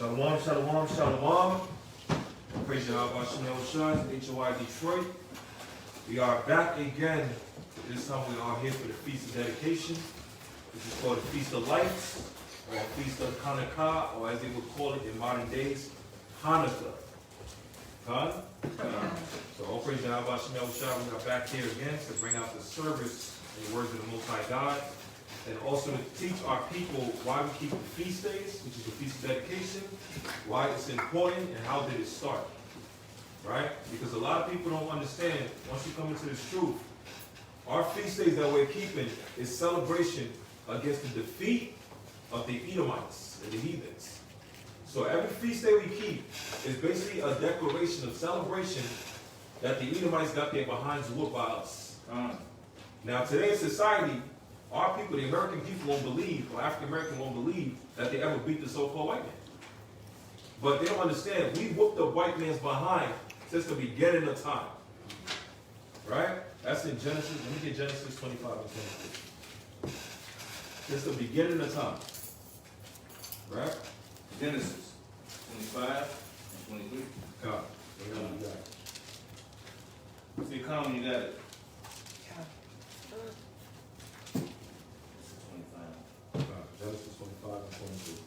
Shalom, shalom, shalom. Praise Yahweh Shai, HOI Detroit. We are back again. This time we are here for the Feast of Dedication, which is called the Feast of Lights, or Feast of Chaanakah, or as they would call it in modern days, Hanukkah. So all praise Yahweh Shai. We are back here again to bring out the service in the words of the Most High God, and also to teach our people why we keep the feast days, which is the Feast of Dedication, why it's important, and how did it start, right? Because a lot of people don't understand, once you come into this truth, our feast days that we're keeping is celebration against the defeat of the Edomites and the heathens. So every feast day we keep is basically a declaration of celebration that the Edomites got their behinds whooped by us. Now today's society, our people, the American people, won't believe, or African American won't believe, that they ever beat the so-called white man. But they don't understand. We whooped the white man's behind since the beginning of time. Right? That's in Genesis. Let me get Genesis 25 and 23. Since the beginning of time. Right? Genesis 25 and 23. God. You got it. See, come when you got it. Genesis 25 and 22.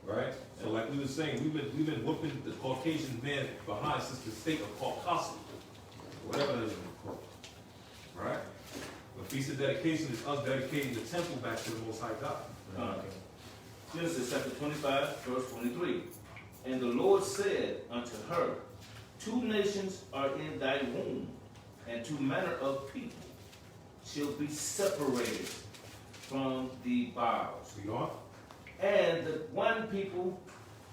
Right? So like we were saying, we've been whooping the Caucasian man behind since the state of Caucasus, whatever that is called. Right? The Feast of Dedication is us dedicating the temple back to the Most High God. Genesis chapter 25, verse 23. And the Lord said unto her, 2 nations are in thy womb, and 2 manner of people shall be separated from the bowels. You know? And the one people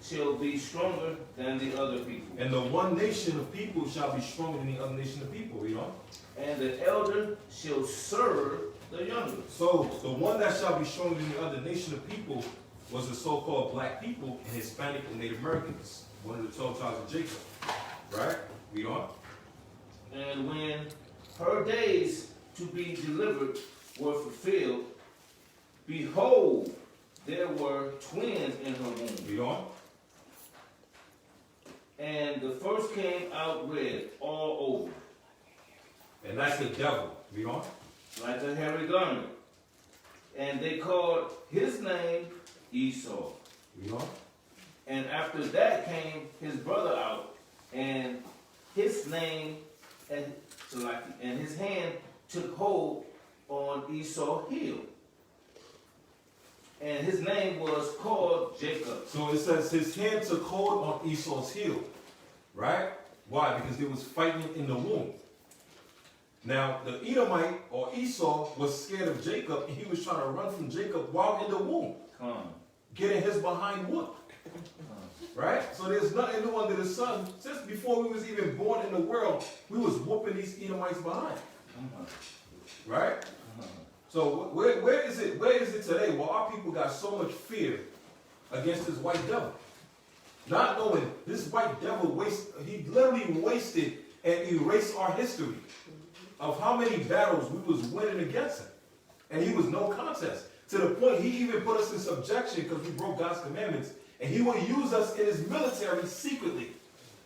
shall be stronger than the other people. And the one nation of people shall be stronger than the other nation of people, you know? And the elder shall serve the younger. So the one that shall be stronger than the other nation of people was the so-called black people and Hispanic and Native Americans, one of the 12 tribes of Jacob. Right? We are. And when her days to be delivered were fulfilled, behold, there were twins in her womb. We are. And the first came out red all over. And that's the devil. We are. Like a hairy garment. And they called his name Esau. We are. And after that came his brother out, and his name, and his hand took hold on Esau's heel. And his name was called Jacob. So it says his hand took hold on Esau's heel. Right? Why? Because they was fighting in the womb. Now, the Edomite, or Esau, was scared of Jacob, and he was trying to run from Jacob while in the womb. Getting his behind whooped. Right? So there's nothing new under the sun. Since before we was even born in the world, we was whooping these Edomites behind. Right? So where is it today where our people got so much fear against this white devil? Not knowing this white devil he literally wasted and erased our history of how many battles we was winning against him. And he was no contest. To the point he even put us in subjection because we broke God's commandments. And he will use us in his military secretly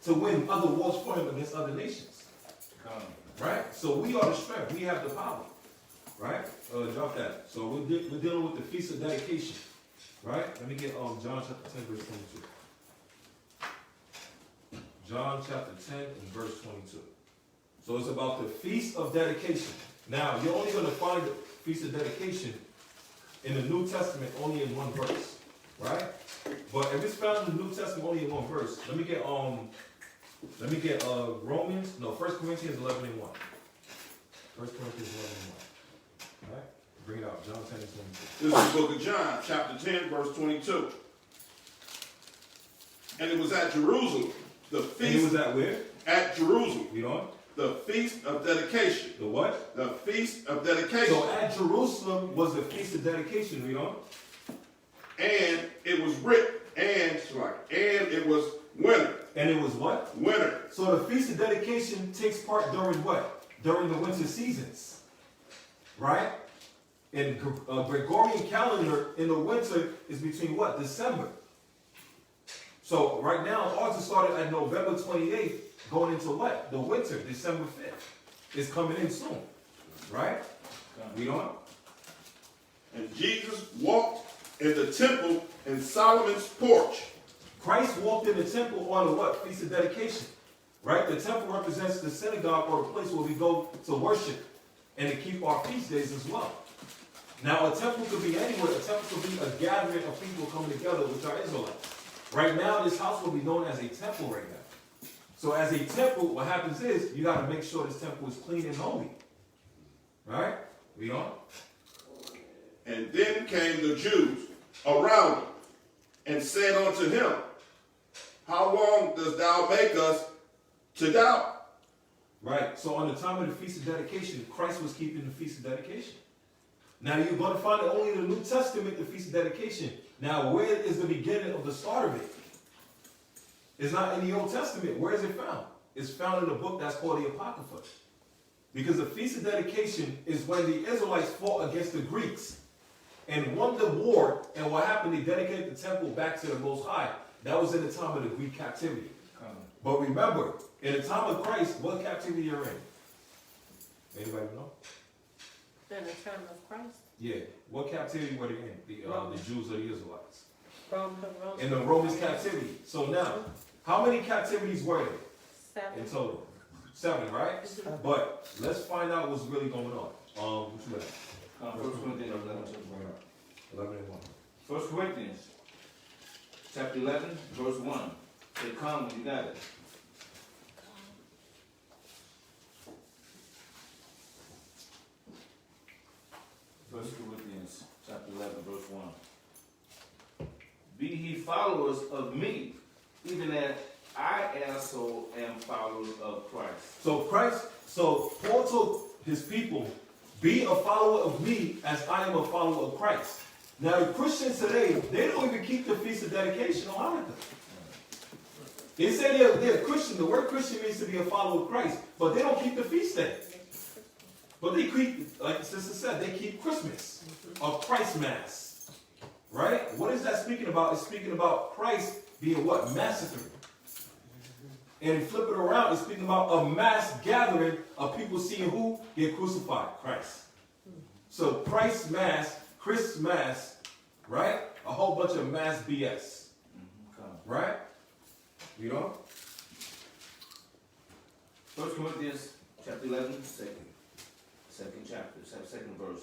to win other wars for him against other nations. Right? So we are the strength. We have the power. Right? Drop that. So we're dealing with the Feast of Dedication. Right? Let me get John chapter 10, verse 22. John chapter 10 and verse 22. So it's about the Feast of Dedication. Now, you're only going to find the Feast of Dedication in the New Testament only in one verse. Right? But if it's found in the New Testament only in one verse, let me get Romans, 1 Corinthians 11 and 1. 1 Corinthians 11 and 1. All right? Bring it out, John 10 and 22. This is the book of John, chapter 10, verse 22. And it was at Jerusalem, the feast. And it was at where? At Jerusalem. You know? The Feast of Dedication. The what? The Feast of Dedication. So at Jerusalem was the Feast of Dedication, you know? And it was and it was winter. And it was what? Winter. So the Feast of Dedication takes part during what? During the winter seasons. Right? And Gregorian calendar in the winter is between what? December. So right now, ours started at November 28th, going into what? The winter, December 5th. It's coming in soon. Right? Read on. And Jesus walked in the temple in Solomon's porch. Christ walked in the temple on the what? Feast of dedication. Right? The temple represents the synagogue or a place where we go to worship and to keep our feast days as well. Now, a temple could be anywhere. A temple could be a gathering of people coming together, which are Israelites. Right now, this house will be known as a temple right now. So as a temple, what happens is, you got to make sure this temple is clean and holy. Right? Read on. And then came the Jews around him and said unto him, How long dost thou make us to doubt? Right. So on the time of the Feast of Dedication, Christ was keeping the Feast of Dedication. Now you're going to find it only in the New Testament, the Feast of Dedication. Now where is the beginning of the start of it? It's not in the Old Testament. Where is it found? It's found in a book that's called the Apocrypha. Because the Feast of Dedication is when the Israelites fought against the Greeks and won the war. And what happened? They dedicated the temple back to the Most High. That was in the time of the Greek captivity. But remember, in the time of Christ, what captivity you're in? Anybody know? In the time of Christ. Yeah. What captivity were they in? The Jews or the Israelites? Rome. In the Romans captivity. So now, how many captivities were there 7. in total? 7, right? But let's find out what's really going on. What you have? 1 Corinthians 11 and 1. 1 Corinthians chapter 11, verse 1. Say come when you got it. First Corinthians chapter 11, verse 1. Be ye followers of me, even as I also am followers of Christ. So Paul told his people, be a follower of me as I am a follower of Christ. Now the Christians today, they don't even keep the Feast of Dedication on Hanukkah. They say they're Christian. The word Christian means to be a follower of Christ, but they don't keep the feast day. But they keep, like the sister said, they keep Christmas, a Christ Mass. Right? What is that speaking about? It's speaking about Christ being what? Massacred. And flip it around, it's speaking about a mass gathering of people seeing who get crucified? Christ. So Christ Mass, Christ Mass, right? A whole bunch of mass BS. Right? You know? 1 Corinthians chapter 11, second chapter, second verse.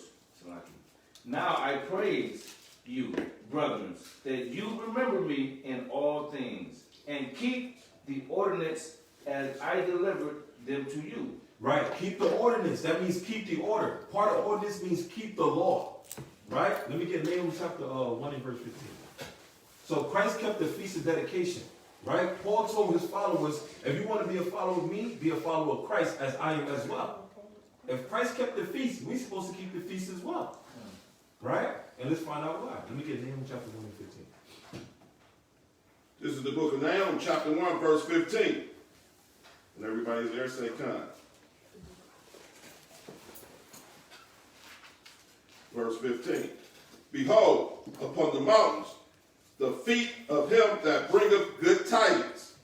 Now I praise you, brethren, that you remember me in all things, and keep the ordinance as I delivered them to you. Right. Keep the ordinance. That means keep the order. Part of ordinance means keep the law. Right? Let me get Nahum chapter 1 and verse 15. So Christ kept the Feast of Dedication. Right? Paul told his followers, if you want to be a follower of me, be a follower of Christ as I am as well. If Christ kept the feast, we're supposed to keep the feast as well. Right? And let's find out why. Let me get Nahum chapter 1 and 15. This is the book of Nahum, chapter 1, verse 15. And everybody's there, say come. Verse 15. Behold, upon the mountains, the feet of him that bringeth good tidings,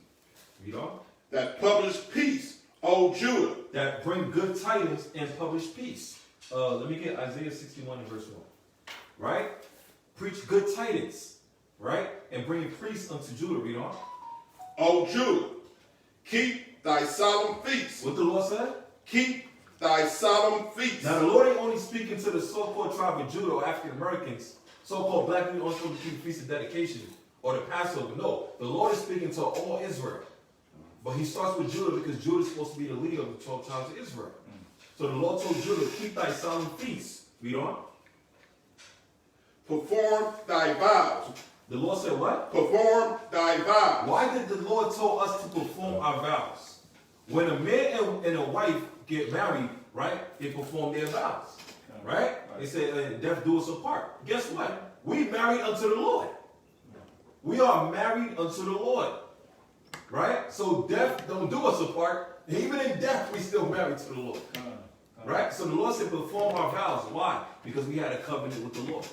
You know? that publish peace, O Judah. That bring good tidings and publish peace. Let me get Isaiah 61 and verse 1. Right? Preach good tidings. Right? And bring peace unto Judah. Read on. O Judah, keep thy solemn feasts. What the Lord said? Keep thy solemn feasts. Now the Lord ain't only speaking to the so-called tribe of Judah or African Americans, so-called black people only supposed to keep the Feast of Dedication or the Passover. No, the Lord is speaking to all Israel. But he starts with Judah because Judah is supposed to be the leader of the 12 tribes of Israel. So the Lord told Judah, keep thy solemn feasts. Read on. Perform thy vows. The Lord said what? Perform thy vows. Why did the Lord tell us to perform our vows? When a man and a wife get married, right, they perform their vows. Right? They say, death do us apart. Guess what? We married unto the Lord. We are married unto the Lord. Right? So death don't do us apart. Even in death, we still married to the Lord. Right? So the Lord said, perform our vows. Why? Because we had a covenant with the Lord.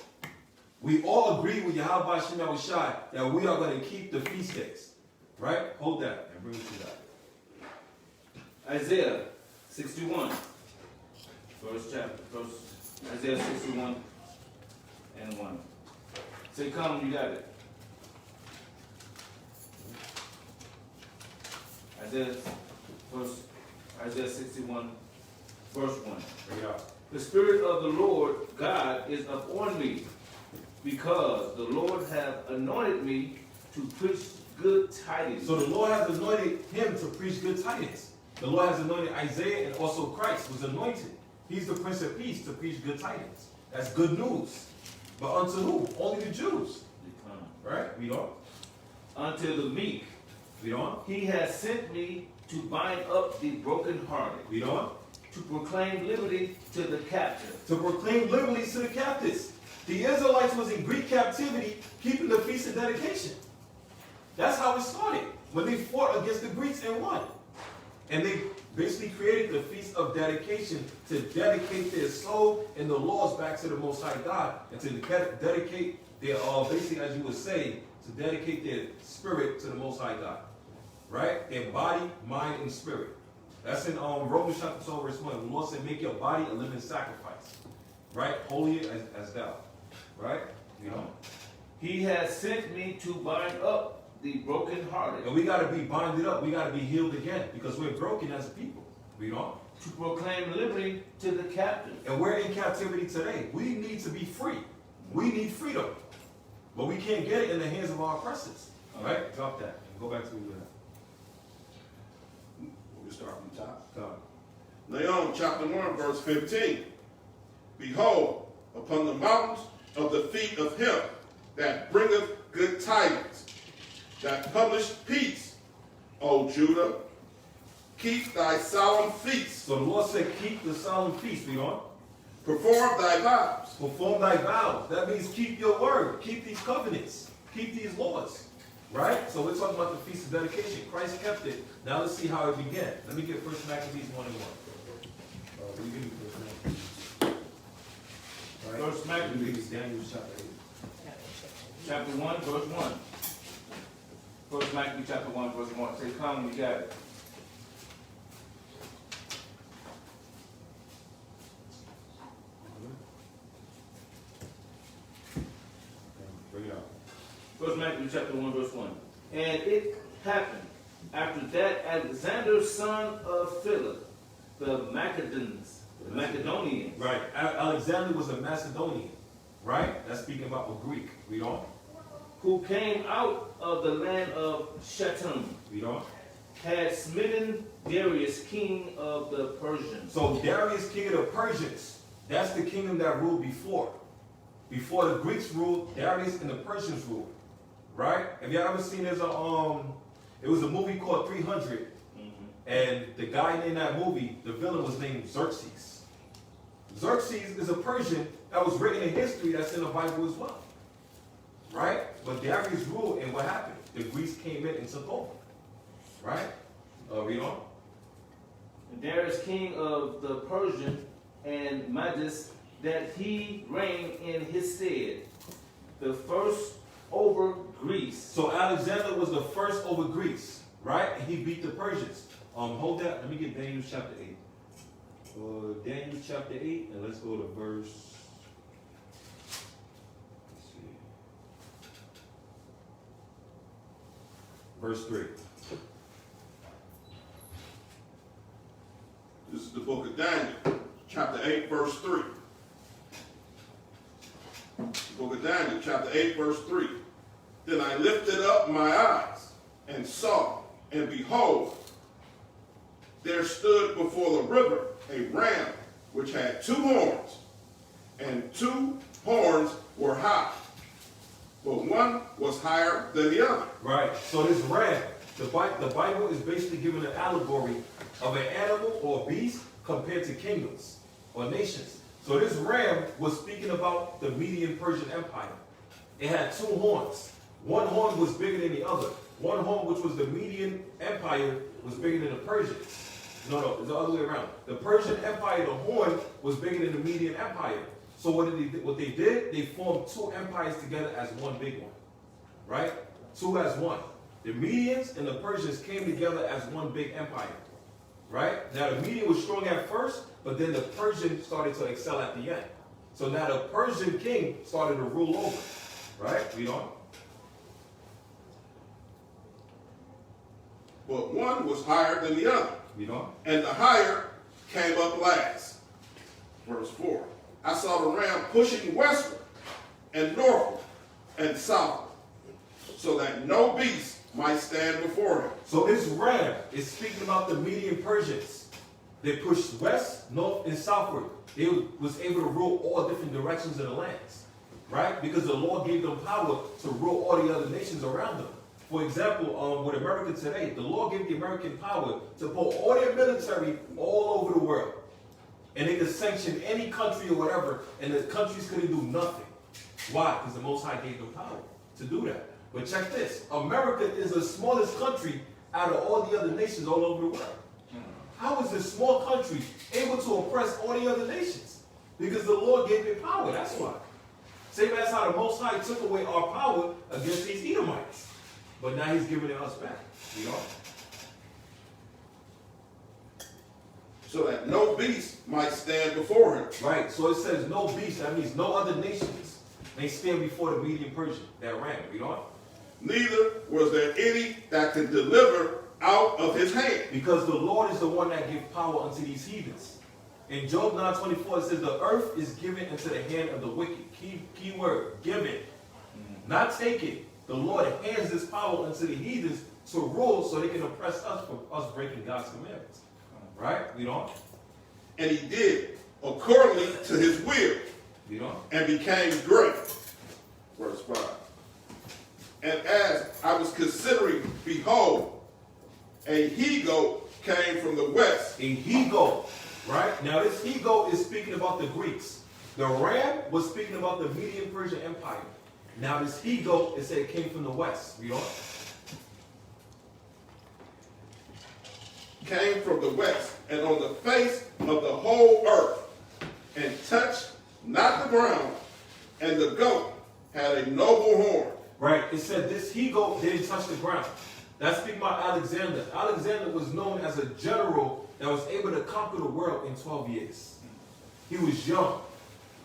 We all agree with Yahweh Shem Yahushai that we are going to keep the feast days. Right? Hold that and bring it to that. Isaiah 61. Isaiah 61 and 1. Say, come, you got it. Isaiah 61, verse 1. Bring it out. The Spirit of the Lord God is upon me, because the Lord hath anointed me to preach good tidings. So the Lord has anointed him to preach good tidings. The Lord has anointed Isaiah, and also Christ was anointed. He's the Prince of Peace to preach good tidings. That's good news. But unto who? Only the Jews. Right? Read on. Unto the meek. Read on. He has sent me to bind up the brokenhearted. Read on. To proclaim liberty to the captive. To proclaim liberty to the captives. The Israelites was in Greek captivity, keeping the Feast of Dedication. That's how it started. When they fought against the Greeks and won. And they basically created the Feast of Dedication to dedicate their soul and the laws back to the Most High God. And to dedicate their, basically as you would say, to dedicate their spirit to the Most High God. Right? Their body, mind, and spirit. That's in Romans chapter 12, verse 1. The Lord said, make your body a living sacrifice. Right? Holy as thou. Right? You know? He has sent me to bind up the brokenhearted. And we got to be binded up. We got to be healed again. Because we're broken as a people. Read on. To proclaim liberty to the captive. And we're in captivity today. We need to be free. We need freedom. But we can't get it in the hands of our oppressors. All right? Drop that. And go back to where we were at. We'll start from the top. God. Nahum chapter 1, verse 15. Behold, upon the mountains of the feet of him that bringeth good tidings, that publish peace, O Judah, keep thy solemn feasts. So the Lord said, keep the solemn feast. Read on. Perform thy vows. Perform thy vows. That means keep your word. Keep these covenants. Keep these laws. Right? So we're talking about the Feast of Dedication. Christ kept it. Now let's see how it began. Let me get 1 Maccabees 1 and 1. Let me give you 1 Maccabees. Right? 1 Maccabees. Daniel chapter 8. Chapter 1, verse 1. 1 Maccabees chapter 1, verse 1. Say, come, you got it. Bring it out. 1 Maccabees chapter 1, verse 1. And it happened after that Alexander, son of Philip, the Macedonians. Right. Alexander was a Macedonian. Right? That's speaking about a Greek. Read on. Who came out of the land of Shatum, Read on. had smitten Darius, king of the Persians. So Darius, king of the Persians, that's the kingdom that ruled before. Before the Greeks ruled, Darius and the Persians ruled. Right? Have you ever seen there's a it was a movie called 300, and the guy in that movie, the villain was named Xerxes. Xerxes is a Persian that was written in history that's in the Bible as well. Right? But Darius ruled, and what happened? The Greeks came in and took over. Right? Read on. And Darius, king of the Persian, and Medes, that he reigned in his stead, the first over Greece. So Alexander was the first over Greece, right? And he beat the Persians. Hold that. Let me get Daniel chapter 8. Daniel chapter 8, and let's go to verse. Let's see. Verse 3. This is the book of Daniel, chapter 8, verse 3. The book of Daniel, chapter 8, verse 3. Then I lifted up my eyes and saw, and behold, there stood before the river a ram which had 2 horns, and 2 horns were high, but one was higher than the other. Right. So this ram, the Bible is basically giving an allegory of an animal or a beast compared to kingdoms or nations. So this ram was speaking about the Median Persian Empire. It had 2 horns. One horn was bigger than the other. One horn, which was the Median Empire, was bigger than the Persians. No, it's the other way around. The Persian Empire, the horn, was bigger than the Median Empire. So what they did, they formed two empires together as one big one, right? Two as one. The Medians and the Persians came together as one big empire, right? Now the Median was strong at first, but then the Persian started to excel at the end. So now the Persian king started to rule over, right? Read on. But one was higher than the other, Read on. and the higher came up last. Verse 4. I saw the ram pushing westward and northward and southward, so that no beast might stand before him. So this ram is speaking about the Median Persians. They pushed west, north, and southward. They was able to rule all different directions of the lands, right? Because the Lord gave them power to rule all the other nations around them. For example, with America today, the Lord gave the American power to put all their military all over the world. And they could sanction any country or whatever, and the countries couldn't do nothing. Why? Because the Most High gave them power to do that. But check this. America is the smallest country out of all the other nations all over the world. How is this small country able to oppress all the other nations? Because the Lord gave it power, that's why. Same as how the Most High took away our power against these Edomites. But now he's giving it us back. You know? So that no beast might stand before him. Right. So it says no beast. That means no other nations may stand before the Median Persian that ran. You know? Neither was there any that could deliver out of his hand. Because the Lord is the one that gives power unto these heathens. In Job 9:24 it says the earth is given into the hand of the wicked. Key word, given. Not taken. The Lord hands this power unto the heathens to rule so they can oppress us for us breaking God's commandments. Right? You know? And he did accordingly to his will, You know? and became great. Verse 5. And as I was considering, behold, a he-goat came from the west. A he-goat. Right? Now this he-goat is speaking about the Greeks. The ram was speaking about the Median Persian Empire. Now this he-goat, it said it came from the west. You know? Came from the west, and on the face of the whole earth, and touched not the ground, and the goat had a noble horn. Right? It said this he-goat didn't touch the ground. That's speaking about Alexander. Alexander was known as a general that was able to conquer the world in 12 years. He was young.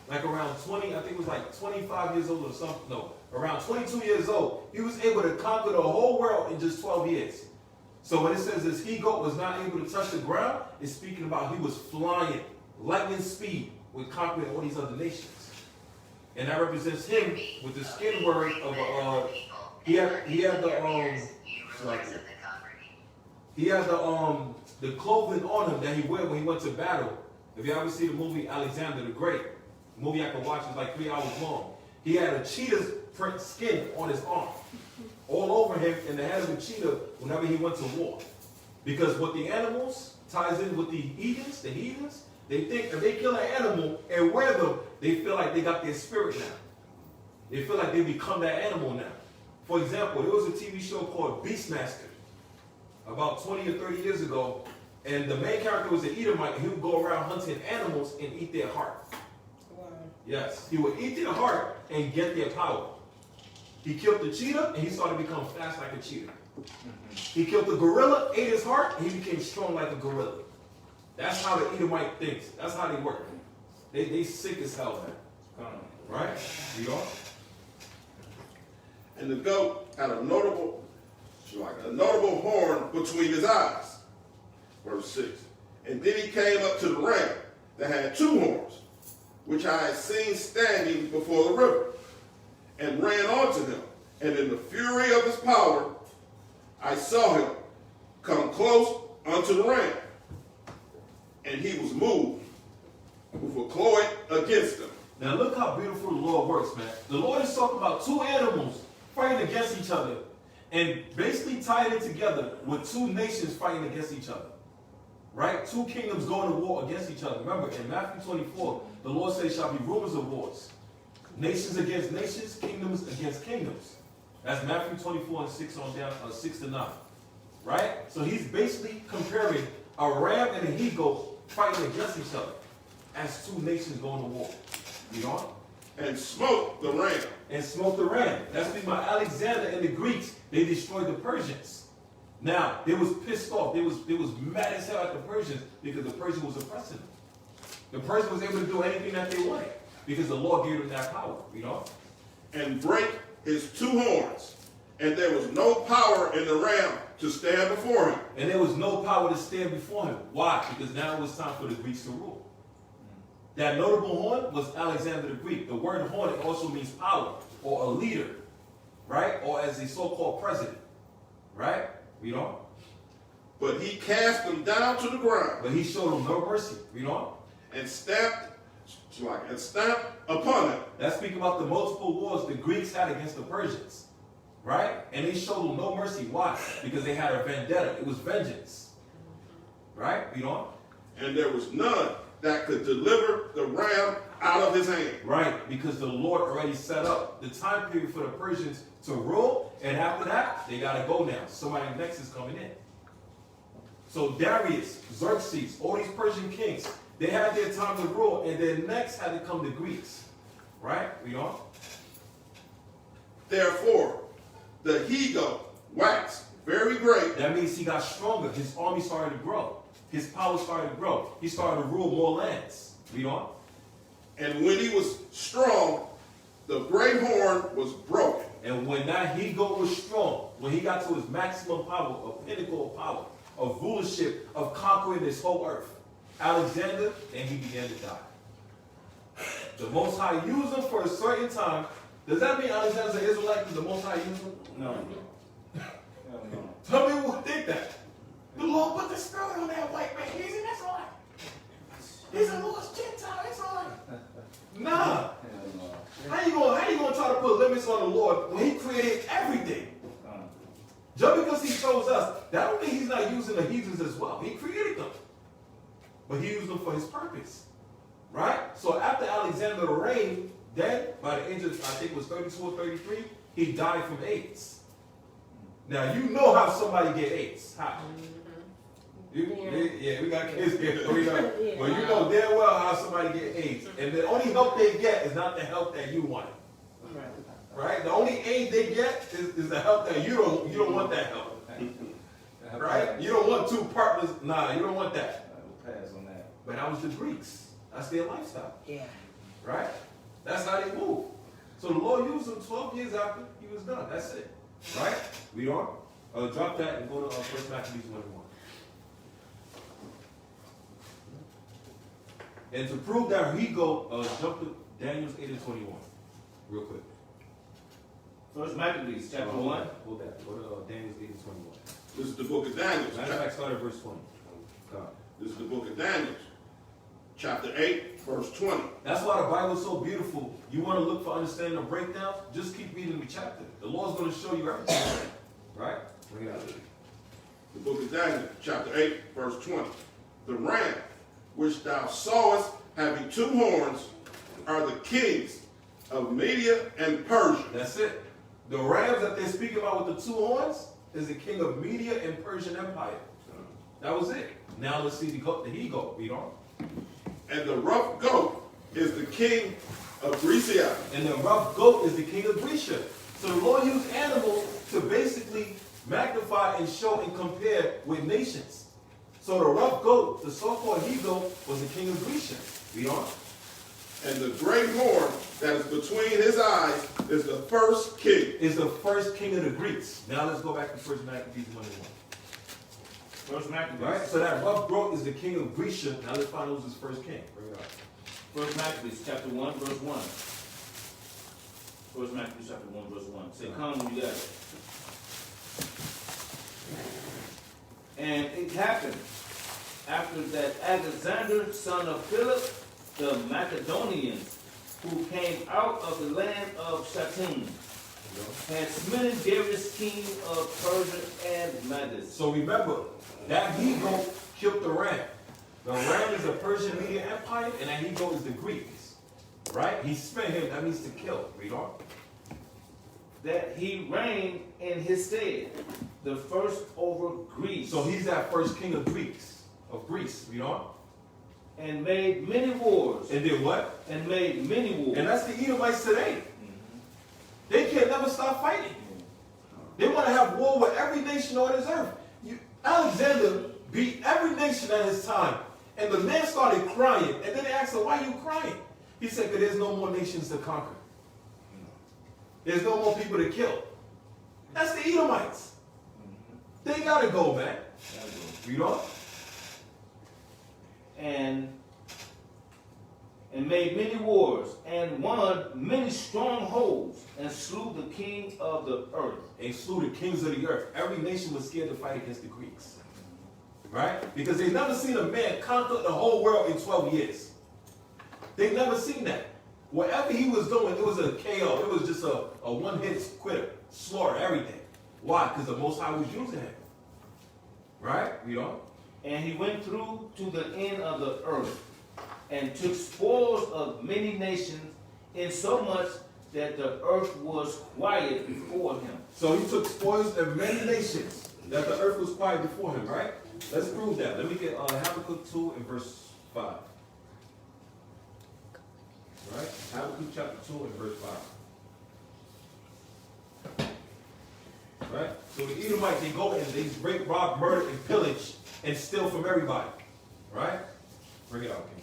Like around 20, I think it was like 25 years old or something. No, around 22 years old. He was able to conquer the whole world in just 12 years. So when it says this he-goat was not able to touch the ground, it's speaking about he was flying, lightning speed, with conquering all these other nations. And that represents him with the skin word of he had the clothing on him that he wore when he went to battle. If you ever see the movie Alexander the Great, the movie I could watch is like 3 hours long. He had a cheetah's print skin on his arm, all over him, and the head of the cheetah whenever he went to war. Because what the animals ties in with the heathens, they think if they kill an animal and wear them, they feel like they got their spirit now. They feel like they become that animal now. For example, there was a TV show called Beastmaster about 20 or 30 years ago, and the main character was an Edomite, and he would go around hunting animals and eat their heart. Wow. Yes, he would eat their heart and get their power. He killed the cheetah, and he started to become fast like a cheetah. He killed the gorilla, ate his heart, and he became strong like a gorilla. That's how the Edomite thinks. That's how they work. They sick as hell, man. Right? You know? And the goat had a notable horn between his eyes. Verse 6. And then he came up to the ram that had 2 horns, which I had seen standing before the river, and ran onto him. And in the fury of his power, I saw him come close unto the ram, and he was moved with a cloud against him. Now look how beautiful the Lord works, man. The Lord is talking about 2 animals fighting against each other, and basically tied it together with 2 nations fighting against each other. Right? 2 kingdoms going to war against each other. Remember, in Matthew 24, the Lord says shall be rumors of wars. Nations against nations, kingdoms against kingdoms. That's Matthew 24 and 6 on down, 6 to 9. Right? So he's basically comparing a ram and a he-goat fighting against each other as 2 nations going to war. Read on. and smote the ram. And smote the ram. That's because Alexander and the Greeks, they destroyed the Persians. Now, they was pissed off. They was mad as hell at the Persians because the Persians was oppressing them. The Persians was able to do anything that they wanted because the Lord gave them that power. Read on. And break his 2 horns. And there was no power in the ram to stand before him. And there was no power to stand before him. Why? Because now it was time for the Greeks to rule. That notable horn was Alexander the Greek. The word horn, it also means power or a leader, right? Or as a so-called president, right? Read on. But he cast them down to the ground But he showed them no mercy. Read on. and stamped upon them. That's speaking about the multiple wars the Greeks had against the Persians, right? And they showed them no mercy. Why? Because they had a vendetta. It was vengeance, right? Read on. And there was none that could deliver the ram out of his hand. Right, because the Lord already set up the time period for the Persians to rule, and after that, they got to go now. Somebody next is coming in. So Darius, Xerxes, all these Persian kings, they had their time to rule, and then next had to come the Greeks. Right? Read on. Therefore, the he-goat waxed very great, That means he got stronger. His army started to grow. His power started to grow. He started to rule more lands. Read on. and when he was strong, the great horn was broken. And when that he-goat was strong, when he got to his maximum power, a pinnacle of power, of rulership, of conquering this whole earth, Alexander, and he began to die. The Most High used him for a certain time. Does that mean Alexander's an Israelite because the Most High used him? No. Some people would think that. The Lord put the spirit on that white man. He's an Israelite. He's a lost Gentile Israelite. Nah. How you gonna try to put limits on the Lord when He created everything? Just because He chose us, that don't mean He's not using the heathens as well. He created them, but He used them for His purpose, right? So after Alexander reigned, then by the age of I think it was 32 or 33, he died from AIDS. Now you know how somebody get AIDS. How? Yeah, we got kids here. But you know damn well how somebody get AIDS. And the only help they get is not the help that you want. Right? The only aid they get is the help that you don't want that help. Right? You don't want 2 partners. Nah, you don't want that. We'll pass on that. But that was the Greeks. That's their lifestyle. Yeah. Right? That's how they move. So the Lord used them 12 years after he was done. That's it. Right? Read on. Drop that and go to 1 Maccabees 1:1. And to prove that he jump to Daniel's 8:21. Real quick. 1 Maccabees, chapter 1. Hold that. Go to Daniel's 8:21. This is the book of Daniel. Matter of fact, start at verse 20. God. This is the book of Daniel, chapter 8, verse 20. That's why the Bible is so beautiful. You want to look for understanding the breakdown? Just keep reading the chapter. The Lord's going to show you everything. Right? Bring it out. The book of Daniel, chapter 8, verse 20. The ram which thou sawest having 2 horns are the kings of Media and Persia. That's it. The rams that they're speaking about with the 2 horns is the king of Media and Persian Empire. That was it. Now let's see the he-goat. Read on. And the rough goat is the king of Grecia. And the rough goat is the king of Grecia. So the Lord used animals to basically magnify and show and compare with nations. So the rough goat, the so-called he-goat, was the king of Grecia. Read on. And the great horn that is between his eyes is the first king. Is the first king of the Greeks. Now let's go back to 1 Maccabees 1:1. 1 Maccabees. Right? So that rough goat is the king of Grecia. Now let's find out who's his first king. Bring it up. 1 Maccabees, chapter 1, verse 1. 1 Maccabees, chapter 1, verse 1. Say, come when you got it. And it happened after that Alexander, son of Philip, the Macedonians, who came out of the land of Shatim, had smitten Darius, king of Persia and Medes. So remember, that he-goat killed the ram. The ram is the Persian Media Empire, and that he-goat is the Greeks. Right? He smit him. That means to kill. Read on. That he reigned in his stead, the first over Greece. So he's that first king of Greece. Of Greece. Read on. And made many wars. And did what? And made many wars. And that's the Edomites today. They can't never stop fighting. They want to have war with every nation on this earth. Alexander beat every nation at his time. And the man started crying. And then they asked him, why are you crying? He said, because there's no more nations to conquer. There's no more people to kill. That's the Edomites. They got to go, man. You know? And made many wars, and won many strongholds, and slew the king of the earth. And slew the kings of the earth. Every nation was scared to fight against the Greeks. Right? Because they never seen a man conquer the whole world in 12 years. They never seen that. Whatever he was doing, it was a KO. It was just a one-hit quitter. Slaughter, everything. Why? Because the Most High was using him. Right? You know? And he went through to the end of the earth, and took spoils of many nations, insomuch that the earth was quiet before him. So he took spoils of many nations, that the earth was quiet before him, right? Let's prove that. Let me get Habakkuk 2 and verse 5. Right? Habakkuk chapter 2 and verse 5. Right? So the Edomites, they go and they break, rob, murder, and pillage, and steal from everybody. Right? Bring it out, King.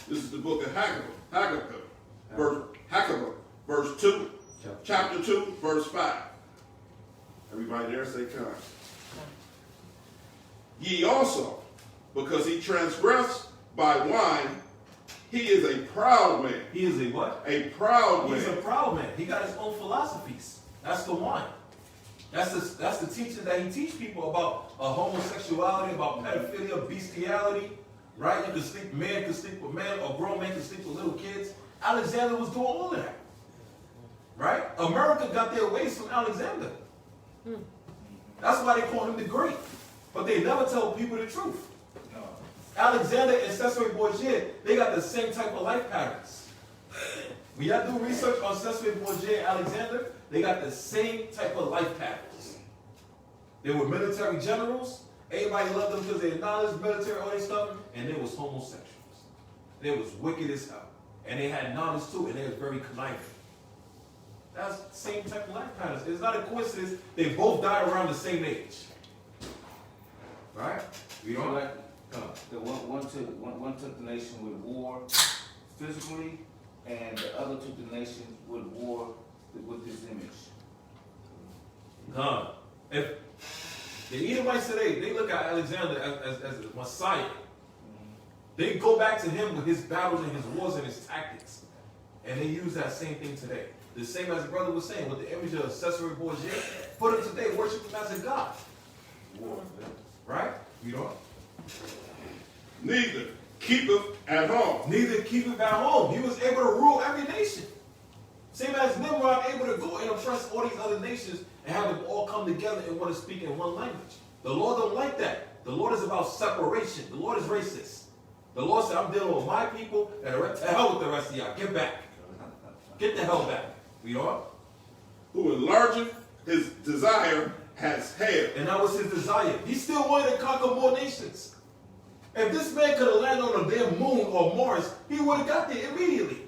This is the book of Habakkuk, verse 2, chapter 2, verse 5. Everybody there say come. Ye also, because he transgressed by wine, he is a proud man. He is a what? A proud man. He's a proud man. He got his own philosophies. That's the wine. That's the teaching that he teach people about homosexuality, about pedophilia, bestiality. Right? You can sleep, man can sleep with man, or grown man can sleep with little kids. Alexander was doing all of that. Right? America got their ways from Alexander. That's why they call him the Great. But they never tell people the truth. No. Alexander and Cesare Borgia, they got the same type of life patterns. When y'all do research on Cesare Borgia and Alexander, they got the same type of life patterns. They were military generals. Everybody loved them because they acknowledged military, all this stuff, and they was homosexuals. They was wicked as hell. And they had knowledge too, and they was very conniving. That's the same type of life patterns. It's not a coincidence. They both died around the same age. Right? We don't like the one took the nation with war physically, and the other took the nation with war with his image. If the Edomites today, they look at Alexander as a Messiah. They go back to him with his battles and his wars and his tactics. And they use that same thing today. The same as the brother was saying, with the image of Cesare Borgia. Put him today, worship him as a god. War, right? You know? Neither keepeth at home. Neither keepeth at home. He was able to rule every nation. Same as Nimrod, able to go and oppress all these other nations and have them all come together and want to speak in one language. The Lord don't like that. The Lord is about separation. The Lord is racist. The Lord said, I'm dealing with my people, and to hell with the rest of y'all. Get back. Get the hell back. We are. Who enlargeth his desire has had. And that was his desire. He still wanted to conquer more nations. If this man could have landed on a damn moon or Mars, he would have got there immediately.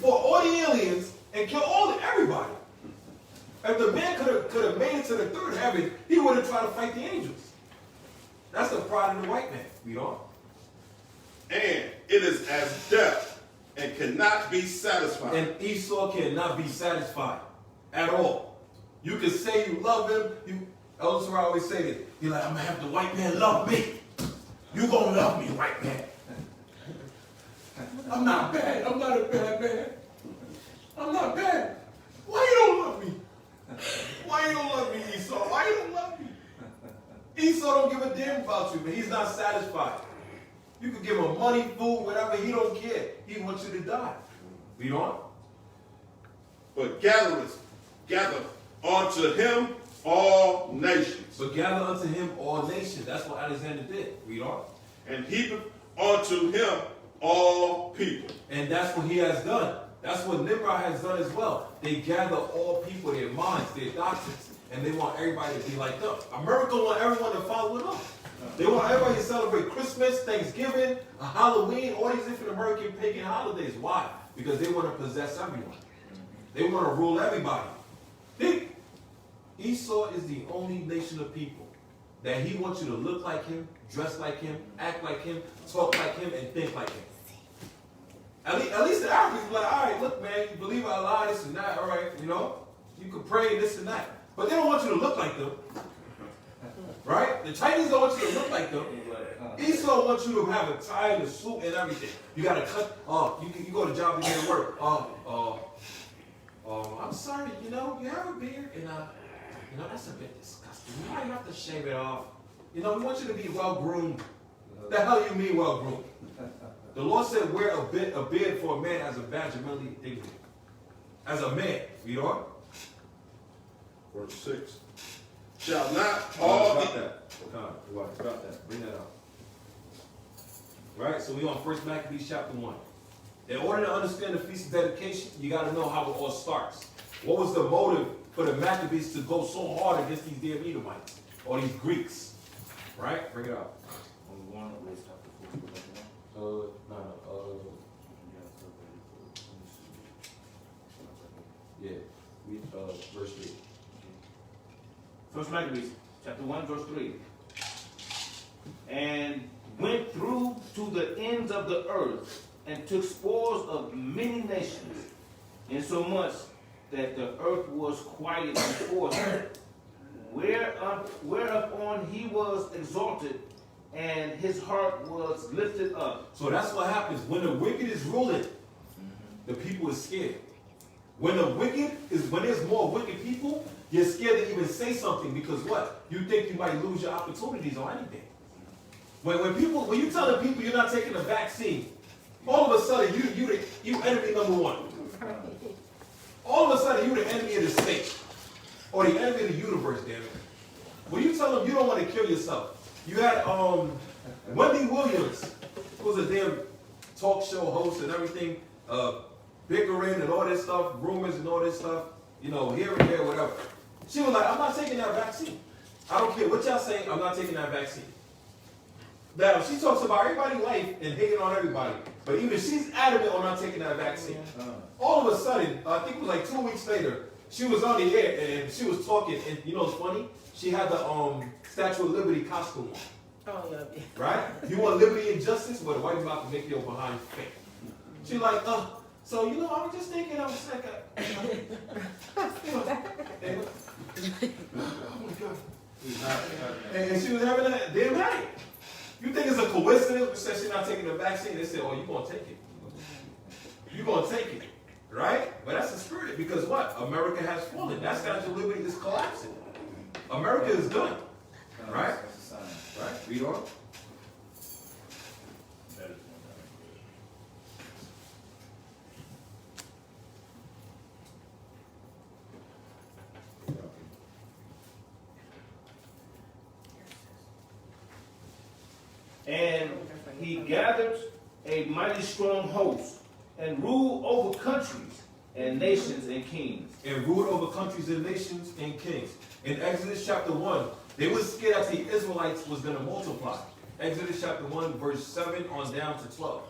For all the aliens and killed everybody. If the man could have made it to the third heaven, he would have tried to fight the angels. That's the pride of the white man. We are. And it is as death and cannot be satisfied. And Esau cannot be satisfied at all. You can say you love him. Elder Sarah always say this. He's like, I'm going to have the white man love me. You going to love me, white man. I'm not bad. I'm not a bad man. I'm not bad. Why you don't love me? Why you don't love me, Esau? Why you don't love me? Esau don't give a damn about you, but he's not satisfied. You can give him money, food, whatever. He don't care. He wants you to die. Read on. But gather unto him all nations. But gather unto him all nations. That's what Alexander did. Read on. And heapeth unto him all people. And that's what he has done. That's what Nimrod has done as well. They gather all people, their minds, their doctrines, and they want everybody to be like them. America want everyone to follow them. They want everybody to celebrate Christmas, Thanksgiving, Halloween, all these different American pagan holidays. Why? Because they want to possess everyone. They want to rule everybody. Esau is the only nation of people that he wants you to look like him, dress like him, act like him, talk like him, and think like him. At least the Africans be like, all right, look, man, you believe Allah, this and that, all right, you know, you can pray, this and that. But they don't want you to look like them. Right? The Chinese don't want you to look like them. Esau wants you to have a tie and a suit and everything. You got to cut. You go to job, you get to work. I'm sorry, you know, you have a beard, and you know, that's a bit disgusting. You might have to shave it off. You know, we want you to be well groomed. The hell you mean well groomed? The Lord said, wear a beard for a man as a badge of manly dignity. As a man, you know. Verse 6. Shall not all Got that. Got that. Bring that out. Right? So we on 1 Maccabees chapter 1. In order to understand the Feast of Dedication, you got to know how it all starts. What was the motive for the Maccabees to go so hard against these damn Edomites? Or these Greeks? Right? Bring it out. Verse 3. 1 Maccabees, chapter 1, verse 3. And went through to the ends of the earth, and took spoils of many nations, insomuch that the earth was quiet before him, whereupon he was exalted, and his heart was lifted up. So that's what happens. When the wicked is ruling, the people is scared. When there's more wicked people, you're scared to even say something because what? You think you might lose your opportunities or anything. When you telling people you're not taking a vaccine, all of a sudden you enemy number one. All of a sudden you the enemy of the state. Or the enemy of the universe, damn it. When you tell them you don't want to kill yourself. You had Wendy Williams, who was a damn talk show host and everything, bickering and all this stuff, rumors and all this stuff, you know, here and there, whatever. She was like, I'm not taking that vaccine. I don't care what y'all saying, I'm not taking that vaccine. Now, she talks about everybody's life and hating on everybody, but even she's adamant on not taking that vaccine. All of a sudden, I think it was like 2 weeks later, she was on the air and she was talking, and you know what's funny? She had the Statue of Liberty costume on. Oh, yeah. Right? You want liberty and justice? Well, the white about to make your behind fake. She's like, so, you know, I was just thinking, I was like, and she was having a damn night. You think it's a coincidence when she's not taking the vaccine? They say, oh, you're going to take it. You're going to take it. Right? But that's the spirit. Because what? America has fallen. That Statue of Liberty is collapsing. America is done. Right? Right? Read on. And he gathered a mighty strong host, and ruled over countries and nations and kings. And ruled over countries and nations and kings. In Exodus chapter 1, they were scared that the Israelites was going to multiply. Exodus chapter 1, verse 7 on down to 12.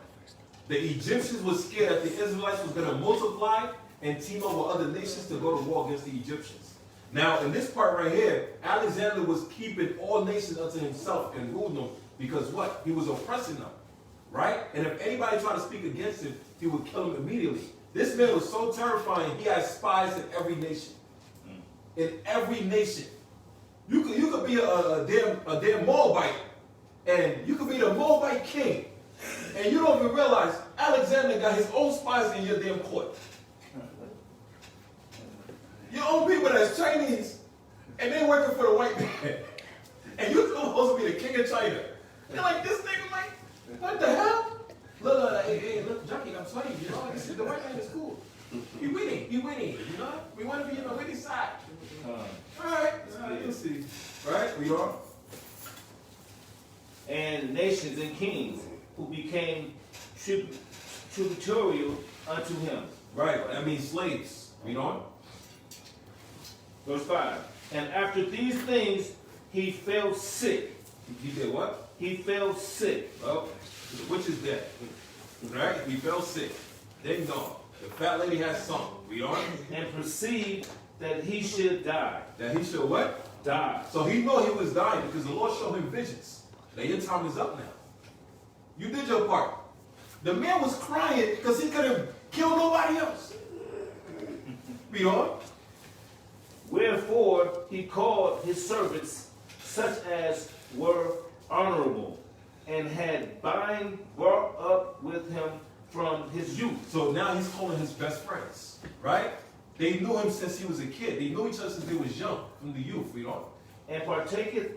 The Egyptians were scared that the Israelites was going to multiply and team up with other nations to go to war against the Egyptians. Now, in this part right here, Alexander was keeping all nations unto himself and ruling them because what? He was oppressing them. Right? And if anybody tried to speak against him, he would kill him immediately. This man was so terrifying, he had spies in every nation. In every nation. You could be a damn Moabite, and you could be the Moabite king, and you don't even realize Alexander got his own spies in your damn court. Your own people that's Chinese, and they working for the white man. And you're supposed to be the king of China. They're like, this nigga, like, what the hell? Look, look, Jackie, I'm telling you, this is the white man is cool. He winning, you know? We want to be on the winning side. Alright, let's see. Right, we are. And nations and kings who became tributary unto him. Right, that means slaves. Read on. Verse 5. And after these things he fell sick, He did what? He fell sick. Well, which is dead. Right? He fell sick. Then gone. The fat lady has sung. Read on. And perceived that he should die. That he should what? Die. So he knew he was dying because the Lord showed him visions. Now your time is up now. You did your part. The man was crying because he couldn't kill nobody else. Read on. Wherefore he called his servants, such as were honorable, and had been brought up with him from his youth. So now he's calling his best friends, right? They knew him since he was a kid. They knew each other since they was young, from the youth. Read on. And partaketh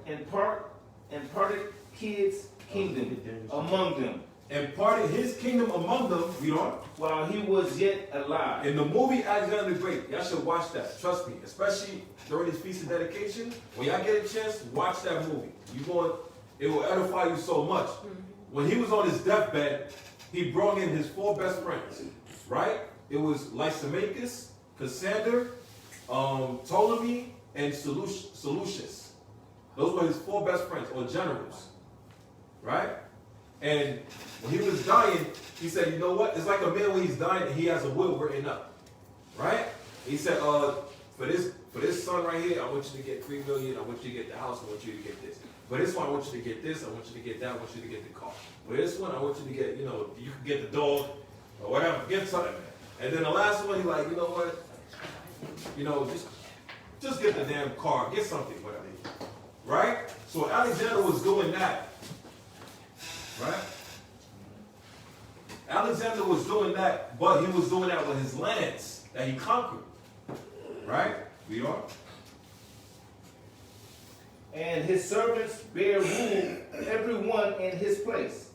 and parted kids kingdom among them, and parted his kingdom among them. Read on. while he was yet alive. In the movie Alexander the Great, y'all should watch that. Trust me, especially during his feast of dedication. When y'all get a chance, watch that movie. It will edify you so much. When he was on his deathbed, he brought in his 4 best friends, right? It was Lysimachus, Cassander, Ptolemy, and Seleucus. Those were his 4 best friends, or generals, right? And when he was dying, he said, you know what? It's like a man when he's dying and he has a will written up, right? He said, for this son right here, I want you to get 3 million. I want you to get the house. I want you to get this. For this one, I want you to get this. I want you to get that. I want you to get the car. For this one, I want you to get, you can get the dog or whatever. Get something. And then the last one, he's like, you know what? Just get the damn car. Get something, whatever. Right? So Alexander was doing that. Right? Alexander was doing that, but he was doing that with his lands that he conquered. Right? We are. And his servants bare rule every one in his place.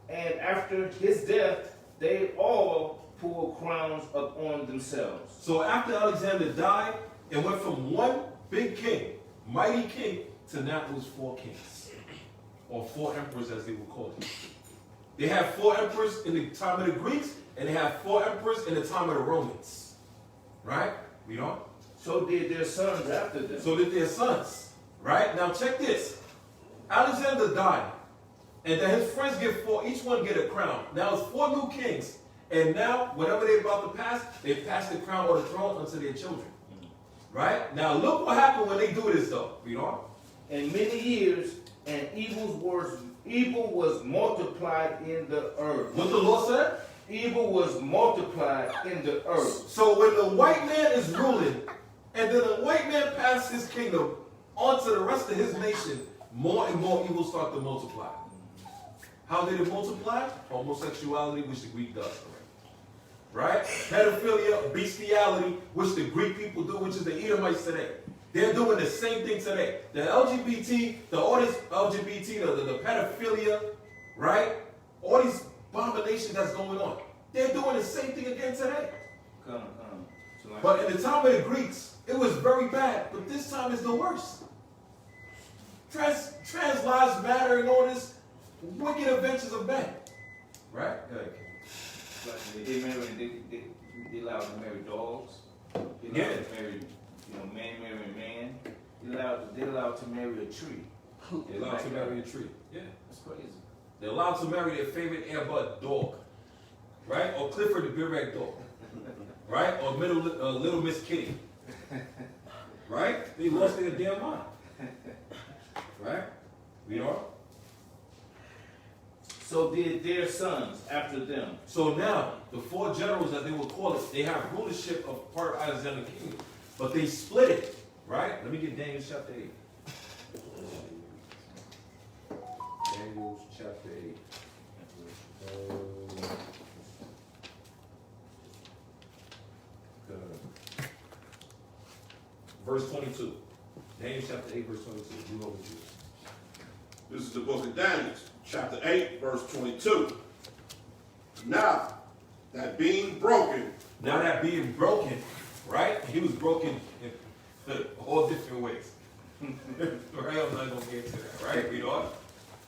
And after his death, they all pulled crowns upon themselves. So after Alexander died, it went from one big king, mighty king, to now it was 4 kings. Or 4 emperors, as they would call them. They had 4 emperors in the time of the Greeks, and they had 4 emperors in the time of the Romans. Right? We know. So did their sons after them. So did their sons. Right? Now check this. Alexander died. And then his friends each one get a crown. Now it's 4 new kings. And now, whatever they're about to pass, they pass the crown or the throne unto their children. Right? Now look what happened when they do this though. Read on. In many years, and evil was multiplied in the earth. What the Lord said? Evil was multiplied in the earth. So when the white man is ruling, and then the white man passes his kingdom onto the rest of his nation, more and more evil start to multiply. How did it multiply? Homosexuality, which the Greek does. Right? Pedophilia, bestiality, which the Greek people do, which is the Edomites today. They're doing the same thing today. The LGBT, all this LGBT, the pedophilia, right? All these abominations that's going on. They're doing the same thing again today. Come. But in the time of the Greeks, it was very bad. But this time is the worst. Trans lives matter and all this wicked adventures of men. Right? They allowed to marry dogs. They allowed to marry, man marrying man. They allowed to marry a tree. They're allowed to marry a tree. Yeah. That's crazy. They're allowed to marry their favorite Air Bud dog. Right? Or Clifford the Big Red dog. Right? Or Little Miss Kitty. Right? They lost their damn mind. Right? We are. So did their sons after them. So now, the 4 generals that they will call it, they have rulership of part of Alexander's kingdom. But they split it. Right? Let me get Daniel chapter 8. Daniel chapter 8. Verse 22. Daniel chapter 8, verse 22. You over to. This is the book of Daniel, chapter 8, verse 22. Now, that being broken, right? He was broken in all different ways. Right? I'm not going to get into that, right? Read on.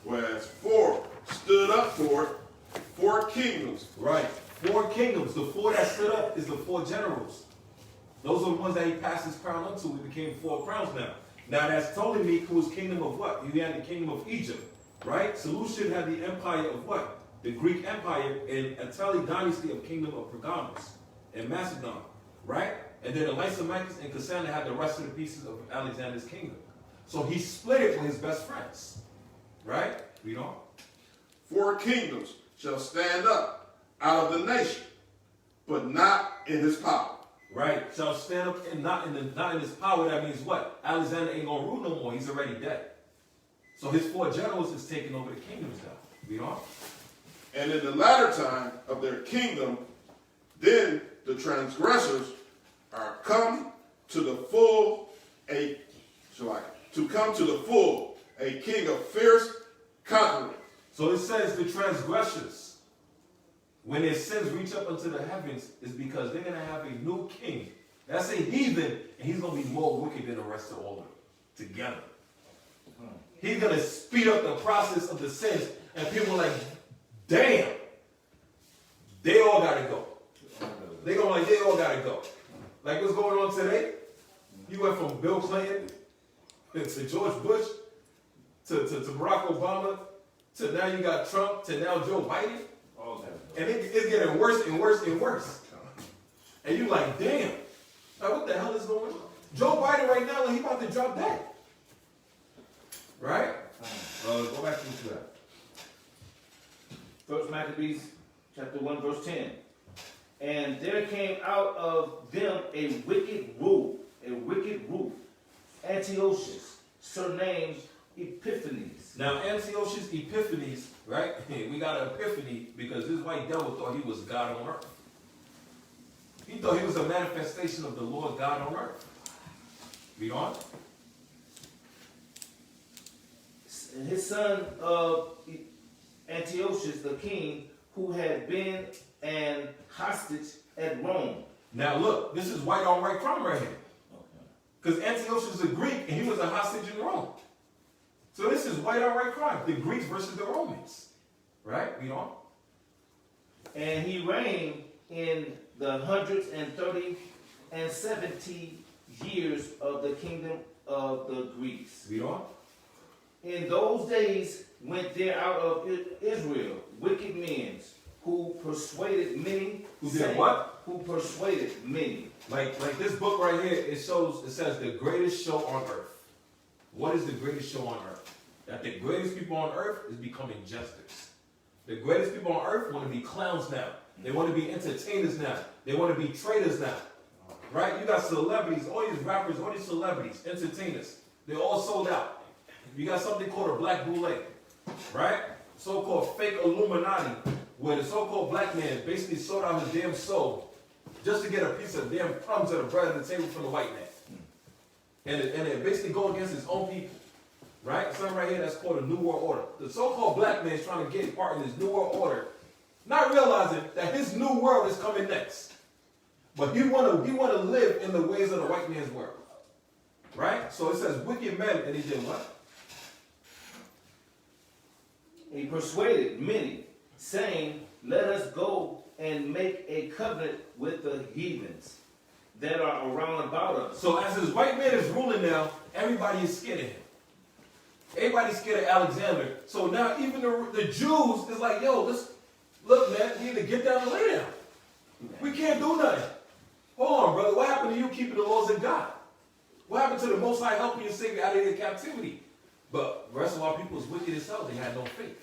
whereas 4 stood up for it, 4 kingdoms. Right. 4 kingdoms. The 4 that stood up is the 4 generals. Those are the ones that he passed his crown unto. We became 4 crowns now. Now that's Ptolemy, who was kingdom of what? He had the kingdom of Egypt, right? Seleucid had the empire of what? The Greek Empire, and Attali dynasty of kingdom of Pergamos and Macedon, right? And then Lysimachus and Cassandra had the rest of the pieces of Alexander's kingdom. So he split it with his best friends, right? Read on. 4 kingdoms shall stand up out of the nation, but not in his power. Right, shall stand up and not in his power. That means what? Alexander ain't gonna rule no more. He's already dead. So his 4 generals is taking over the kingdoms now. Read on. And in the latter time of their kingdom, then the transgressors are come to the full a king of fierce conquering. So it says the transgressors, when their sins reach up unto the heavens, is because they're going to have a new king. That's a heathen, and he's going to be more wicked than the rest of all of them together. He's going to speed up the process of the sins, and people are like, damn, they all got to go. They all got to go. Like what's going on today? You went from Bill Clinton to George Bush to Barack Obama to now you got Trump to now Joe Biden. And it's getting worse and worse and worse. And you like, damn, like what the hell is going on? Joe Biden right now, like he about to drop dead. Right? Go back into that. 1 Maccabees chapter 1 verse 10. And there came out of them a wicked roof, Antiochus, surnamed Epiphanes. Now Antiochus Epiphanes, right? We got an epiphany because this white devil thought he was God on earth. He thought he was a manifestation of the Lord God on earth. Read on. And his son of Antiochus the king, who had been an hostage at Rome. Now look, this is white on white crime right here. Because Antiochus is a Greek and he was a hostage in Rome. So this is white on white crime. The Greeks versus the Romans. Right? Read on. And he reigned in the 130 and 70 years of the kingdom of the Greeks. Read on. In those days went there out of Israel wicked men who persuaded many. Who did what? Who persuaded many. Like this book right here, it says the greatest show on earth. What is the greatest show on earth? That the greatest people on earth is becoming jesters. The greatest people on earth want to be clowns now. They want to be entertainers now. They want to be traders now. Right? You got celebrities, all these rappers, all these celebrities, entertainers. They're all sold out. You got something called a black boule, right? So-called fake Illuminati, where the so-called black man basically sold out his damn soul just to get a piece of damn crumbs of the bread on the table from the white man. And it basically go against his own people, right? Something right here that's called a New World Order. The so-called black man is trying to get part in this New World Order, not realizing that his new world is coming next. But he want to live in the ways of the white man's world, right? So it says wicked men, and he did what? He persuaded many, saying, let us go and make a covenant with the heathens that are around about us. So as this white man is ruling now, everybody is scared of him. Everybody's scared of Alexander. So now even the Jews is like, yo, look, man, we need to get down and lay down. We can't do nothing. Hold on, brother. What happened to you keeping the laws of God? What happened to the Most High helping you save you out of your captivity? But the rest of our people is wicked as hell. They had no faith.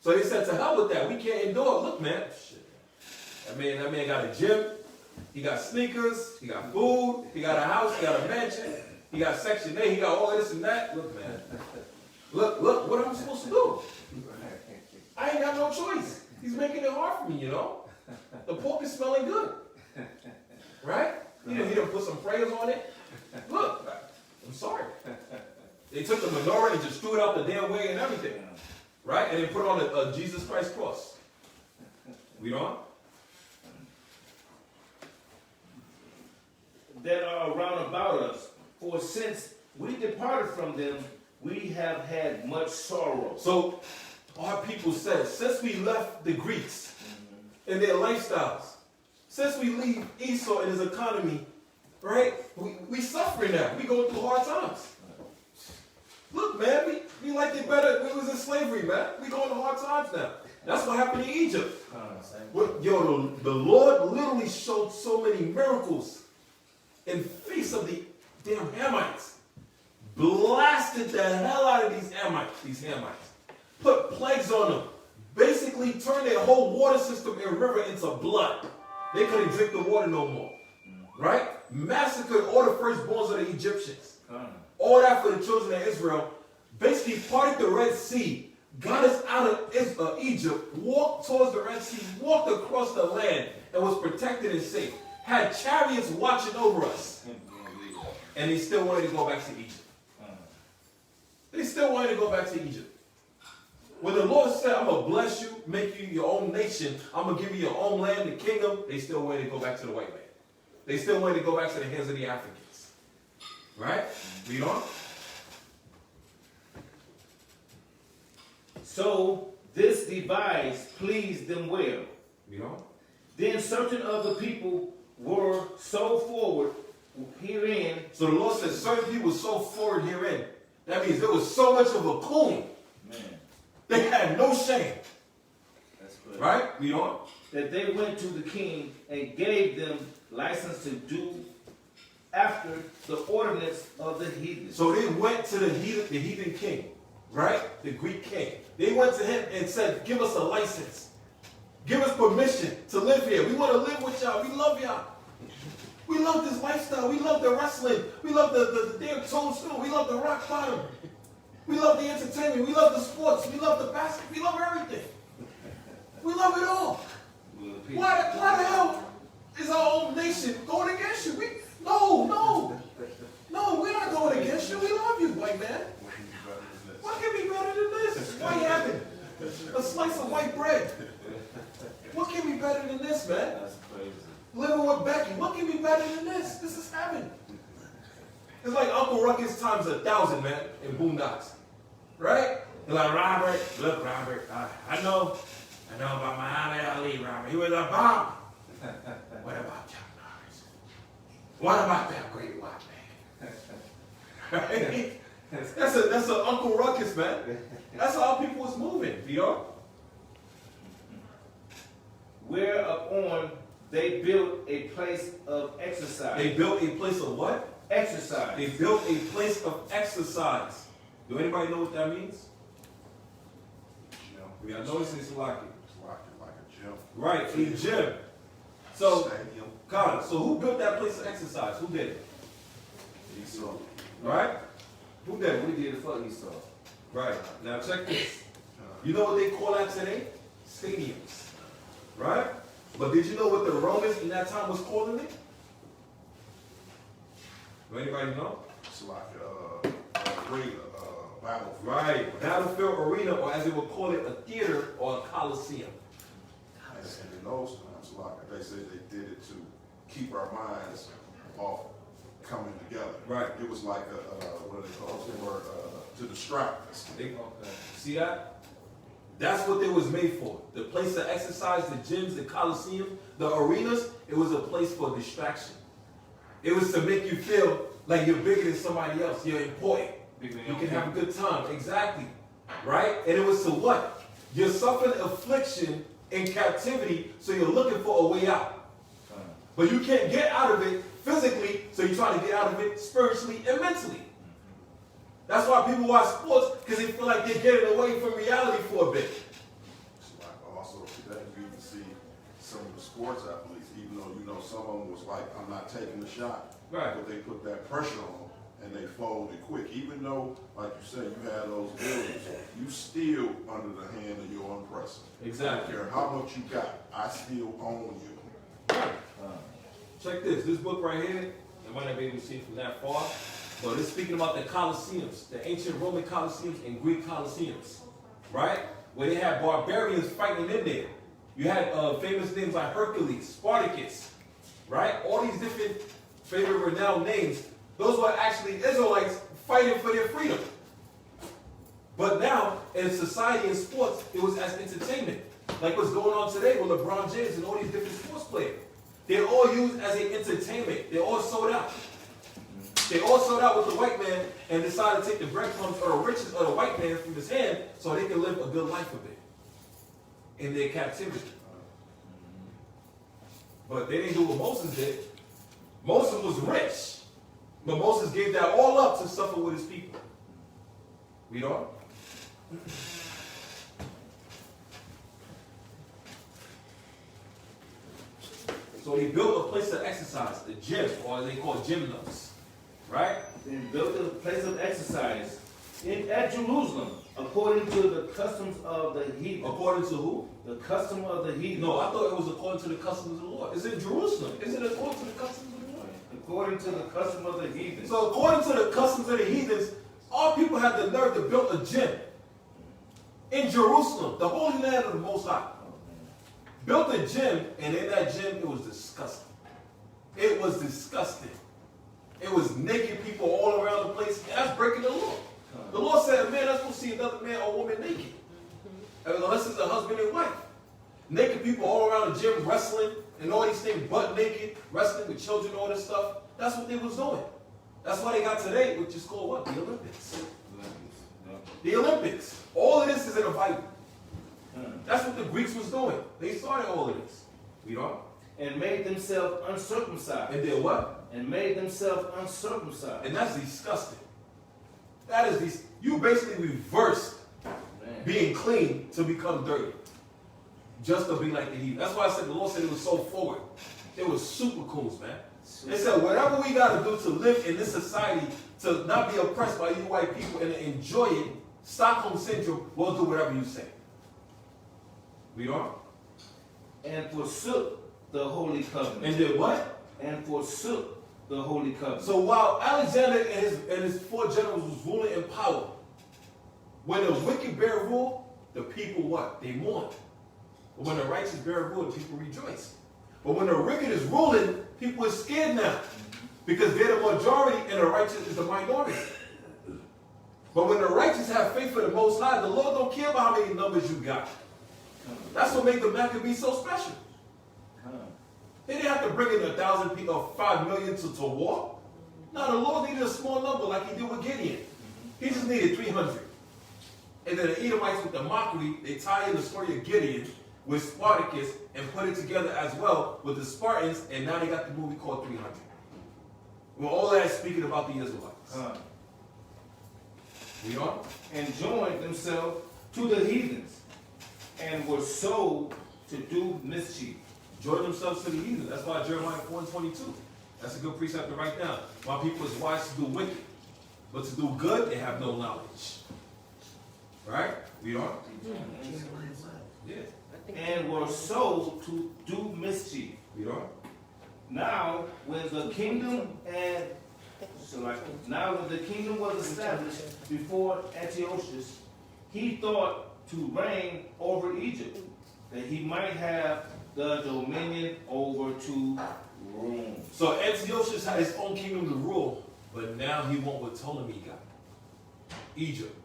So they said, to hell with that. We can't endure it. Look, man. Shit. That man got a gym. He got sneakers. He got food. He got a house. He got a mansion. He got Section 8. He got all this and that. Look, man. Look, what am I supposed to do? I ain't got no choice. He's making it hard for me, you know. The pork is smelling good. Right? He done put some prayers on it. Look, I'm sorry. They took the menorah and just threw it out the damn way and everything. Right? And they put on a Jesus Christ cross. We on? That are around about us. For since we departed from them, we have had much sorrow. So our people said, since we left the Greeks and their lifestyles, since we leave Esau and his economy, right? We suffering now. We going through hard times. Look, man, we like it better. We was in slavery, man. We going through hard times now. That's what happened in Egypt. The Lord literally showed so many miracles in face of the damn Hamites. Blasted the hell out of these Hamites. Put plagues on them. Basically turned their whole water system and river into blood. They couldn't drink the water no more. Right? Massacred all the firstborns of the Egyptians. All that for the children of Israel. Basically parted the Red Sea. Got us out of Egypt. Walked towards the Red Sea. Walked across the land. And was protected and safe. Had chariots watching over us. And they still wanted to go back to Egypt. They still wanted to go back to Egypt. When the Lord said, I'm going to bless you, make you your own nation, I'm going to give you your own land, the kingdom, they still wanted to go back to the white man. They still wanted to go back to the hands of the Africans. Right? Read on. So this device pleased them well. Read on. Then certain of the people were so forward herein. So the Lord said certain people were so forward herein. That means there was so much of a coon. Man. They had no shame. That's good. Right? Read on. That they went to the king and gave them license to do after the ordinance of the heathen. So they went to the heathen king, right? The Greek king. They went to him and said, give us a license. Give us permission to live here. We want to live with y'all. We love y'all. We love this lifestyle. We love the wrestling. We love the damn toadstool. We love the rock bottom. We love the entertainment. We love the sports. We love the basketball. We love everything. We love it all. Why the hell is our own nation going against you? No, we're not going against you. We love you, white man. What can be better than this? Why you having a slice of white bread? What can be better than this, man? That's crazy. Living with Becky. What can be better than this? This is heaven. It's like Uncle Ruckus times 1,000, man, in Boondocks. Right? They're like, Robert, look, Robert, I know about Muhammad Ali, Robert. He was a bomb. What about Chuck Norris? What about that great white man? Right? That's an Uncle Ruckus, man. That's how people was moving, you know? Whereupon they built a place of exercise. They built a place of what? Exercise. They built a place of exercise. Do anybody know what that means? Gym. I know it's like it. It's like a gym. Right, a gym. So, Stadium. God, so who built that place of exercise? Who did it? Esau. Right? Who did it? We did it for Esau. Right. Now check this. You know what they call that today? Stadiums. Right? But did you know what the Romans in that time was calling it? Do anybody know? It's like a arena, battlefield. Right. Battlefield arena, or as they would call it, a theater or a coliseum. And in those times, like they said, they did it to keep our minds off coming together. Right. It was like what do they call it? They were to distract us. See that? That's what they was made for. The place to exercise, the gyms, the coliseum, the arenas, it was a place for distraction. It was to make you feel like you're bigger than somebody else. You're important. You can have a good time. Exactly. Right? And it was to what? You're suffering affliction in captivity, so you're looking for a way out. But you can't get out of it physically, so you're trying to get out of it spiritually and mentally. That's why people watch sports, because they feel like they're getting away from reality for a bit. It's like also today you can see some of the sports athletes, even though you know some of them was like, I'm not taking the shot. Right. But they put that pressure on and they folded quick. Even though, like you said, you had those buildings, you still under the hand of your oppressor. Exactly. I don't care how much you got, I still own you. Check this. This book right here, you might not be able to see it from that far, but it's speaking about the Colosseums, the ancient Roman Colosseums and Greek Colosseums, right? Where they had barbarians fighting in there. You had famous names like Hercules, Spartacus, right? All these different favorite renowned names. Those were actually Israelites fighting for their freedom. But now, in society and sports, it was as entertainment. Like what's going on today with LeBron James and all these different sports players. They're all used as an entertainment. They're all sold out. They all sold out with the white man and decided to take the breadcrumbs or the riches of the white man from his hand so they can live a good life of it in their captivity. But they didn't do what Moses did. Moses was rich, but Moses gave that all up to suffer with his people. Read on. So he built a place of exercise, the gym, or they call gymnos, right? And built a place of exercise at Jerusalem, according to the customs of the heathen. According to who? The custom of the heathen. No, I thought it was according to the customs of the Lord. It's in Jerusalem. Is it according to the customs of the Lord? According to the custom of the heathen. So according to the customs of the heathens, all people had the nerve to build a gym in Jerusalem, the holy land of the Most High. Built a gym, and in that gym, it was disgusting. It was disgusting. It was naked people all around the place. And that's breaking the law. The Lord said, man, that's supposed to see another man or woman naked. Unless it's a husband and wife. Naked people all around the gym wrestling and all these things, butt naked, wrestling with children, all this stuff. That's what they was doing. That's why they got today, which is called what? The Olympics. The Olympics. All of this is in the Bible. That's what the Greeks was doing. They started all of this. Read on. And made themselves uncircumcised. And did what? And made themselves uncircumcised. And that's disgusting. That is you basically reversed being clean to become dirty. Just to be like the heathen. That's why I said the Lord said it was so forward. It was super cool, man. They said whatever we got to do to live in this society, to not be oppressed by you white people and to enjoy it, Stockholm Syndrome, we'll do whatever you say. Read on. And forsook the holy covenant. And did what? And forsook the holy covenant. So while Alexander and his 4 generals was ruling in power, when the wicked bear rule, the people what? They mourn. But when the righteous bear rule, the people rejoice. But when the wicked is ruling, people are scared now. Because they're the majority and the righteous is the minority. But when the righteous have faith for the Most High, the Lord don't care about how many numbers you got. That's what made the Maccabees so special. They didn't have to bring in 1,000 people or 5 million to war. No, the Lord needed a small number like he did with Gideon. He just needed 300. And then the Edomites with the mockery, they tie in the story of Gideon with Spartacus and put it together as well with the Spartans, and now they got the movie called 300. Well, all that is speaking about the Israelites. Read on. And joined themselves to the heathens, and were sold to do mischief. Join themselves to the heathen. That's why Jeremiah 4:22. That's a good precept to write down. My people is wise to do wicked, but to do good, they have no knowledge. Right? Read on. Yeah. And were sold to do mischief. Read on. Now, when the kingdom was established before Antiochus, he thought to reign over Egypt, that he might have the dominion over to Rome. So Antiochus had his own kingdom to rule, but now he want what Ptolemy got. Egypt.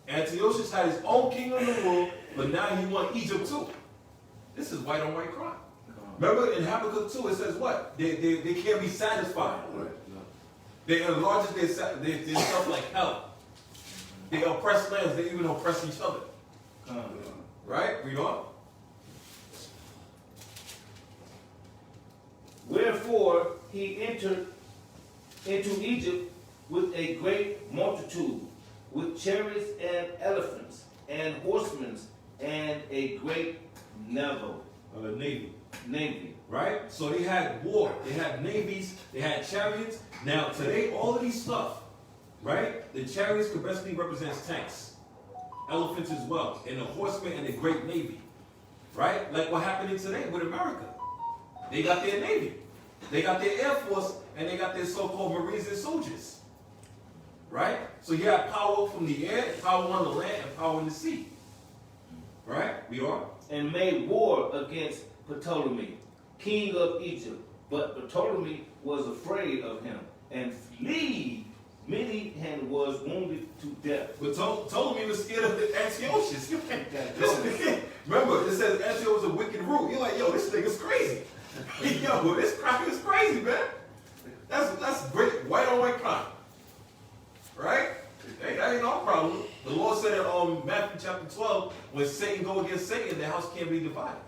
Antiochus had his own kingdom to rule, but now he want Egypt too. This is white on white crime. Remember in Habakkuk 2 it says what? They can't be satisfied. They enlarge their stuff like hell. They oppress lands, they even oppress each other. Right? Read on. Wherefore he entered into Egypt with a great multitude, with chariots and elephants, and horsemen, and a great navy. Right? So they had war, they had navies, they had chariots. Now today, all of these stuff, right? The chariots could basically represent tanks, elephants as well, and the horsemen and the great navy. Right? Like what happening today with America. They got their navy, they got their air force, and they got their so-called marines and soldiers. Right? So you have power from the air, power on the land, and power in the sea. Right? We are. And made war against Ptolemy, king of Egypt. But Ptolemy was afraid of him, and fled many, and was wounded to death. But Ptolemy was scared of Antiochus. Remember, it says Antiochus was a wicked rule. You're like, yo, this nigga's crazy. Yo, this crime is crazy, man. That's great white on white crime. Right? Hey, that ain't our problem. The Lord said in Matthew chapter 12, when Satan go against Satan, the house can't be divided.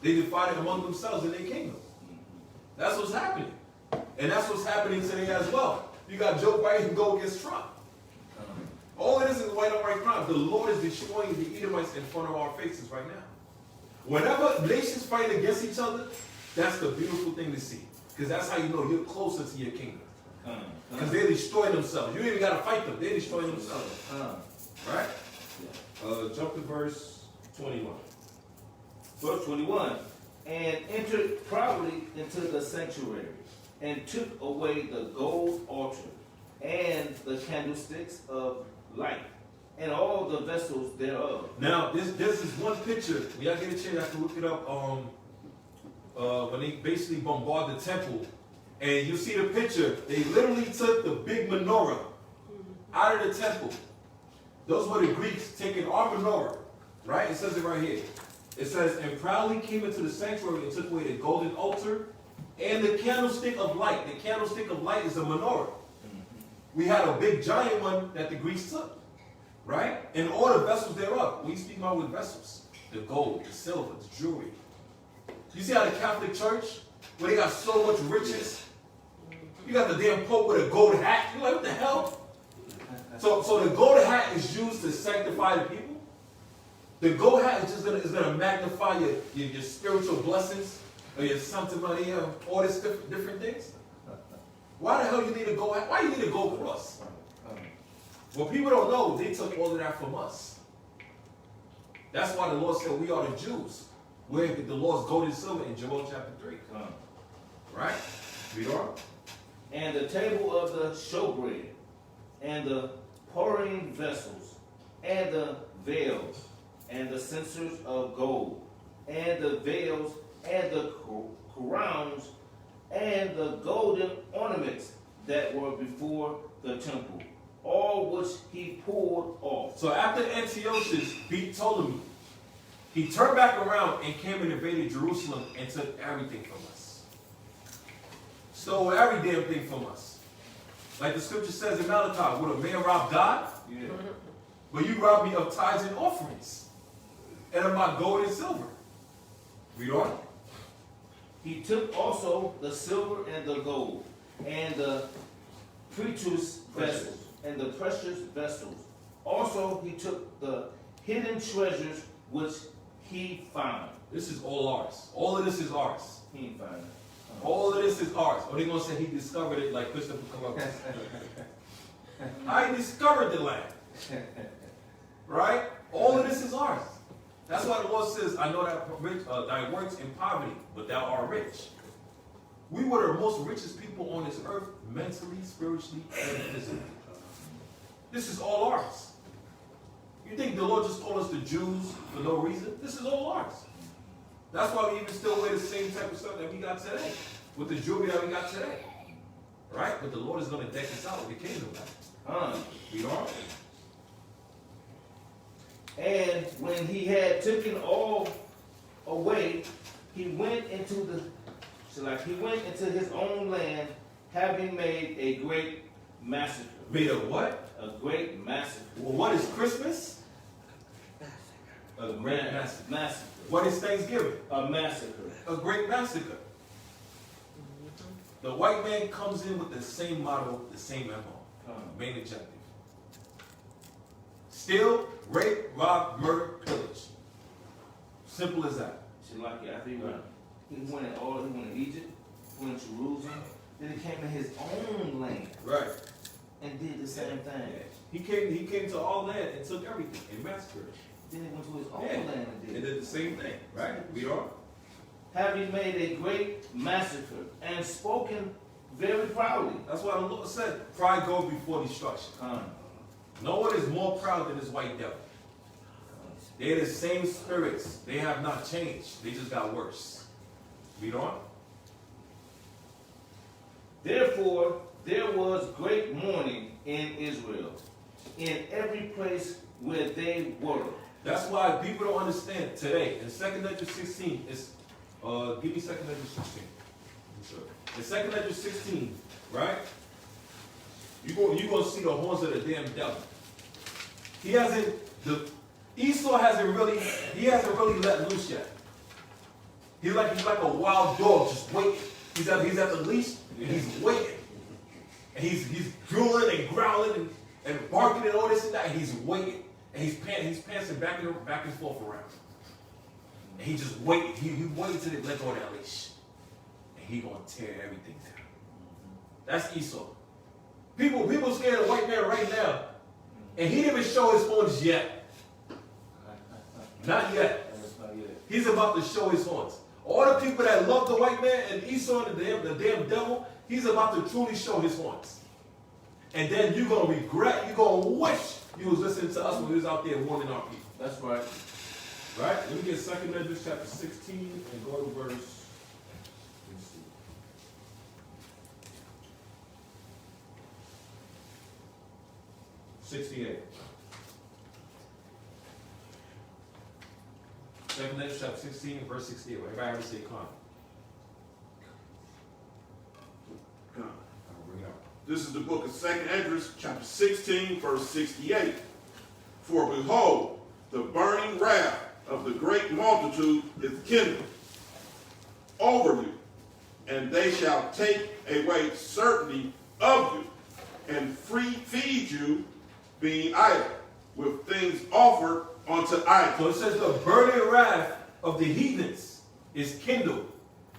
They divided among themselves in their kingdom. That's what's happening. And that's what's happening today as well. You got Joe Biden go against Trump. All it is white on white crime. The Lord is destroying the Edomites in front of our faces right now. Whenever nations fight against each other, that's the beautiful thing to see. Because that's how you know you're closer to your kingdom. Because they're destroying themselves. You ain't even got to fight them. They're destroying themselves. Right? Jump to verse 21. Verse 21. And entered proudly into the sanctuary, and took away the gold altar, and the candlesticks of light, and all the vessels thereof. Now, this is one picture. When y'all get a chance, I can look it up. When they basically bombard the temple, and you see the picture, they literally took the big menorah out of the temple. Those were the Greeks taking our menorah, right? It says it right here. It says, and proudly came into the sanctuary and took away the golden altar and the candlestick of light. The candlestick of light is a menorah. We had a big giant one that the Greeks took, right? And all the vessels thereof. We speak about with vessels. The gold, the silver, the jewelry. You see how the Catholic Church, where they got so much riches, you got the damn Pope with a gold hat. You're like, what the hell? So the gold hat is used to sanctify the people. The gold hat is just gonna magnify your spiritual blessings, or your Santa Maria, all these different things. Why the hell you need a gold hat? Why you need a gold cross? Well, people don't know, they took all of that from us. That's why the Lord said we are the Jews. We're the Lord's gold and silver in Joel chapter 3. Right? Read on. And the table of the showbread, and the pouring vessels, and the veils, and the censers of gold, and the veils, and the crowns, and the golden ornaments that were before the temple, all which he pulled off. So after Antiochus beat Ptolemy, he turned back around and came and invaded Jerusalem and took everything from us. Stole every damn thing from us. Like the scripture says in Malachi, would a man rob God? Yeah. But you rob me of tithes and offerings, and of my gold and silver. Read on. He took also the silver and the gold, and the precious vessels, and the precious vessels. Also he took the hidden treasures which he found. This is all ours. All of this is ours. He ain't find it. All of this is ours. Or they gonna say he discovered it like Christopher Columbus. I discovered the land. Right? All of this is ours. That's why the Lord says, I know that thy works in poverty, but thou art rich. We were the most richest people on this earth, mentally, spiritually, and physically. This is all ours. You think the Lord just called us the Jews for no reason? This is all ours. That's why we even still wear the same type of stuff that we got today, with the jewelry that we got today. Right? But the Lord is going to deck us out with the kingdom. We are. And when he had taken all away, he went into his own land, having made a great massacre. Made a what? A great massacre. Well, what is Christmas? A great massacre. Massacre. What is Thanksgiving? A massacre. A great massacre. The white man comes in with the same motto, the same MO. Main objective. Steal, rape, rob, murder, pillage. Simple as that. Like after he went in Egypt, went to Jerusalem, then he came to his own land. Right. And did the same thing. He came to our land and took everything and massacred it. Then he went to his own land and did the same thing. Right? We are. Having made a great massacre and spoken very proudly. That's why the Lord said, pride goes before destruction. No one is more proud than this white devil. They're the same spirits. They have not changed. They just got worse. Read on. Therefore, there was great mourning in Israel, in every place where they were. That's why people don't understand today. In 2 Corinthians 16, Give me 2 Edges 16. In 2 Edges 16, right? You're going to see the horns of the damn devil. Esau hasn't really let loose yet. He's like a wild dog just waiting. He's at the leash and he's waiting. And he's drooling and growling and barking and all this and that, and he's waiting. And he's pantsing back and forth around. And he just waiting. He waiting till they let go of that leash. And he gonna tear everything down. That's Esau. People scared of the white man right now. And he didn't even show his horns yet. Not yet. He's about to show his horns. All the people that love the white man and Esau and the damn devil, he's about to truly show his horns. And then you're going to regret, you're going to wish you was listening to us when we was out there warning our people. That's right. Right? Let me get 2 Edges chapter 16 and go to verse, let's see. 68. 2 Edges chapter 16 verse 68. Everybody ever say con? Come. I'll bring it up. This is the book of 2 Esdras, chapter 16, verse 68. For behold, the burning wrath of the great multitude is kindled over you, and they shall take away certainty of you, and feed you, being idle, with things offered unto idols. So it says the burning wrath of the heathens is kindled.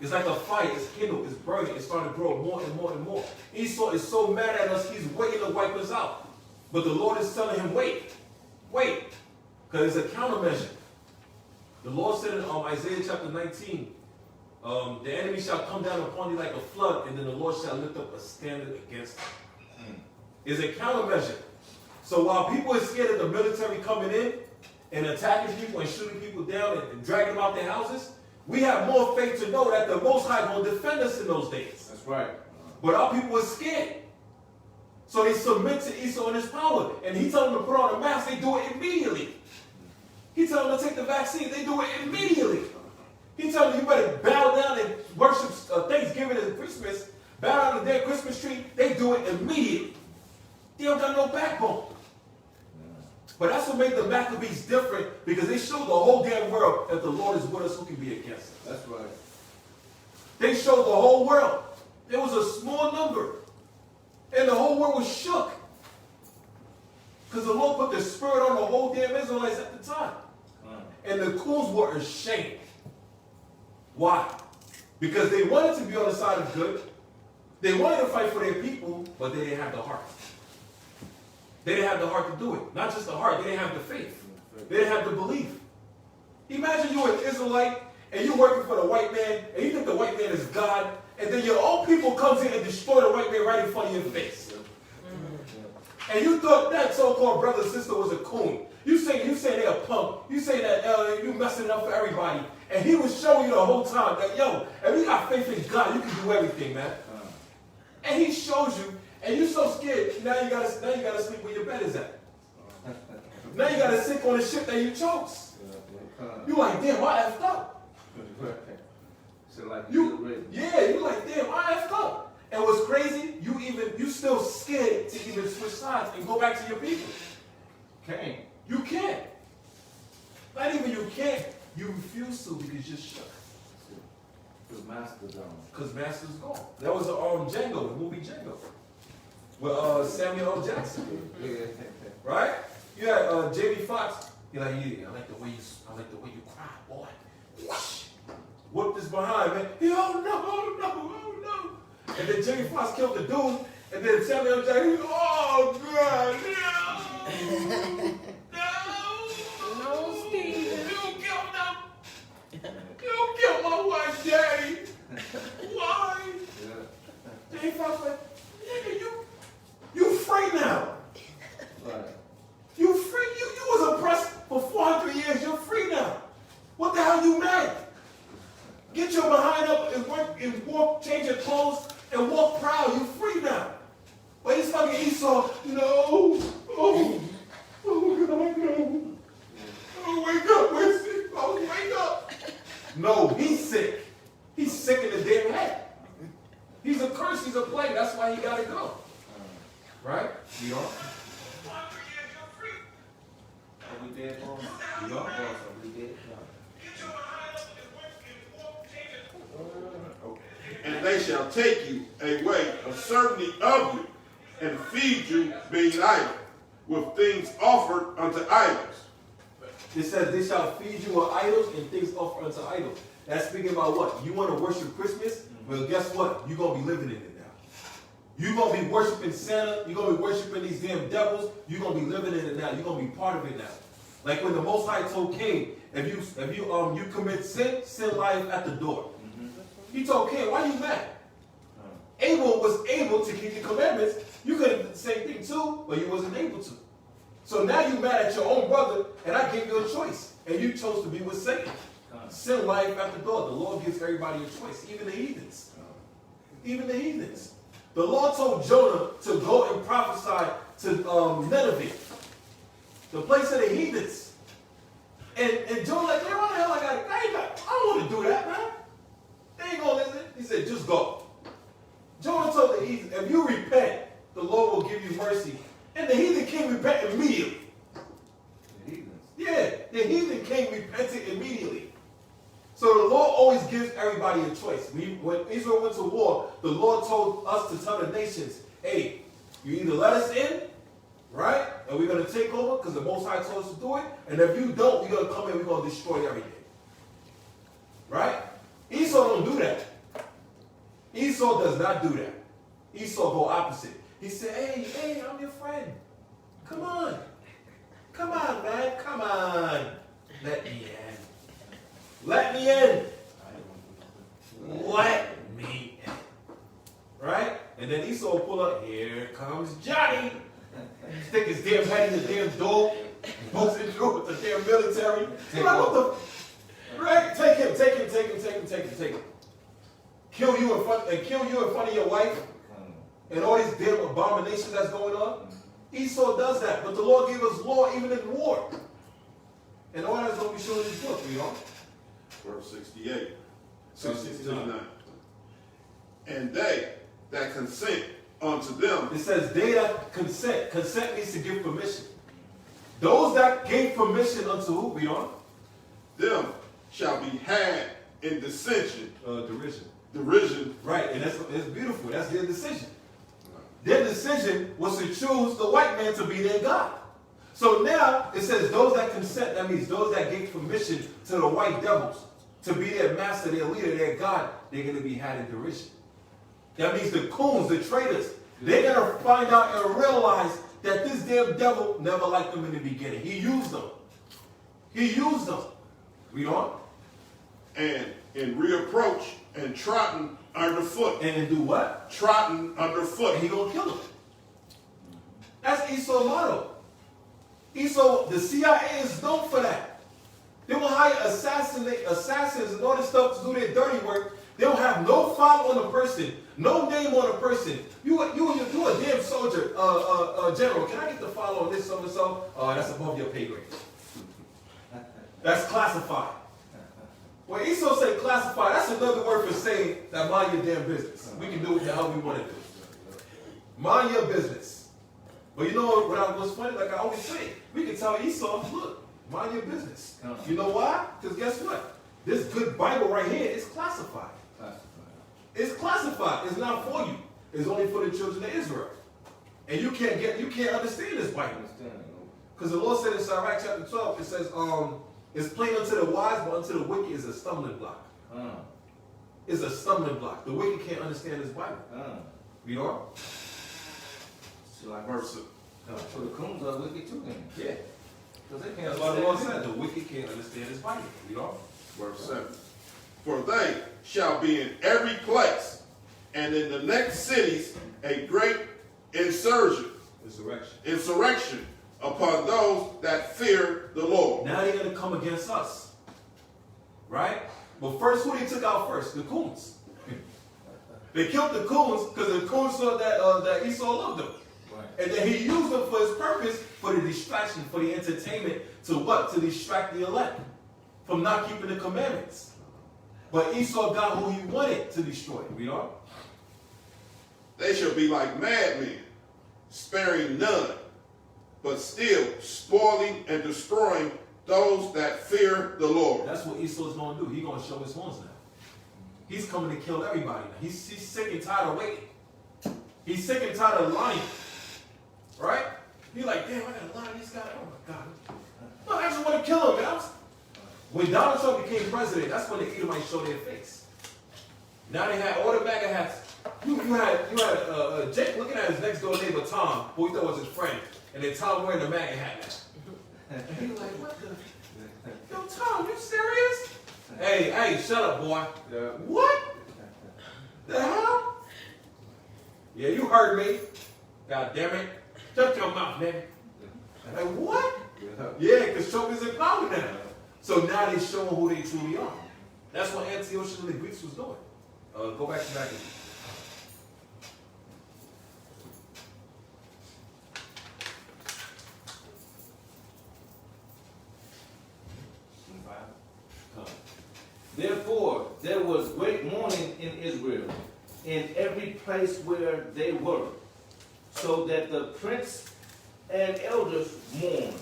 It's like a fire. It's kindled. It's burning. It's starting to grow more and more and more. Esau is so mad at us, he's waiting to wipe us out. But the Lord is telling him, wait. Because it's a countermeasure. The Lord said in Isaiah chapter 19, the enemy shall come down upon you like a flood, and then the Lord shall lift up a standard against him. It's a countermeasure. So while people are scared of the military coming in and attacking people and shooting people down and dragging them out their houses, we have more faith to know that the Most High will defend us in those days. That's right. But our people are scared. So they submit to Esau and his power. And he told them to put on a mask, they do it immediately. He told them to take the vaccine, they do it immediately. He told them you better bow down and worship Thanksgiving and Christmas, bow down to their Christmas tree, they do it immediately. They don't got no backbone. But that's what made the Maccabees different, because they showed the whole damn world that the Lord is with us, who can be against us. That's right. They showed the whole world. There was a small number. And the whole world was shook. Because the Lord put the spirit on the whole damn Israelites at the time. And the Coons were ashamed. Why? Because they wanted to be on the side of good. They wanted to fight for their people, but they didn't have the heart. They didn't have the heart to do it. Not just the heart, they didn't have the faith. They didn't have the belief. Imagine you're an Israelite and you're working for the white man and you think the white man is God, and then your own people comes in and destroy the white man right in front of your face. And you thought that so-called brother or sister was a coon. You say they're a punk. You say that you messing it up for everybody. And he was showing you the whole time that, yo, if you got faith in God, you can do everything, man. And he shows you, and you're so scared, now you gotta sleep where your bed is at. Now you gotta sit on the ship that you chose. You like, damn, I effed up. So like You like, damn, I effed up. And what's crazy, you still scared to even switch sides and go back to your people. Can't. You can't. Not even you can't. You refuse to because you're shook. Because Master's gone. Because Master's gone. That was Django, the movie Django. With Samuel L. Jackson. Right? You had Jamie Foxx. He's like, yeah, I like the way you cry, boy. Whoosh. Whooped his behind, man. Oh no. And then Jamie Foxx killed the dude, and then Samuel L. Jackson, oh God, no. No, Steve. You killed my wife, Daddy. Why? Jamie Foxx like, nigga, you free now. Right. You free. You was oppressed for 400 years. You're free now. What the hell you mad? Get your behind up and work and walk, change your clothes, and walk proud. You free now. But he's fucking Esau. No. Oh God, no. Oh, wake up, we're sick. Oh, wake up. No, he's sick. you gotta go. Right? You know? Are we dead, boss? You know? Boss, are we dead? And they shall take you away of certainty of you, and feed you, being idle, with things offered unto idols. It says they shall feed you with idols and things offered unto idols. That's speaking about what? You want to worship Christmas? Well, guess what? You're going to be living in it now. You're going to be worshiping Santa. You're going to be worshiping these damn devils. You're going to be living in it now. You're going to be part of it now. Like when the Most High told Cain, if you commit sin, sin lieth at the door. He told Cain, why are you mad? Abel was able to keep the commandments. You could have done the same thing too, but you wasn't able to. So now you're mad at your own brother, and I gave you a choice, and you chose to be with Satan. Sin life at the door. The Lord gives everybody a choice, even the heathens. Even the heathens. The Lord told Jonah to go and prophesy to Nineveh, the place of the heathens. And Jonah like, man, why the hell I don't want to do that, man. They ain't gonna listen. He said, just go. Jonah told the heathen, if you repent, the Lord will give you mercy. And the heathen king repented immediately. The heathens. Yeah, the heathen king repented immediately. So the Lord always gives everybody a choice. When Israel went to war, the Lord told us to tell the nations, hey, you either let us in, right? And we're going to take over because the Most High told us to do it. And if you don't, we're going to come in, we're going to destroy everything. Right? Esau don't do that. Esau does not do that. Esau go opposite. He said, hey, I'm your friend. Come on. Come on, man. Come on. Let me in. Let me in. Let me in. Right? And then Esau pull up, here comes Johnny. Stick his damn head in the damn door. Boots it through with the damn military. Like, what the? Right? Take him. Kill you in front of your wife. And all these damn abominations that's going on. Esau does that. But the Lord gave us law even in war. And all that's going to be shown in this book, you know? Verse 68. 69. And they that consent unto them. It says they that consent. Consent means to give permission. Those that gave permission unto who, we on? Them shall be had in dissension. Derision. Right, and that's beautiful. That's their decision. Their decision was to choose the white man to be their God. So now it says those that consent, that means those that gave permission to the white devils to be their master, their leader, their God, they're going to be had in derision. That means the coons, the traitors, they're going to find out and realize that this damn devil never liked them in the beginning. He used them. Read on. And in reapproach and trotting underfoot. And do what? Trotting underfoot. And he gonna kill him. That's Esau's motto. Esau, the CIA is known for that. They will hire assassins and all this stuff to do their dirty work. They don't have no file on a person, no name on a person. You a damn soldier, general. Can I get the file on this so-and-so? That's above your pay grade. That's classified. When Esau said classified, that's another word for saying that mind your damn business. We can do what the hell we want to do. Mind your business. But you know what's funny? Like I always say, we can tell Esau, look, mind your business. You know why? Because guess what? This good Bible right here is classified. It's classified. It's not for you. It's only for the children of Israel. And you can't understand this Bible. Because the Lord said in Chaanakah chapter 12, it says, it's plain unto the wise, but unto the wicked is a stumbling block. It's a stumbling block. The wicked can't understand this Bible. You know? So like verse. So the coons are wicked too then. Yeah. Because they can't That's why the Lord said the wicked can't understand this Bible. You know? Verse 7. For they shall be in every place, and in the next cities a great insurrection upon those that fear the Lord. Now they're going to come against us. Right? But first, who they took out first? The coons. They killed the coons because the coons saw that Esau loved them. Right. And then he used them for his purpose, for the distraction, for the entertainment. To what? To distract the elect from not keeping the commandments. But Esau got who he wanted to destroy. You know? They shall be like madmen, sparing none, but still spoiling and destroying those that fear the Lord. That's what Esau's going to do. He's going to show his horns now. He's coming to kill everybody now. He's sick and tired of waiting. He's sick and tired of lying. Right? He's like, damn, I got to lie to this guy. Oh my God. No, I just want to kill him, man. When Donald Trump became president, that's when the Edomites showed their face. Now they had all the MAGA hats. You had Jake looking at his next door neighbor Tom, who he thought was his friend, and then Tom wearing the MAGA hat now. And he was like, what the? Yo, Tom, you serious? Hey, shut up, boy. What? The hell? Yeah, you heard me. God damn it. Shut your mouth, man. Like, what? Yeah, because Trump is in power now. So now they're showing who they truly are. That's what Antiochus and the Greeks was doing. Go back to Maccabees. Therefore, there was great mourning in Israel, in every place where they were, so that the prince and elders mourned.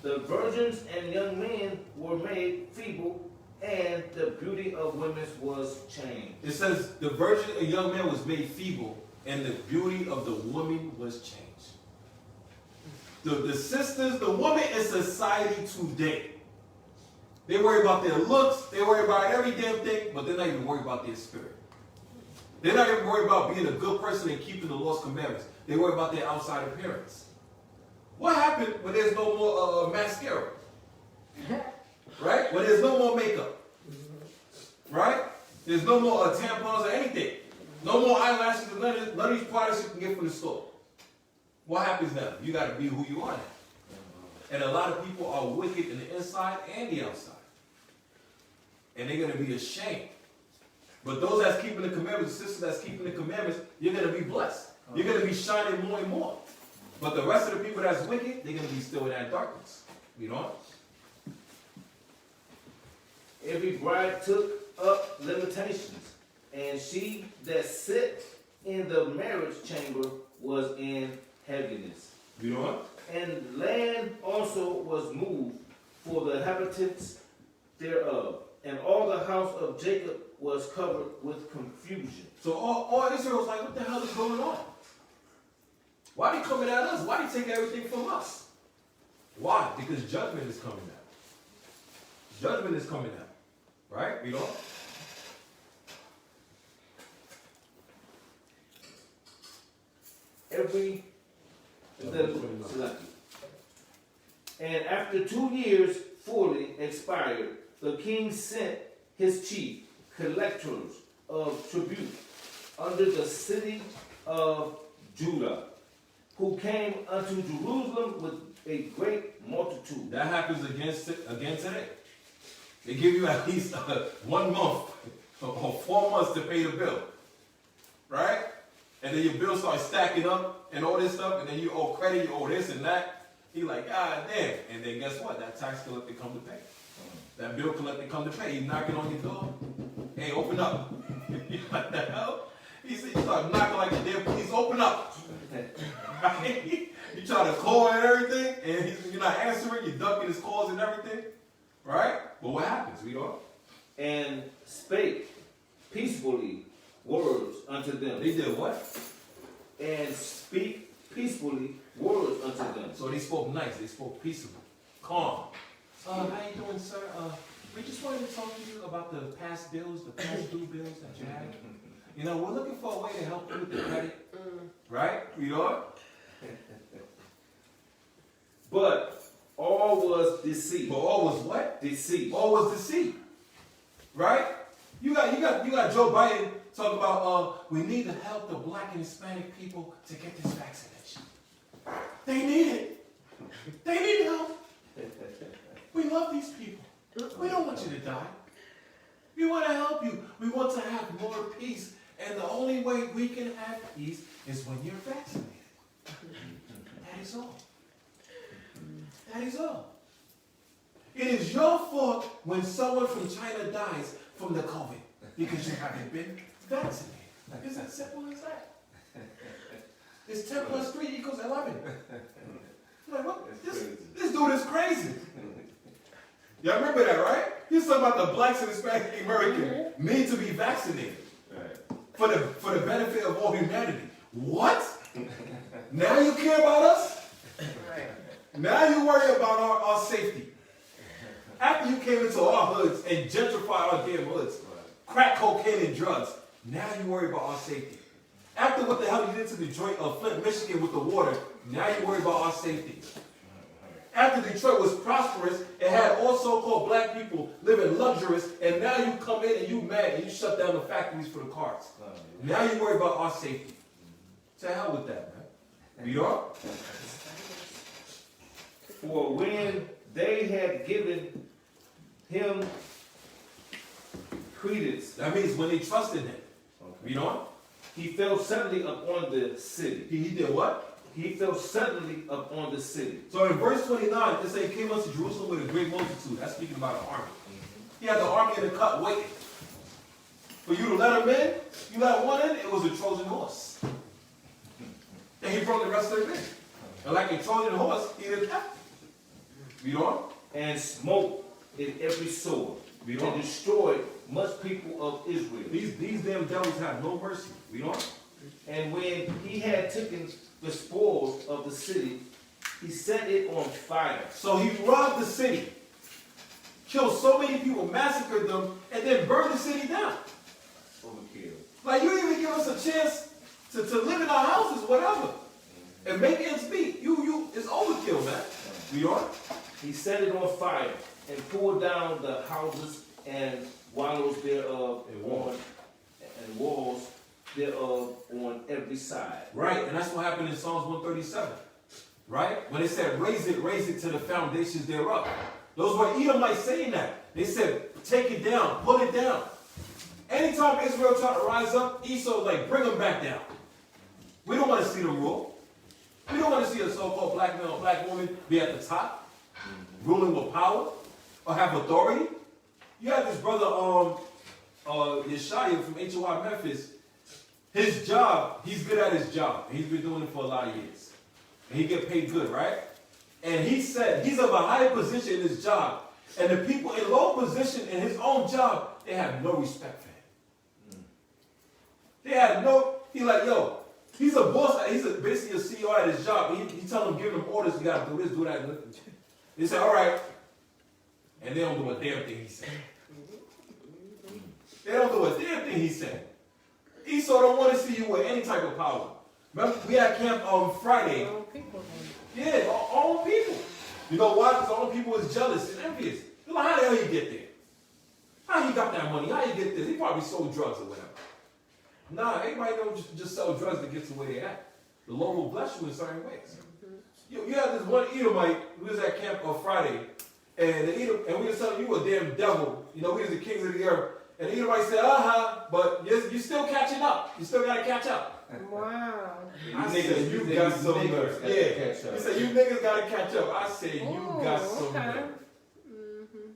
The virgins and young men were made feeble, and the beauty of women was changed. It says the virgin and young man was made feeble, and the beauty of the woman was changed. The sisters, the woman in society today, they worry about their looks, they worry about every damn thing, but they're not even worried about their spirit. They're not even worried about being a good person and keeping the Lord's commandments. They worry about their outside appearance. What happened when there's no more mascara? Right? When there's no more makeup. Right? There's no more tampons or anything. No more eyelashes and none of these products you can get from the store. What happens now? You got to be who you are now. And a lot of people are wicked in the inside and the outside. And they're going to be ashamed. But those that's keeping the commandments, the sisters that's keeping the commandments, you're going to be blessed. You're going to be shining more and more. But the rest of the people that's wicked, they're going to be still in that darkness. You know? Every bride took up limitations, and she that sat in the marriage chamber was in heaviness. You know what? And land also was moved for the inhabitants thereof, and all the house of Jacob was covered with confusion. So all Israel was like, what the hell is going on? Why are they coming at us? Why are they taking everything from us? Why? Because judgment is coming out. Judgment is coming out. Right? You know? And after 2 years fully expired, the king sent his chief collectors of tribute under the city of Judah, who came unto Jerusalem with a great multitude. That happens again today. They give you at least 1 month or 4 months to pay the bill. Right? And then your bill starts stacking up and all this stuff, and then you owe credit, you owe this and that. You're like, God damn. And then guess what? That tax collector come to pay. That bill collector come to pay. He's knocking on your door. Hey, open up. You what the hell? He said, you start knocking like the damn police, open up. Right? You try to call and everything, and you're not answering, you're ducking his calls and everything. Right? But what happens? We don't. And spake peacefully words unto them. They did what? And speak peacefully words unto them. So they spoke nice. They spoke peaceable. Calm. How you doing, sir? We just wanted to talk to you about the past bills, the past due bills that you had. You know, we're looking for a way to help you with the credit. Right? You know? But all was deceit. But all was what? Deceit. All was deceit. Right? You got Joe Biden talking about we need to help the black and Hispanic people to get this vaccination. They need it. They need help. We love these people. We don't want you to die. We want to help you. We want to have more peace. And the only way we can have peace is when you're vaccinated. That is all. That is all. It is your fault when someone from China dies from the COVID because you haven't been vaccinated. It's as simple as that. It's 10 plus 3 equals 11. I'm like, what? That's This dude is crazy. Y'all remember that, right? He's talking about the blacks and Hispanic American need to be vaccinated for the benefit of all humanity. What? Now you care about us? Right. Now you worry about our safety. After you came into our hoods and gentrified our damn hoods, crack cocaine and drugs, now you worry about our safety. After what the hell you did to Detroit or Flint, Michigan with the water, now you worry about our safety. After Detroit was prosperous and had all so-called black people living luxurious, and now you come in and you mad and you shut down the factories for the cars. Now you worry about our safety. To hell with that, man. You know? For when they had given him credence, That means when they trusted him. You know? he fell suddenly upon the city. He did what? He fell suddenly upon the city. So in verse 29, it says he came unto Jerusalem with a great multitude. That's speaking about an army. He had the army in the cut waiting. For you to let him in, you let one in, it was a Trojan horse. And he brought the rest of them in. And like a Trojan horse, he did that. You know? And smote in every sword, We and don't. destroyed much people of Israel. These damn devils have no mercy. We don't. And when he had taken the spoils of the city, he set it on fire. So he robbed the city, killed so many people, massacred them, and then burned the city down. Overkill. Like, you didn't even give us a chance to live in our houses, whatever, and make ends meet. It's overkill, man. You know? He set it on fire and pulled down the houses and walls thereof and walls thereof on every side. Right, and that's what happened in Psalms 137. Right? When they said, raise it to the foundations thereof. Those were Edomites saying that. They said, take it down, pull it down. Anytime Israel tried to rise up, Esau was like, bring them back down. We don't want to see them rule. We don't want to see a so-called black man or black woman be at the top, ruling with power, or have authority. You have this brother, Ashar from HOI Memphis. His job, he's good at his job. He's been doing it for a lot of years. And he get paid good, right? And he said he's of a higher position in his job. And the people in low position in his own job, they have no respect for him. They have no, he's like, yo, he's a boss, he's basically a CEO at his job. He tell them, give them orders, you gotta do this, do that. They say, all right. And they don't do a damn thing he said. They don't do a damn thing he said. Esau don't want to see you with any type of power. Remember, we had camp on Friday. All people. Yeah, our own people. You know why? Because our own people is jealous and envious. They're like, how the hell you get there? How you got that money? How you get this? He probably sold drugs or whatever. Nah, everybody don't just sell drugs to get to where they at. The Lord will bless you in certain ways. You had this one Edomite who was at camp on Friday, and we were telling you a damn devil. You know, we was the kings of the earth. And the Edomite said, but you're still catching up. You still got to catch up. Wow. I said, you got some nerve. Yeah. He said, you niggas got to catch up. I said, you got some nerve.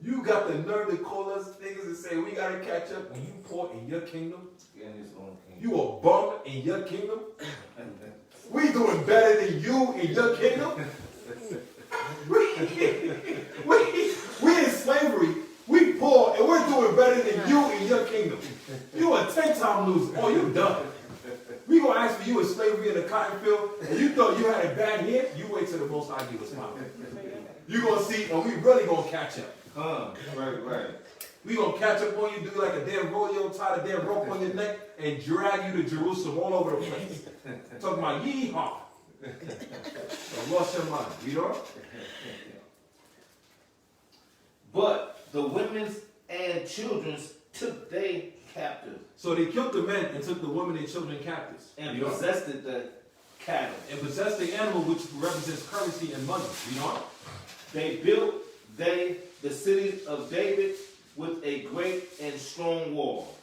You got the nerve to call us niggas and say, we got to catch up when you poor in your kingdom. You a bum in your kingdom. We doing better than you in your kingdom. we in slavery. We poor and we're doing better than you in your kingdom. You a 10-time loser. Oh, you done. We gonna ask for you in slavery in the cotton field, and you thought you had it bad here. You wait till the Most High give us power. You gonna see, and we really gonna catch up. Right. We gonna catch up on you, do like a damn rodeo, tie the damn rope on your neck, and drag you to Jerusalem all over the place. Talking about yeehaw. So lost your mind, you know? But the women's and children's took they captive. So they killed the men and took the women and children captives. And possessed the cattle. And possessed the animal which represents currency and money, you know? They built the city of David with a great and strong wall,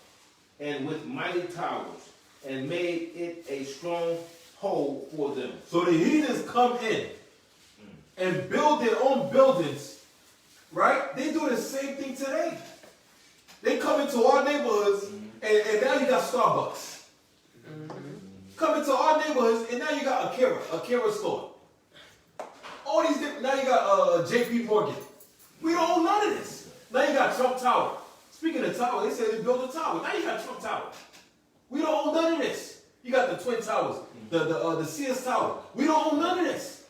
and with mighty towers, and made it a strong hold for them. So the heathens come in and build their own buildings, right? They do the same thing today. They come into our neighborhoods, and now you got Starbucks. Come into our neighborhoods, and now you got a Kira store. All these different, now you got J.P. Morgan. We don't own none of this. Now you got Trump Tower. Speaking of tower, they said they built a tower. Now you got Trump Tower. We don't own none of this. You got the Twin Towers, the Sears Tower. We don't own none of this.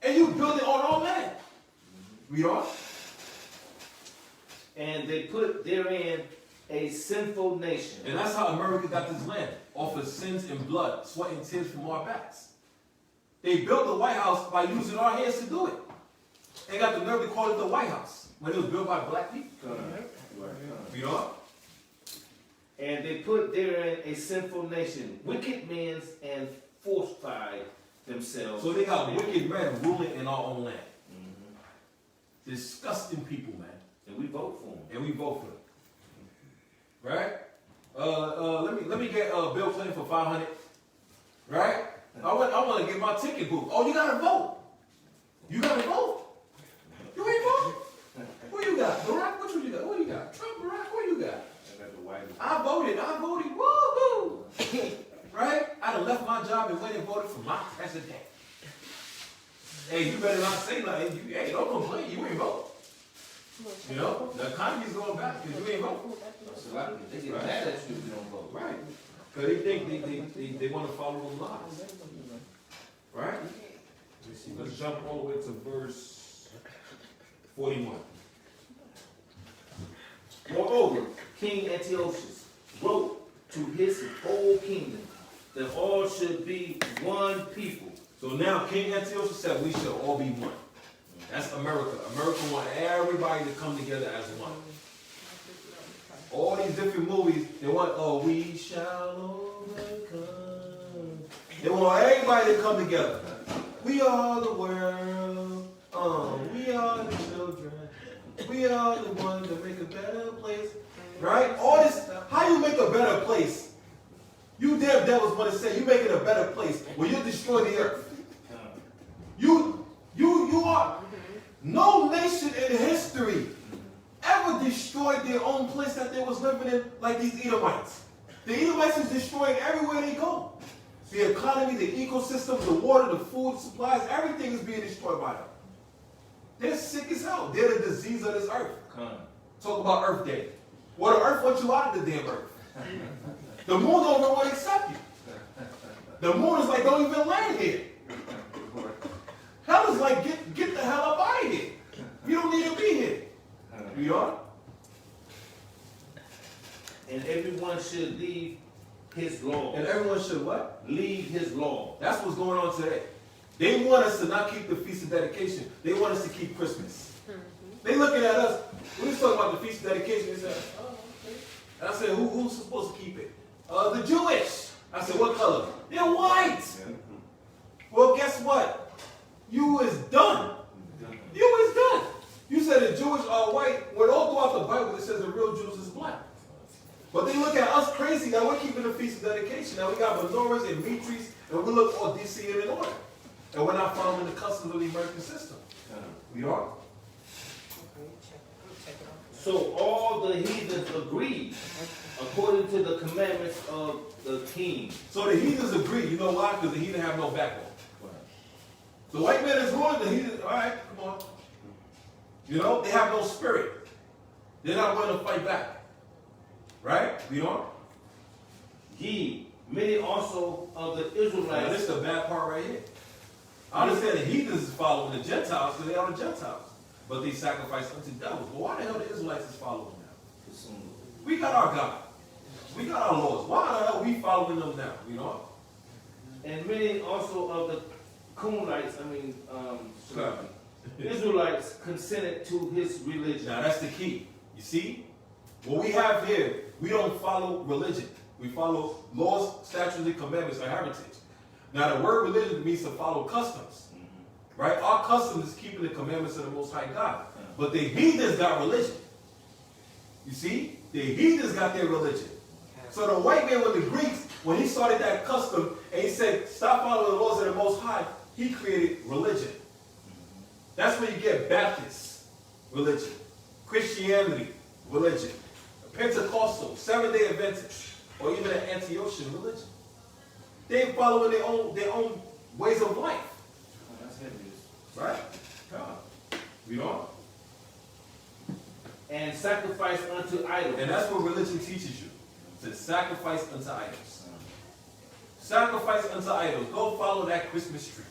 And you build it on our land. We don't. And they put therein a sinful nation. And that's how America got this land. Off of sins and blood, sweat and tears from our backs. They built the White House by using our hands to do it. They got the nerve to call it the White House when it was built by black people. You know? And they put therein a sinful nation, wicked men, and fortified themselves. So they got wicked men ruling in our own land. Disgusting people, man. And we vote for them. And we vote for them. Right? Let me get Bill Clinton for 500. Right? I want to get my ticket book. Oh, you gotta vote. You gotta vote. You ain't vote. Who you got? Barack? What you got? Who you got? Trump, Barack? Who you got? I got the White I voted. Woo-hoo! Right? I'd have left my job and went and voted for my president. Hey, you better not say nothing. Hey, don't complain. You ain't vote. You know? The economy's going back because you ain't vote. They get mad at you if you don't vote. Right. Because they think they want to follow the laws. Right? Let's see. Let's jump all the way to verse 41. Moreover, King Antiochus wrote to his whole kingdom that all should be one people. So now King Antiochus said we should all be one. That's America. America wants everybody to come together as one. All these different movies, they want, we shall overcome. They want everybody to come together. We are the world. We are the children. We are the ones that make a better place. Right? All this, how you make a better place? You damn devils want to say you making a better place when you destroy the earth. You are, no nation in history ever destroyed their own place that they was living in like these Edomites. The Edomites is destroying everywhere they go. The economy, the ecosystem, the water, the food supplies, everything is being destroyed by them. They're sick as hell. They're the disease of this earth. Talk about Earth Day. Well, the earth wants you out of the damn earth. The moon don't even want to accept you. The moon is like, don't even land here. Hell is like, get the hell up out of here. You don't need to be here. You are? And everyone should leave his law. And everyone should what? Leave his law. That's what's going on today. They want us to not keep the Feast of Dedication. They want us to keep Christmas. They looking at us. When we talking about the Feast of Dedication, they say, oh, okay. And I said, who's supposed to keep it? The Jewish. I said, what color? They're white. Well, guess what? You is done. You is done. You said the Jewish are white, when all throughout the Bible it says the real Jews is black. But they look at us crazy. Now we're keeping the Feast of Dedication. Now we got menorahs and mitris, and we look all decent and in order. And we're not following the customs of the American system. We are. So all the heathens agreed according to the commandments of the king. So the heathens agree. You know why? Because the heathen have no backbone. The white man is ruling, the heathen, all right, come on. You know, they have no spirit. They're not willing to fight back. Right? We are. Ye, many also of the Israelites. Now, this is the bad part right here. I understand the heathens is following the Gentiles because they are the Gentiles. But they sacrifice unto devils. But why the hell the Israelites is following now? We got our God. We got our laws. Why the hell are we following them now? You know? And many also of the Cunites, Israelites consented to his religion. Now that's the key. You see? What we have here, we don't follow religion. We follow laws, statutes, and commandments or heritage. Now the word religion means to follow customs. Right? Our customs is keeping the commandments of the Most High God. But the heathens got religion. You see? The heathens got their religion. So the white man with the Greeks, when he started that custom, and he said, stop following the laws of the Most High, he created religion. That's where you get Baptist religion, Christianity religion, Pentecostal, Seventh-day Adventist, or even an Antiochian religion. They following their own ways of life. Oh, that's heavy. Right? Come on. Read on. And sacrifice unto idols. And that's what religion teaches you. To sacrifice unto idols. Sacrifice unto idols. Go follow that Christmas tree.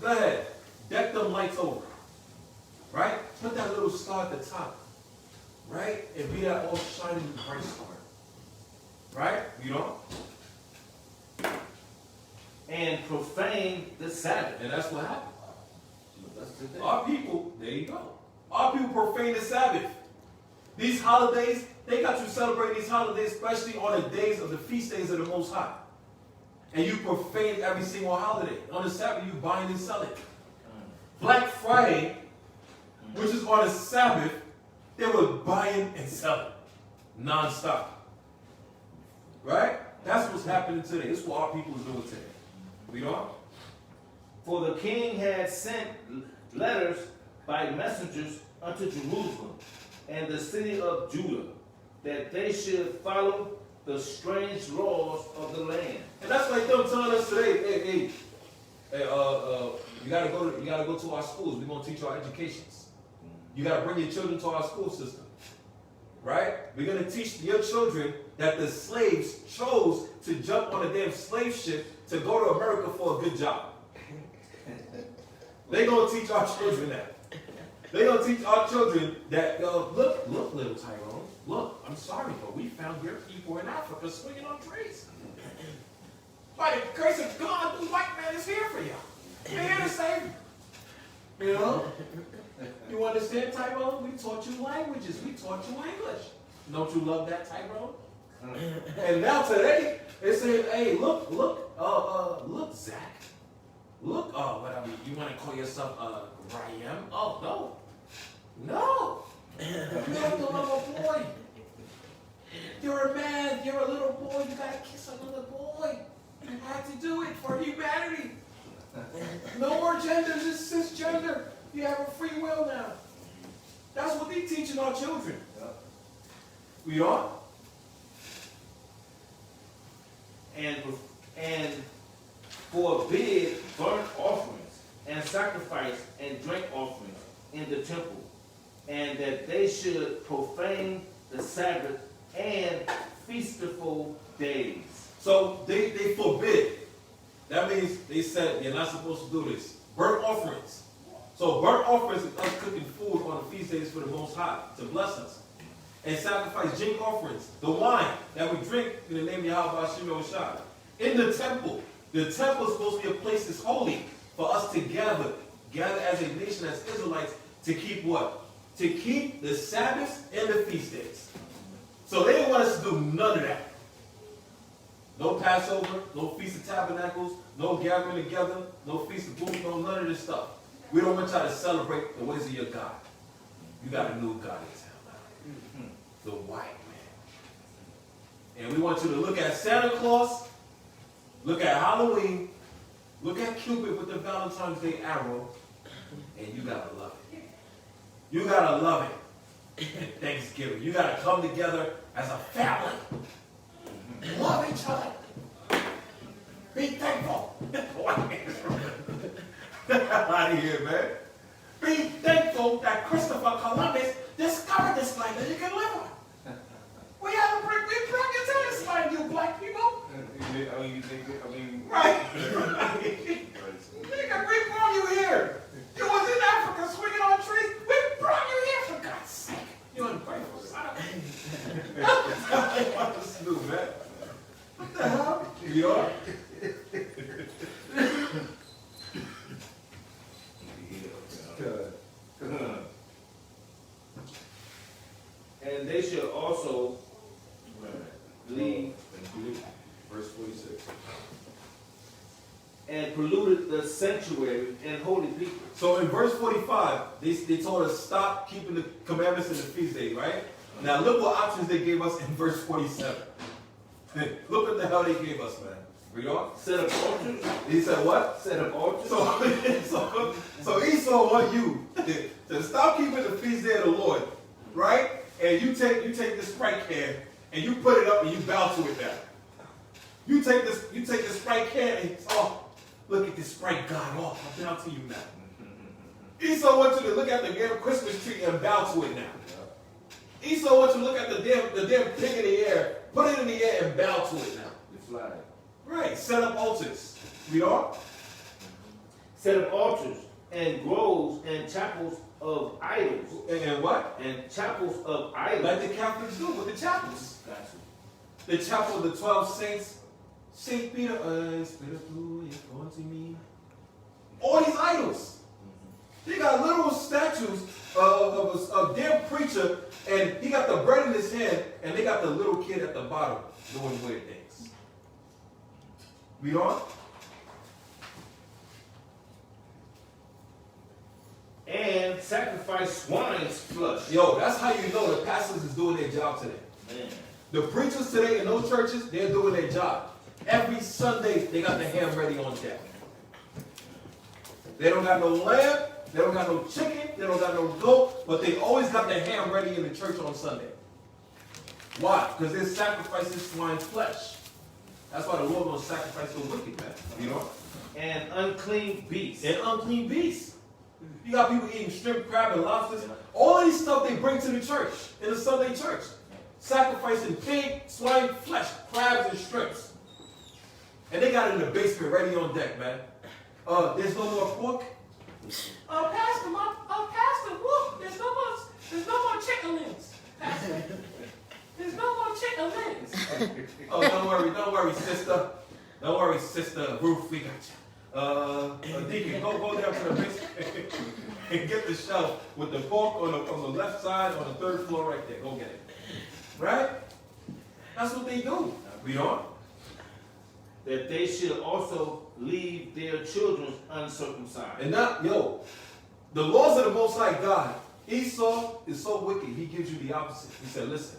Go ahead. Deck them lights over. Right? Put that little star at the top. Right? And be that all shining bright star. Right? You know? And profane the Sabbath. And that's what happened. That's the thing. Our people, there you go. Our people profane the Sabbath. These holidays, they got you celebrating these holidays, especially on the days of the feast days of the Most High. And you profane every single holiday. On the Sabbath, you buying and selling. Black Friday, which is on the Sabbath, they were buying and selling non-stop. Right? That's what's happening today. This is what our people is doing today. Read on. For the king had sent letters by messengers unto Jerusalem and the city of Judah, that they should follow the strange laws of the land. And that's like them telling us today, hey, you gotta go to our schools. We're gonna teach our educations. You gotta bring your children to our school system. Right? We're gonna teach your children that the slaves chose to jump on a damn slave ship to go to America for a good job. They're gonna teach our children that. They're gonna teach our children that, look, little Tyrone, look, I'm sorry, but we found your people in Africa swinging on trees. By the grace of God, the white man is here for you. We're here to save you. You know? You understand, Tyrone? We taught you languages. We taught you English. Don't you love that, Tyrone? And now today, they say, hey, look, Zach. Look, you want to call yourself Ryan? Oh, no. No. You have to love a boy. You're a man. You're a little boy. You got to kiss another boy. You have to do it for humanity. No more genders. It's cisgender. You have a free will now. That's what they're teaching our children. We are. And forbid burnt offerings and sacrifice and drink offerings in the temple, and that they should profane the Sabbath and feastful days. So they forbid. That means they said you're not supposed to do this. Burnt offerings. So burnt offerings is us cooking food on the feast days for the Most High to bless us. And sacrifice drink offerings, the wine that we drink in the name of Yahweh Shimon Ashar. In the temple. The temple is supposed to be a place that's holy for us to gather as a nation, as Israelites, to keep what? To keep the Sabbaths and the feast days. So they didn't want us to do none of that. No Passover, no Feast of Tabernacles, no gathering together, no Feast of Booths, no none of this stuff. We don't want y'all to celebrate the ways of your God. You got a new God in town. The white man. And we want you to look at Santa Claus, look at Halloween, look at Cupid with the Valentine's Day arrow, and you gotta love it. You gotta love it. And Thanksgiving. You gotta come together as a family. Love each other. Be thankful. Get out of here, man. Be thankful that Christopher Columbus discovered this land that you can live on. We brought you to this land, you black people. Right. Nigga, we brought you here. You was in Africa swinging on trees. We brought you here for God's sake. You ungrateful son of a... What does this do, man? What the hell? You are? And they should also leave. Verse 46. And polluted the sanctuary and holy people. So in verse 45, they told us stop keeping the commandments and the feast days, right? Now look what options they gave us in verse 47. Look what the hell they gave us, man. Read on. Set up altars. He said what? Set up altars. So Esau want you to stop keeping the feast day of the Lord, right? And you take this Sprite can and you put it up and you bow to it now. You take this Sprite can and oh, look at this Sprite God. Oh, I'm down to you now. Esau wants you to look at the damn Christmas tree and bow to it now. Esau wants you to look at the damn pig in the air, put it in the air and bow to it now. The flag. Right, set up altars. Read on. Set up altars and groves and chapels of idols. And what? And chapels of idols. Like the Catholics do with the chapels. Gotcha. The chapel of the 12 saints. Saint Peter, Spiritu, come to me. All these idols. They got literal statues of a damn preacher, and he got the bread in his hand, and they got the little kid at the bottom doing weird things. Read on. And sacrifice swine's flesh. Yo, that's how you know the pastors is doing their job today. Man. The preachers today in those churches, they're doing their job. Every Sunday, they got the ham ready on deck. They don't got no lamb, they don't got no chicken, they don't got no goat, but they always got the ham ready in the church on Sunday. Why? Because they're sacrificing swine's flesh. That's why the Lord will sacrifice the wicked, man. You know? And unclean beasts. And unclean beasts. You got people eating shrimp, crab, and lobsters. All of these stuff they bring to the church, in the Sunday church. Sacrificing pig, swine, flesh, crabs, and shrimps. And they got it in the basement ready on deck, man. There's no more pork. Pastor, whoop, there's no more chicken wings. Pastor, there's no more chicken wings. Oh, don't worry, sister. Don't worry, sister Ruth, we got you. Deacon, go down to the basement and get the shelf with the pork on the left side on the third floor right there. Go get it. Right? That's what they do. Read on. That they should also leave their children uncircumcised. And not, the laws of the Most High God, Esau is so wicked, he gives you the opposite. He said, listen,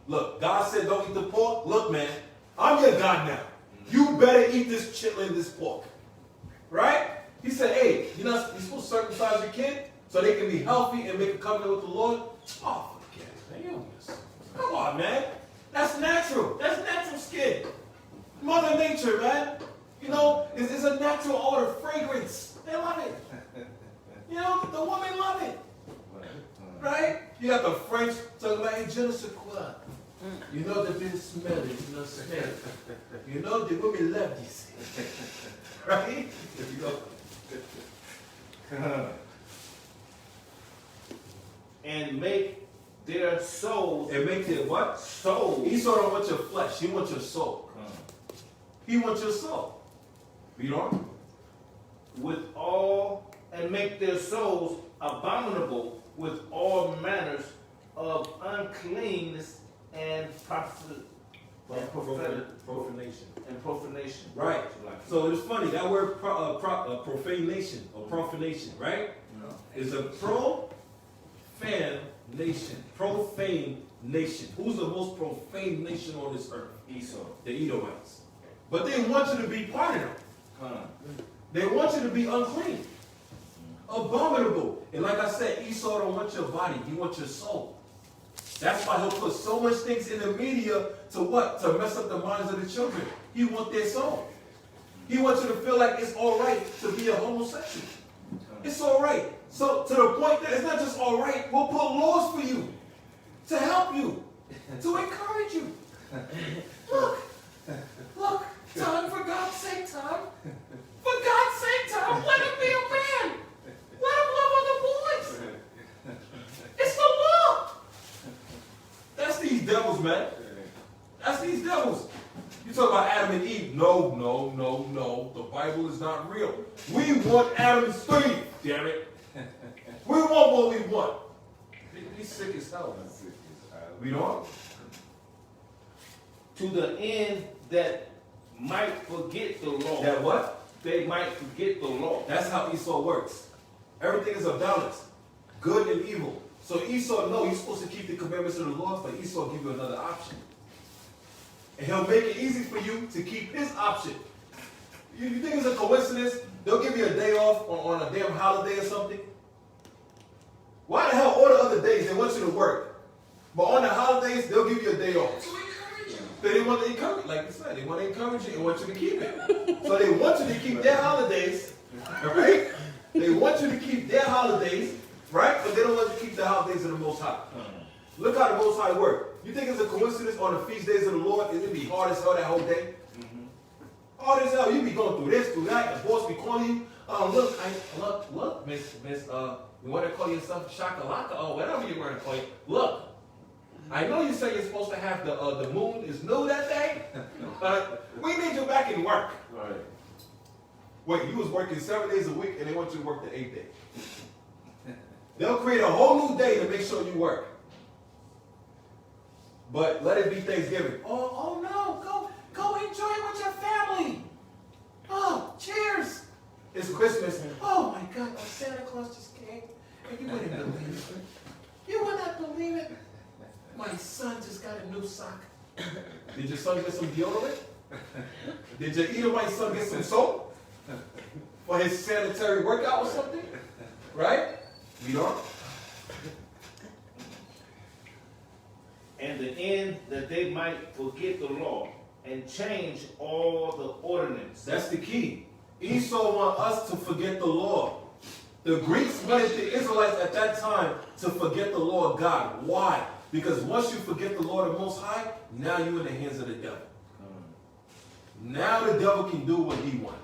look, God said don't eat the pork. Look, man, I'm your God now. You better eat this chitlin, this pork. Right? He said, hey, you're supposed to circumcise your kid so they can be healthy and make a covenant with the Lord? Oh, forget it, man. Come on, man. That's natural. That's natural skin. Mother Nature, man. You know, it's a natural odor, fragrance. They love it. You know, the women love it. Right? You got the French talking about, hey, je ne sais quoi. You know, they've been smelling, smell it. You know, the women love this. Right? And make their souls. And make their what? Souls. Esau don't want your flesh. He wants your soul. He wants your soul. Read on. And make their souls abominable with all manners of uncleanness and profanation. Right. So it's funny, that word profanation or profanation, right? Is a profane nation. Who's the most profane nation on this earth? Esau. The Edomites. But they want you to be part of them. They want you to be unclean. Abominable. And like I said, Esau don't want your body. He wants your soul. That's why he'll put so much things in the media to what? To mess up the minds of the children. He wants their soul. He wants you to feel like it's all right to be a homosexual. It's all right. So to the point that it's not just all right, we'll put laws for you to help you, to encourage you. Look, Tom, for God's sake, Tom. For God's sake, Tom, let him be a man. Let him love other boys. It's the law. That's these devils, man. That's these devils. You talk about Adam and Eve. No. The Bible is not real. We want Adam's Eve, damn it. We want what we want. He's sick as hell, man. We don't. To the end that might forget the law. That what? They might forget the law. That's how Esau works. Everything is a balance. Good and evil. So Esau, no, you're supposed to keep the commandments of the laws, but Esau give you another option. And he'll make it easy for you to keep his option. You think it's a coincidence? They'll give you a day off on a damn holiday or something? Why the hell all the other days they want you to work? But on the holidays, they'll give you a day off. They want to encourage, like you said, they want to encourage you and want you to keep it. So they want you to keep their holidays, right? They want you to keep their holidays, right? But they don't want you to keep the holidays of the Most High. Look how the Most High work. You think it's a coincidence on the feast days of the Lord? It'd be hard as hell that whole day. Hard as hell. You be going through this, through that. The boss be calling you. Look, Miss, you want to call yourself Chaanakah or whatever you want to call it. Look, I know you say you're supposed to have the moon is new that day, but we need you back in work. Right. Wait, you was working 7 days a week and they want you to work the 8th day. They'll create a whole new day to make sure you work. But let it be Thanksgiving. Oh no, go enjoy it with your family. Oh, cheers. It's Christmas. Oh my God, Santa Claus just came. And you wouldn't believe it. You would not believe it. My son just got a new sock. Did your son get some deodorant? Did your Edomite son get some soap? For his sanitary workout or something? Right? We don't. And the end that they might forget the law and change all the ordinance. That's the key. Esau want us to forget the law. The Greeks wanted the Israelites at that time to forget the law of God. Why? Because once you forget the law of the Most High, now you're in the hands of the devil. Now the devil can do what he wants.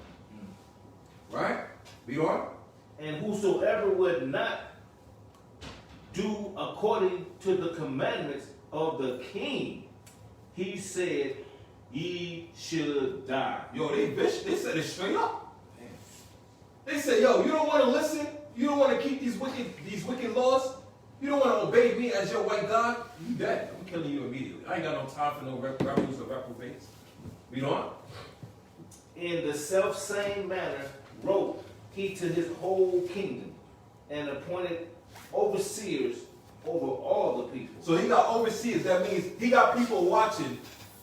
Right? We are? And whosoever would not do according to the commandments of the king, he said, ye should die. Yo, they said it straight up. They said, yo, you don't want to listen? You don't want to keep these wicked laws? You don't want to obey me as your white God? You dead. I'm killing you immediately. I ain't got no time for no rebels or reprobates. We don't? In the selfsame manner wrote he to his whole kingdom, and appointed overseers over all the people. So he got overseers. That means he got people watching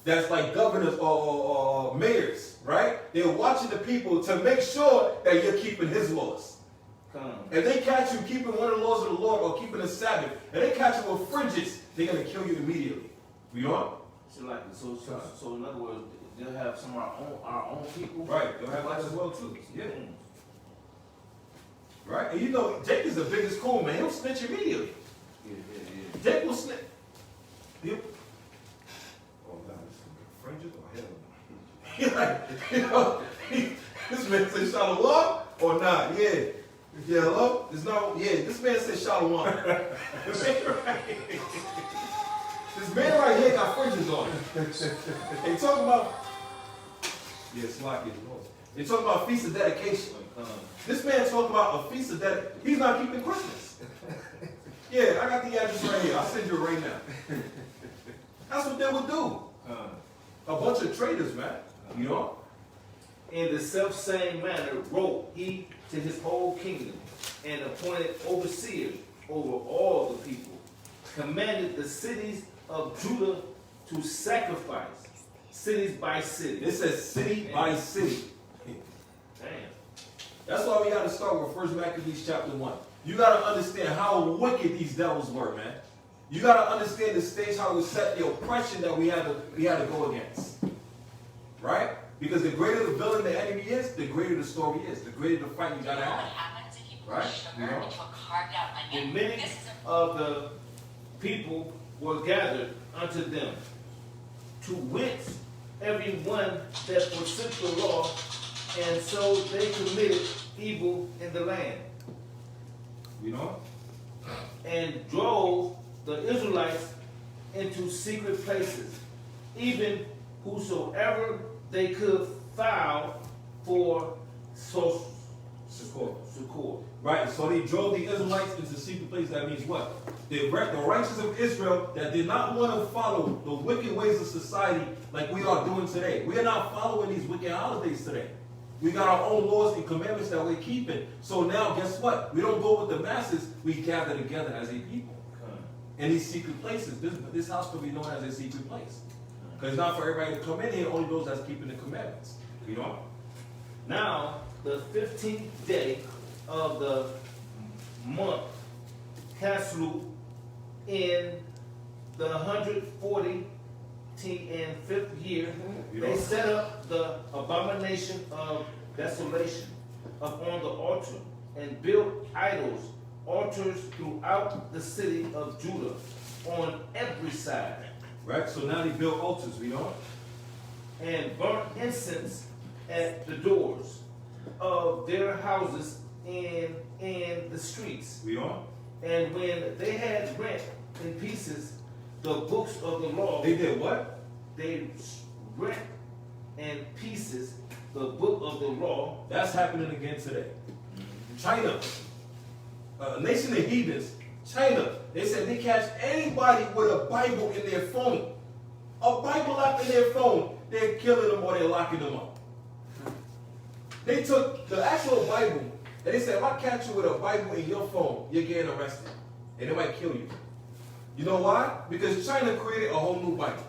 that's like governors or mayors, right? They're watching the people to make sure that you're keeping his laws. If they catch you keeping one of the laws of the Lord or keeping the Sabbath, and they catch you with fringes, they're going to kill you immediately. We don't? So in other words, they'll have some of our own people. Right. They'll have that as well too. Yeah. Right? And you know, Jake is the biggest cool man. He'll snitch immediately. Yeah. Jake will snitch. He'll... Oh, God, this is fringes or hell? He like, you know, this man said shalom or not? Yeah. Yeah, hello? It's not, yeah, this man said shalom. This man right here got fringes on. They talking about, yeah, slack is noise. They talking about feast of dedication. This man talking about a feast of dedication. He's not keeping Christmas. Yeah, I got the address right here. I'll send you it right now. That's what they would do. A bunch of traitors, man. You know? In the selfsame manner wrote he to his whole kingdom, and appointed overseers over all the people, commanded the cities of Judah to sacrifice, cities by city. It says city by city. Damn. That's why we got to start with 1 Maccabees chapter 1. You got to understand how wicked these devils were, man. You got to understand the stage, how it was set, the oppression that we had to go against. Right? Because the greater the villain the enemy is, the greater the story is. The greater the fight you got to have. Right? You know? And many of the people were gathered unto them, to whence every one that forsook the law, and so they committed evil in the land. You know? And drove the Israelites into secret places, even whosoever they could file for succor. Right, so they drove the Israelites into secret places. That means what? The righteous of Israel that did not want to follow the wicked ways of society like we are doing today. We are not following these wicked holidays today. We got our own laws and commandments that we're keeping. So now, guess what? We don't go with the masses. We gather together as a people. In these secret places. This house could be known as a secret place. Because it's not for everybody to come in here, only those that's keeping the commandments. You know? Now, the 15th day of the month, Caslu, in the 144th 25th year, You they know? set up the abomination of desolation upon the altar and built idols, altars throughout the city of Judah on every side, Right? So now they built altars, you know? and burnt incense at the doors of their houses in the streets. You know? And when they had rent in pieces the books of the law, They did what? they rent in pieces the book of the law. That's happening again today. China, a nation of heathens, China, they said they catch anybody with a Bible in their phone. A Bible app in their phone, they're killing them or they're locking them up. They took the actual Bible and they said, if I catch you with a Bible in your phone, you're getting arrested. And they might kill you. You know why? Because China created a whole new Bible.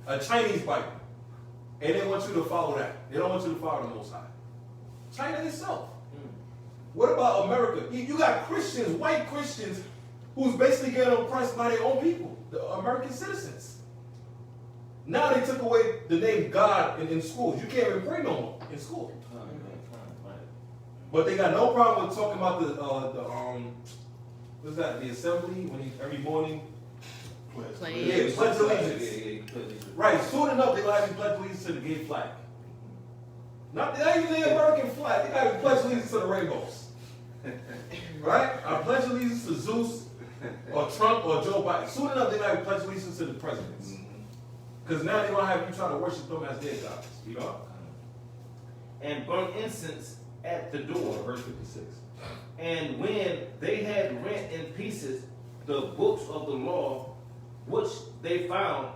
A Chinese Bible. And they want you to follow that. They don't want you to follow the Most High. China itself. What about America? You got Christians, white Christians, who's basically getting oppressed by their own people, the American citizens. Now they took away the name God in schools. You can't even pray no more in school. But they got no problem with talking about what's that? The assembly when every morning. Yeah, pledge allegiance. Right. Soon enough, they gonna have you pledge allegiance to the gay flag. Not even the American flag. They got to pledge allegiance to the rainbows. Right? I pledge allegiance to Zeus or Trump or Joe Biden. Soon enough, they're going to pledge allegiance to the presidents. Because now they're going to have you try to worship them as their gods. You know? And burn incense at the door. Verse 56. And when they had rent in pieces the books of the law, which they found,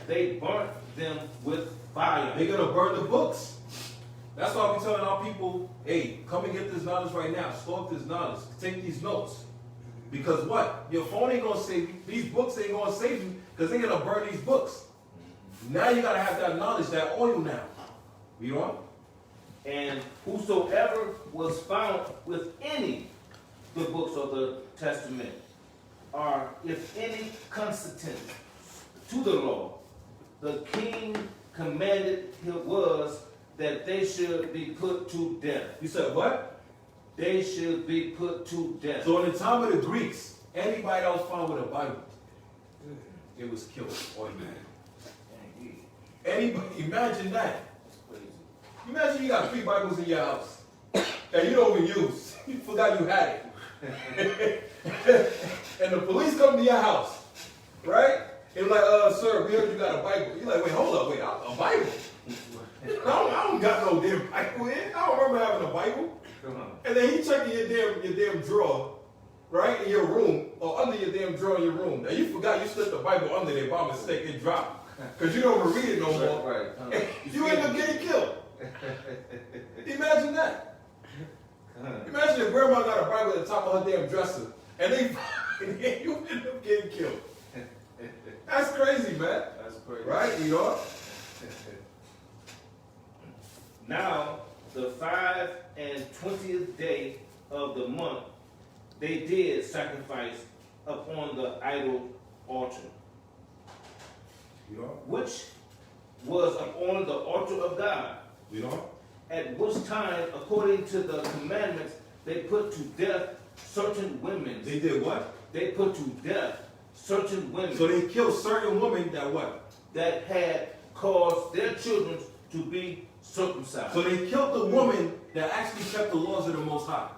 they burnt them with fire. They're going to burn the books. That's why I'm telling our people, hey, come and get this knowledge right now. Store up this knowledge. Take these notes. Because what? Your phone ain't going to save you. These books ain't going to save you because they're going to burn these books. Now you got to have that knowledge, that oil now. You know? And whosoever was found with any the books of the Testament, or if any consistent to the law, the king commanded it was that they should be put to death. You said what? They should be put to death. So in the time of the Greeks, anybody that was found with a Bible, it was killed automatically. Anybody, imagine that. Imagine you got 3 Bibles in your house that you don't even use. You forgot you had it. And the police come to your house, right? And like, sir, we heard you got a Bible. You're like, wait, hold up, wait, a Bible? I don't got no damn Bible in. I don't remember having a Bible. And then he checking your damn drawer, right, in your room, or under your damn drawer in your room. Now you forgot you slipped the Bible under there by mistake. It dropped. Because you don't even read it no more. Right. You end up getting killed. Imagine that. Imagine if grandma got a Bible at the top of her damn dresser, and you end up getting killed. That's crazy, man. That's crazy. Right, you know? Now, the 25th day of the month, they did sacrifice upon the idol altar, You know? which was upon the altar of God. You know? At which time, according to the commandments, they put to death certain women. They did what? They put to death certain women. So they killed certain women that what? That had caused their children to be circumcised. So they killed the woman that actually kept the laws of the Most High.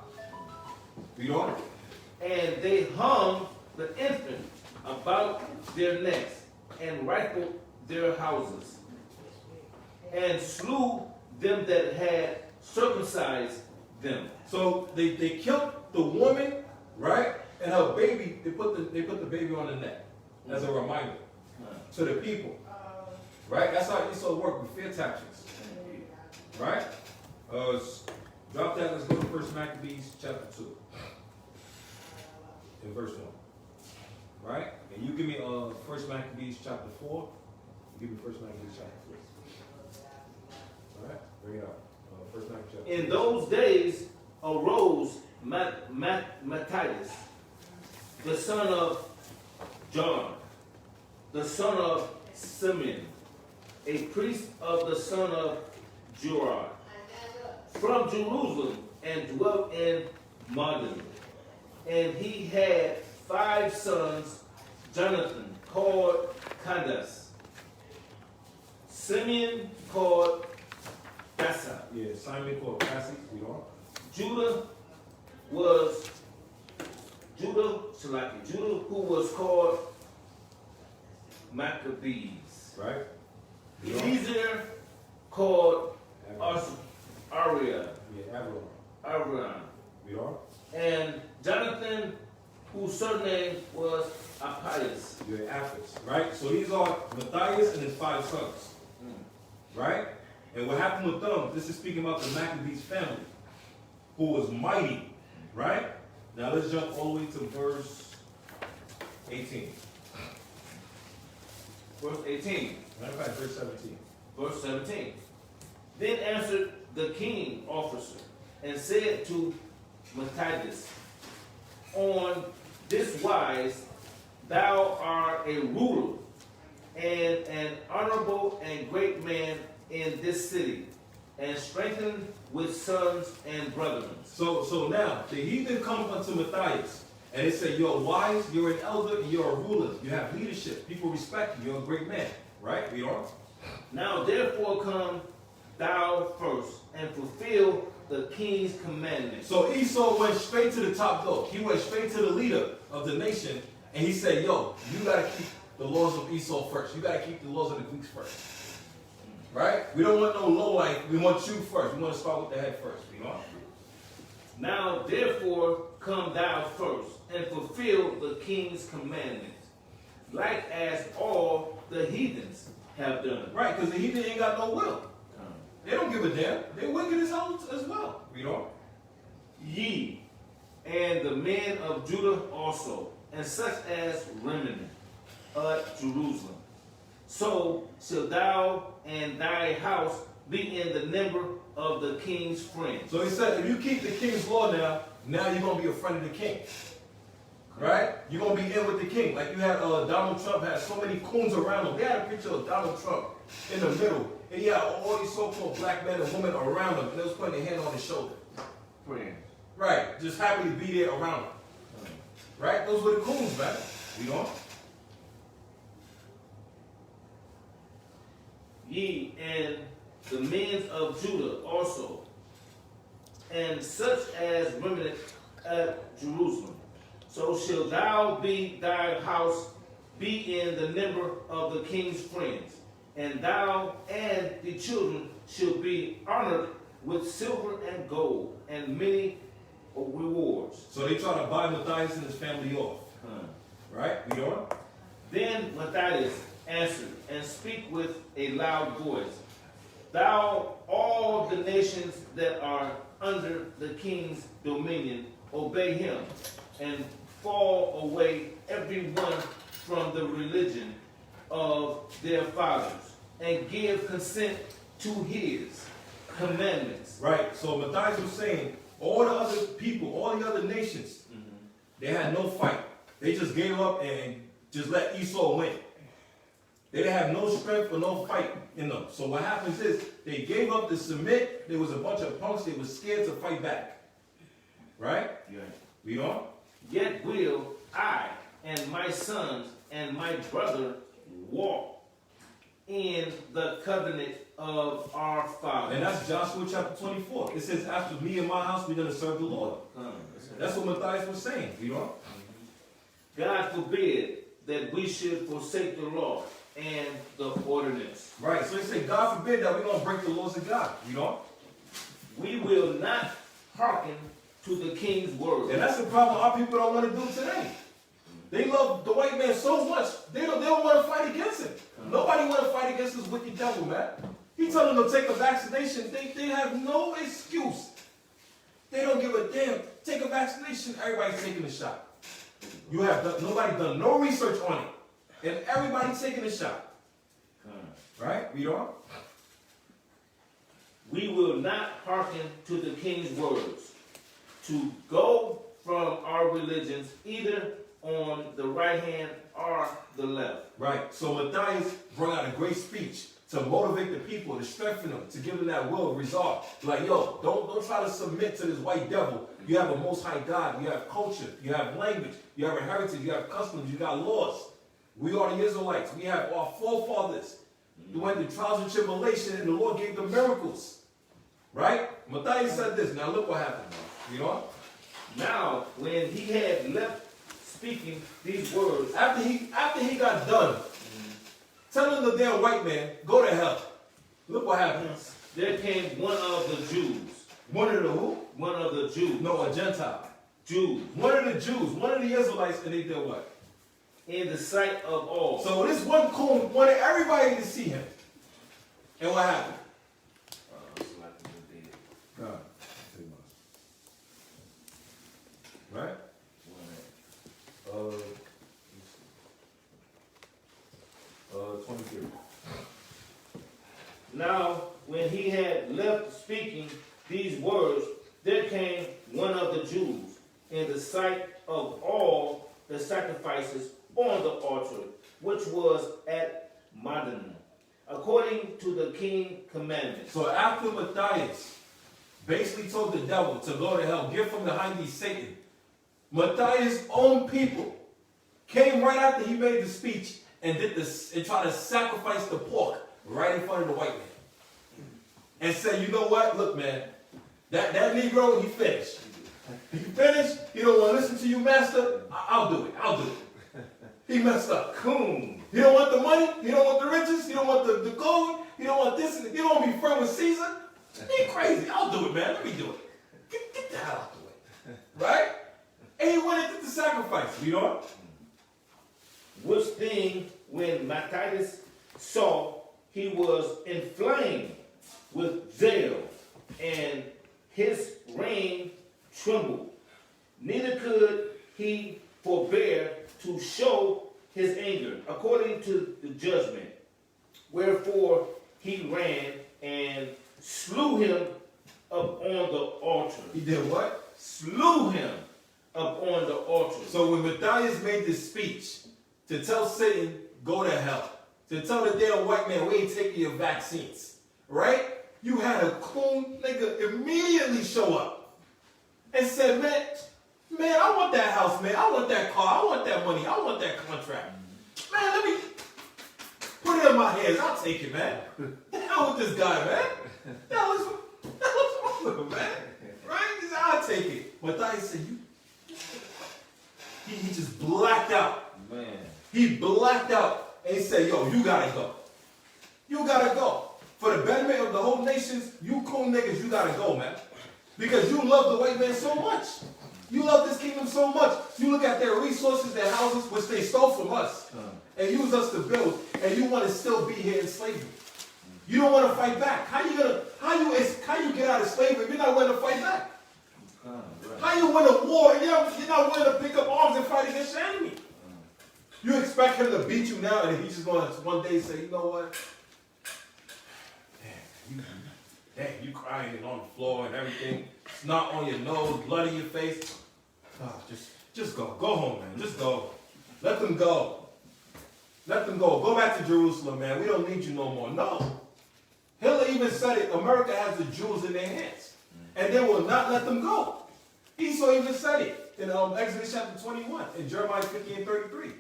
You know? And they hung the infant about their necks and rifled their houses and slew them that had circumcised them. So they killed the woman, right? And her baby, they put the baby on the neck as a reminder to the people. Right? That's how Esau worked with fear tactics. Right? Drop that, let's go to 1 Maccabees chapter 2. In verse 1. Right? And you give me 1 Maccabees chapter 4. You give me 1 Maccabees chapter 4. Alright? Bring it up. 1 Maccabees chapter 4. In those days arose Matthias, the son of John, the son of Simeon, a priest of the son of Joram, from Jerusalem, and dwelt in Modin. And he had 5 sons, Jonathan, called Candace, Simeon called Gassa. Yeah, Simon called Cassie. We don't. Judah, who was called Maccabees. Right? Eliezer called Ariah. Yeah, Abraham. We are. And Jonathan, whose surname was Appius. Yeah, Aphis. Right? So these are Matthias and his 5 sons. Right? And what happened with them, this is speaking about the Maccabees family, who was mighty. Right? Now let's jump all the way to verse 18. Verse 18. Matter of fact, verse 17. Verse 17. Then answered the king officer and said to Matthias, on this wise thou art a ruler and an honorable and great man in this city, and strengthened with sons and brethren. So now, the heathen come unto Matthias, and they say, you're wise, you're an elder, and you're a ruler. You have leadership. People respect you. You're a great man. Right? We are. Now therefore come thou first, and fulfill the king's commandments. So Esau went straight to the top dog. He went straight to the leader of the nation, and he said, yo, you got to keep the laws of Esau first. You got to keep the laws of the Greeks first. Right? We don't want no low life. We want you first. We want to start with the head first. You know? Now therefore come thou first, and fulfill the king's commandments, like as all the heathens have done. Right, because the heathen ain't got no will. They don't give a damn. They're wicked as hell as well. You know? Ye, and the men of Judah also, and such as remnant at Jerusalem. So shall thou and thy house be in the number of the king's friends. So he said, if you keep the king's law now you're going to be a friend of the king. Right? You're going to be in with the king. Like you had Donald Trump had so many coons around him. They had a picture of Donald Trump in the middle. And he had all these so-called black men and women around him. And they was putting their hand on his shoulder. Friends. Right. Just happy to be there around him. Right? Those were the coons, man. You know? Ye and the men of Judah also, and such as remnant at Jerusalem. So shall thou be thy house be in the number of the king's friends, and thou and the children shall be honored with silver and gold and many rewards. So they try to buy Matthias and his family off. Right? We on? Then Matthias answered and speak with a loud voice, thou all the nations that are under the king's dominion obey him, and fall away every one from the religion of their fathers, and give consent to his commandments. Right. So Matthias was saying, all the other people, all the other nations, they had no fight. They just gave up and just let Esau win. They didn't have no strength or no fight in them. So what happens is, they gave up to submit. There was a bunch of punks. They were scared to fight back. Right? Yeah. We on? Yet will I and my sons and my brother walk in the covenant of our father. And that's Joshua chapter 24. It says, after me and my house, we're going to serve the Lord. That's what Matthias was saying. You know? God forbid that we should forsake the law and the ordinance. Right. So he said, God forbid that we're going to break the laws of God. You know? We will not hearken to the king's word. And that's the problem our people don't want to do today. They love the white man so much, they don't want to fight against him. Nobody want to fight against this wicked devil, man. He told them to take a vaccination. They have no excuse. They don't give a damn. Take a vaccination, everybody's taking a shot. You have nobody done no research on it. And everybody's taking a shot. Right? Read on. We will not hearken to the king's words, to go from our religions, either on the right hand or the left. Right. So Matthias brought out a great speech to motivate the people, to strengthen them, to give them that will of resolve. Like, yo, don't try to submit to this white devil. You have a most high God. You have culture. You have language. You have a heritage. You have customs. You got laws. We are the Israelites. We have our forefathers. They went through trials and tribulation, and the Lord gave them miracles. Right? Matthias said this. Now look what happened. You know? Now, when he had left speaking these words, After he got done telling the damn white man, go to hell. Look what happens. there came one of the Jews. One of the who? One of the Jews. No, a Gentile. Jews. One of the Jews. One of the Israelites, and they did what? In the sight of all. So this one coon wanted everybody to see him. And what happened? God. Right? 23. Now, when he had left speaking these words, there came one of the Jews in the sight of all the sacrifices on the altar, which was at Madon, according to the king's commandment. So after Matthias basically told the devil to go to hell, get from behind these Satan, Matthias' own people came right after he made the speech and did this and tried to sacrifice the pork right in front of the white man. And said, you know what? Look, man, that Negro, he finished. He finished. He don't want to listen to you, master. I'll do it. I'll do it. He messed up. Coon. He don't want the money. He don't want the riches. He don't want the gold. He don't want this. He don't want to be friends with Caesar. He crazy. I'll do it, man. Let me do it. Get the hell out the way. Right? And he went and did the sacrifice. You know? Which thing, when Matthias saw, he was inflamed with zeal, and his rein trembled. Neither could he forbear to show his anger according to the judgment. Wherefore he ran and slew him up on the altar. He did what? Slew him up on the altar. So when Matthias made this speech to tell Satan, go to hell, to tell the damn white man, we ain't taking your vaccines, right? You had a coon nigga immediately show up and said, man, I want that house, man. I want that car. I want that money. I want that contract. Man, let me put it in my hands. I'll take it, man. The hell with this guy, man. The hell is wrong with him, man? Right? He said, I'll take it. Matthias said, he just blacked out. Man. He blacked out and he said, yo, you gotta go. You gotta go. For the betterment of the whole nations, you cool niggas, you gotta go, man. Because you love the white man so much. You love this kingdom so much. You look at their resources, their houses, which they stole from us, and use us to build, and you want to still be here in slavery. You don't want to fight back. How you get out of slavery if you're not willing to fight back? How you win a war and you're not willing to pick up arms and fight against your enemy? You expect him to beat you now, and he's just going to one day say, you know what? Damn, you crying and on the floor and everything. Snot on your nose, blood in your face. Oh, just go. Go home, man. Just go. Let them go. Let them go. Go back to Jerusalem, man. We don't need you no more. No. Hitler even said it. America has the Jews in their hands. And they will not let them go. Esau even said it in Exodus chapter 21 and Jeremiah 50 and 33.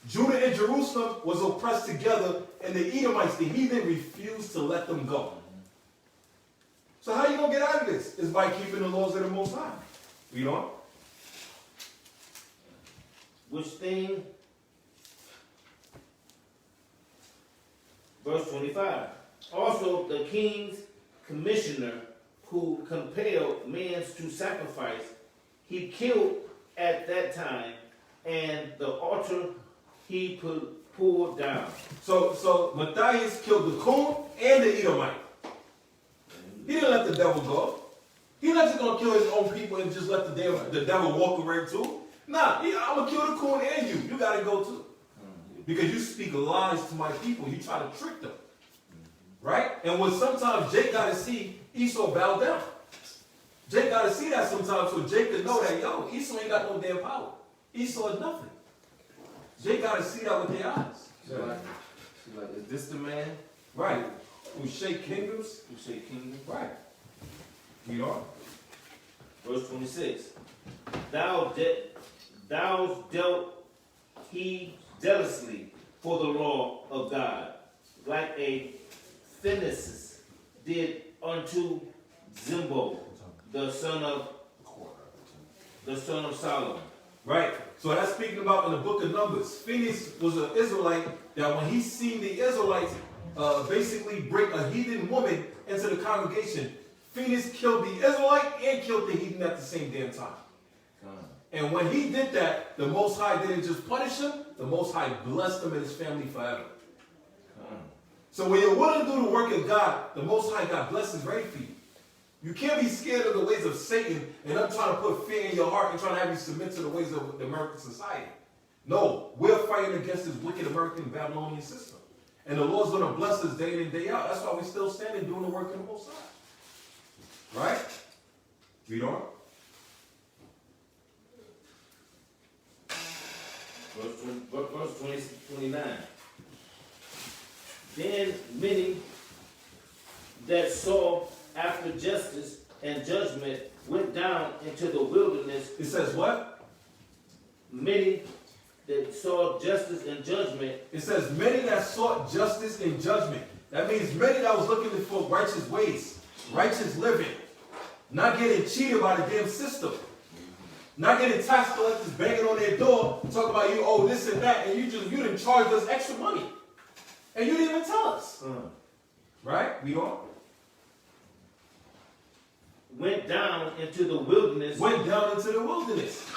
Judah and Jerusalem was oppressed together, and the Edomites, the heathen, refused to let them go. So how you going to get out of this? Is by keeping the laws of the Most High. Read on. Which thing? Verse 25. Also the king's commissioner who compelled men to sacrifice, he killed at that time, and the altar he pulled down. So Matthias killed the coon and the Edomite. He didn't let the devil go. He not just going to kill his own people and just let the devil walk away too. Nah, I'm going to kill the coon and you. You got to go too. Because you speak lies to my people. You try to trick them. Right? And what sometimes Jake got to see, Esau bow down. Jake got to see that sometimes so Jake could know that, yo, Esau ain't got no damn power. Esau is nothing. They got to see that with their eyes. So like, is this the man Right. Who shake kingdoms. who shake kingdom? Right. You know? Verse 26. Thou dealt he jealously for the law of God, like a Phinehas did unto Zimbo, the son of Solomon. Right. So that's speaking about in the book of Numbers. Phinehas was an Israelite that when he seen the Israelites basically bring a heathen woman into the congregation, Phinehas killed the Israelite and killed the heathen at the same damn time. And when he did that, the Most High didn't just punish him, the Most High blessed him and his family forever. So when you're willing to do the work of God, the Most High God blesses right for you. You can't be scared of the ways of Satan and I'm trying to put fear in your heart and trying to have you submit to the ways of the American society. No, we're fighting against this wicked American Babylonian system. And the Lord's going to bless us day in and day out. That's why we're still standing doing the work of the Most High. Right? Read on. Verse 29. Then many that saw after justice and judgment went down into the wilderness. It says what? Many that saw justice and judgment. It says many that sought justice and judgment. That means many that was looking for righteous ways, righteous living, not getting cheated by the damn system, not getting tax collectors banging on their door, talking about you owe this and that, and you didn't charge us extra money. And you didn't even tell us. Right? We on? Went down into the wilderness. Went down into the wilderness.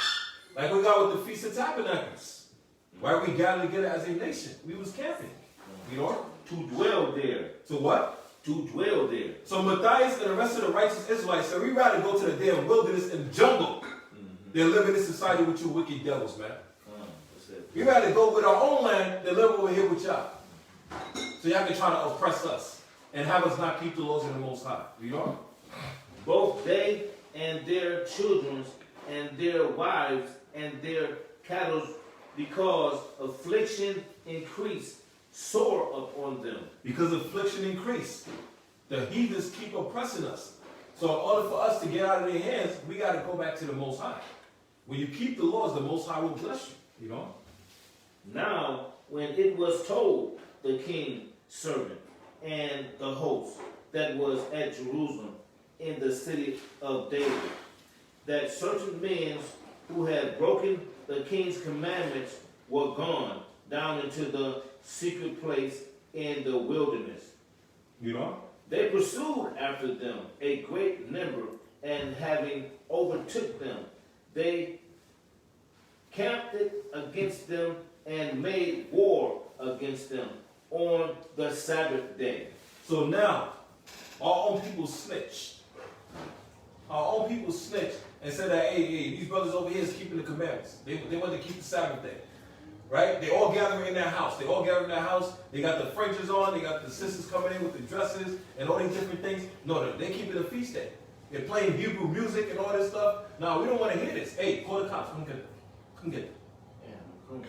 Like we got with the Feast of Tabernacles. Right? We gathered together as a nation. We was camping. We on? To dwell there. To what? To dwell there. So Matthias and the rest of the righteous Israelites said, we'd rather go to the damn wilderness and jungle than live in this society with you wicked devils, man. We'd rather go with our own land than live over here with y'all. So y'all can try to oppress us and have us not keep the laws of the Most High. You know? Both they and their children and their wives and their cattle, because affliction increased sore upon them. Because affliction increased. The heathens keep oppressing us. So in order for us to get out of their hands, we got to go back to the Most High. When you keep the laws, the Most High will bless you. You know? Now, when it was told the king's servant and the host that was at Jerusalem in the city of David, that certain men who had broken the king's commandments were gone down into the secret place in the wilderness. You know? They pursued after them a great number, and having overtook them, they camped against them and made war against them on the Sabbath day. So now, our own people snitched. Our own people snitched and said that, hey, these brothers over here is keeping the commandments. They want to keep the Sabbath day. Right? They all gather in their house. They got the fringes on. They got the sisters coming in with the dresses and all these different things. No, they keep it a feast day. They're playing Hebrew music and all this stuff. No, we don't want to hear this. Hey, call the cops. Come get them. Come get them.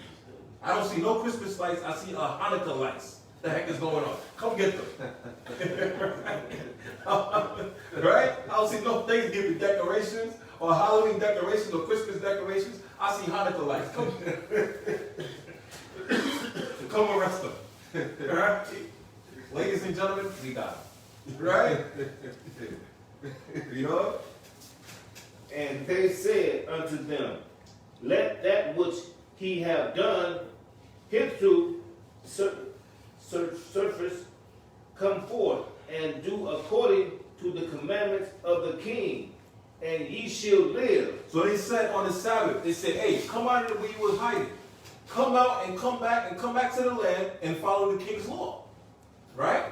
I don't see no Christmas lights. I see Hanukkah lights. What the heck is going on? Come get them. Right? I don't see no Thanksgiving decorations or Halloween decorations or Christmas decorations. I see Hanukkah lights. Come arrest them. Right? Ladies and gentlemen, we got them. Right? You know? And they said unto them, let that which he have done hitherto surface come forth, and do according to the commandments of the king, and ye shall live. So they said on the Sabbath, they said, hey, come out of the way you was hiding. Come out and come back to the land and follow the king's law. Right?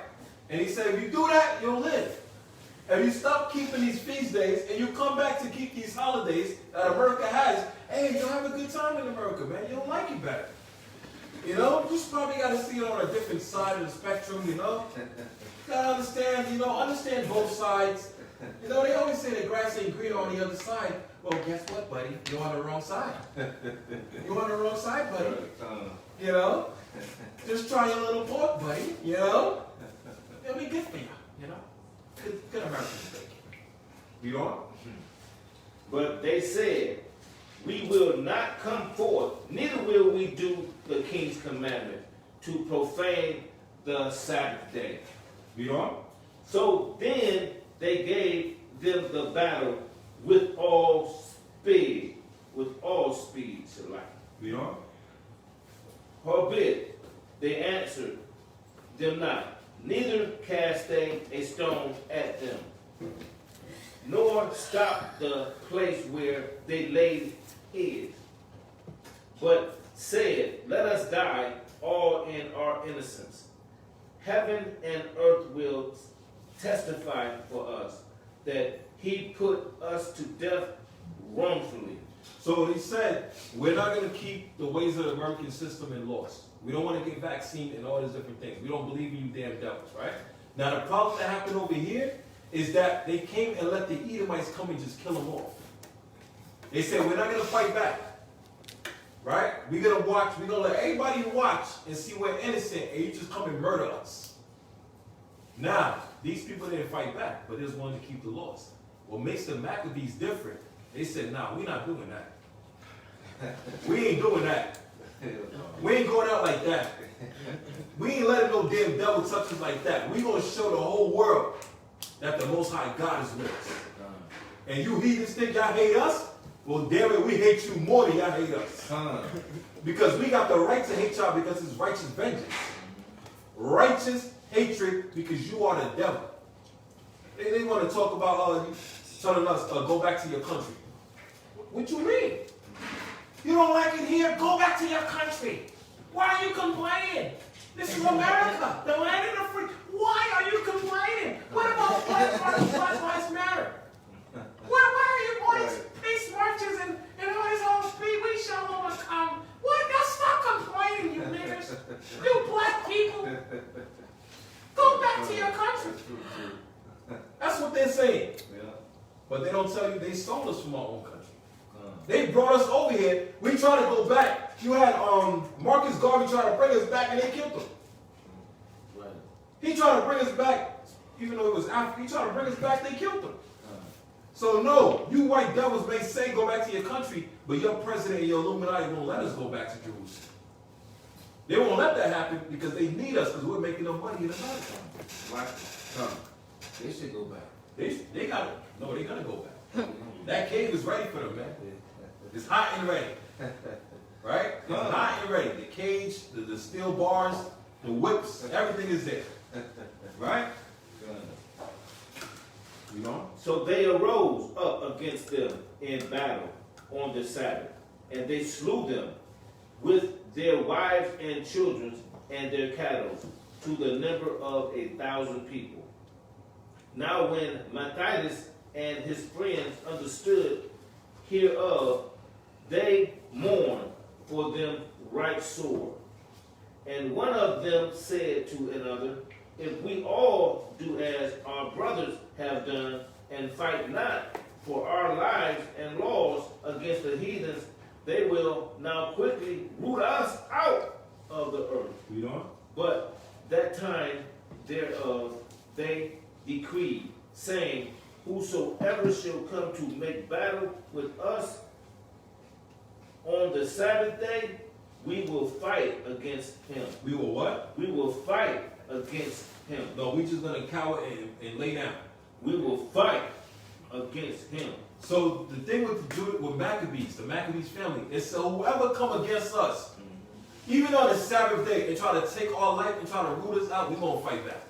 And he said, if you do that, you'll live. If you stop keeping these feast days and you come back to keep these holidays that America has, hey, you'll have a good time in America, man. You'll like it better. You know, you probably got to see it on a different side of the spectrum, you know. You got to understand, understand both sides. You know, they always say the grass ain't greener on the other side. Well, guess what, buddy? You're on the wrong side. You're on the wrong side, buddy. You know? Just try your little pork, buddy. You know? It'll be good for you. You know? Good American steak. You know? But they said, we will not come forth, neither will we do the king's commandment to profane the Sabbath day. You know? So then they gave them the battle with all speed, Shalom. You know? Howbeit, they answered them not, neither cast they a stone at them, nor stopped the place where they laid heads, but said, let us die all in our innocence. Heaven and earth will testify for us that he put us to death wrongfully. So he said, we're not going to keep the ways of the American system and laws. We don't want to get vaccine and all these different things. We don't believe in you damn devils, right? Now the problem that happened over here is that they came and let the Edomites come and just kill them off. They said, we're not going to fight back. Right? We're going to watch. We're going to let everybody watch and see we're innocent and you just come and murder us. Now, these people didn't fight back, but they just wanted to keep the laws. What makes the Maccabees different, they said, nah, we're not doing that. We ain't doing that. We ain't going out like that. We ain't letting no damn devil touch us like that. We're going to show the whole world that the Most High God is with us. And you heathens think y'all hate us? Well, damn it, we hate you more than y'all hate us. Because we got the right to hate y'all because it's righteous vengeance. Righteous hatred because you are the devil. They want to talk about telling us, go back to your country. What you mean? You don't like it here? Go back to your country. Why are you complaining? This is America, the land of the free. Why are you complaining? What about Black Lives Matter? Why are you all these peace marches and all this whole speed? We shall overcome. What? Now stop complaining, you niggers. You black people. Go back to your country. That's what they're saying. But they don't tell you they stole us from our own country. They brought us over here. We try to go back. You had Marcus Garvey try to bring us back and they killed him. Right. He tried to bring us back, even though it was Africa. He tried to bring us back, they killed him. So no, you white devils may say go back to your country, but your president and your Illuminati won't let us go back to Jerusalem. They won't let that happen because they need us because we're making them money in America. Right. They should go back. They got it. No, they gotta go back. That cave is ready for them, man. It's hot and ready. Right? It's hot and ready. The cage, the steel bars, the whips, everything is there. Right? You know? So they arose up against them in battle on the Sabbath, and they slew them with their wives and children and their cattle to the number of 1,000 people. Now when Matthias and his friends understood hereof, they mourned for them right sore. And one of them said to another, if we all do as our brothers have done, and fight not for our lives and laws against the heathens, they will now quickly root us out of the earth. You know? But that time thereof they decreed, saying, whosoever shall come to make battle with us on the Sabbath day, we will fight against him. We will what? We will fight against him. No, we just gonna cower and lay down. We will fight against him. So the thing with the Maccabees, the Maccabees family, is so whoever come against us, even on the Sabbath day, and try to take our life and try to root us out, we're gonna fight back.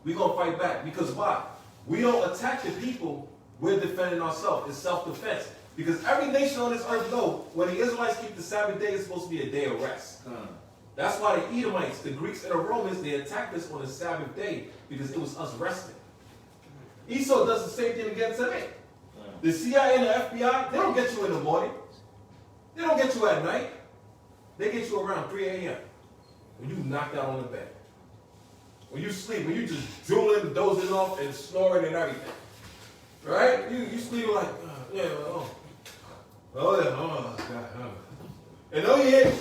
We're gonna fight back. Because why? We don't attack the people, we're defending ourselves. It's self-defense. Because every nation on this earth knows when the Israelites keep the Sabbath day, it's supposed to be a day of rest. That's why the Edomites, the Greeks, and the Romans, they attacked us on the Sabbath day because it was us resting. Esau does the same thing again today. The CIA and the FBI, they don't get you in the morning. They don't get you at night. They get you around 3 a.m. when you knocked out on the bed. when you sleep, when you just drooling, dozing off, and snoring and everything. Right? You sleep like, yeah, oh yeah, oh God. And all you hear,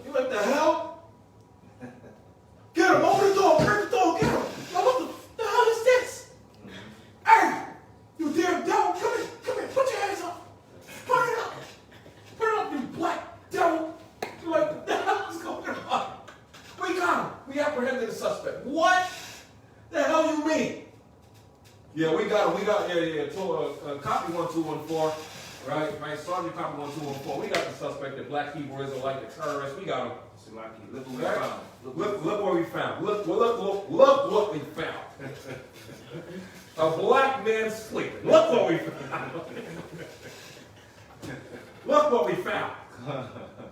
you like, the hell? Get him, open the door, break the door, get him. What the hell is this? Hey, you damn devil, come here, put your hands up. Put it up, you black devil. You're like, what the hell is going on? We got him. We apprehended the suspect. What the hell you mean? Yeah, we got him. Copy 1214, right? Sergeant copy 1214. We got the suspect, the black Hebrew Israelite, the terrorist. We got him. Look what we found. Look what we found. Look what we found. A black man sleeping. Look what we found. Look what we found.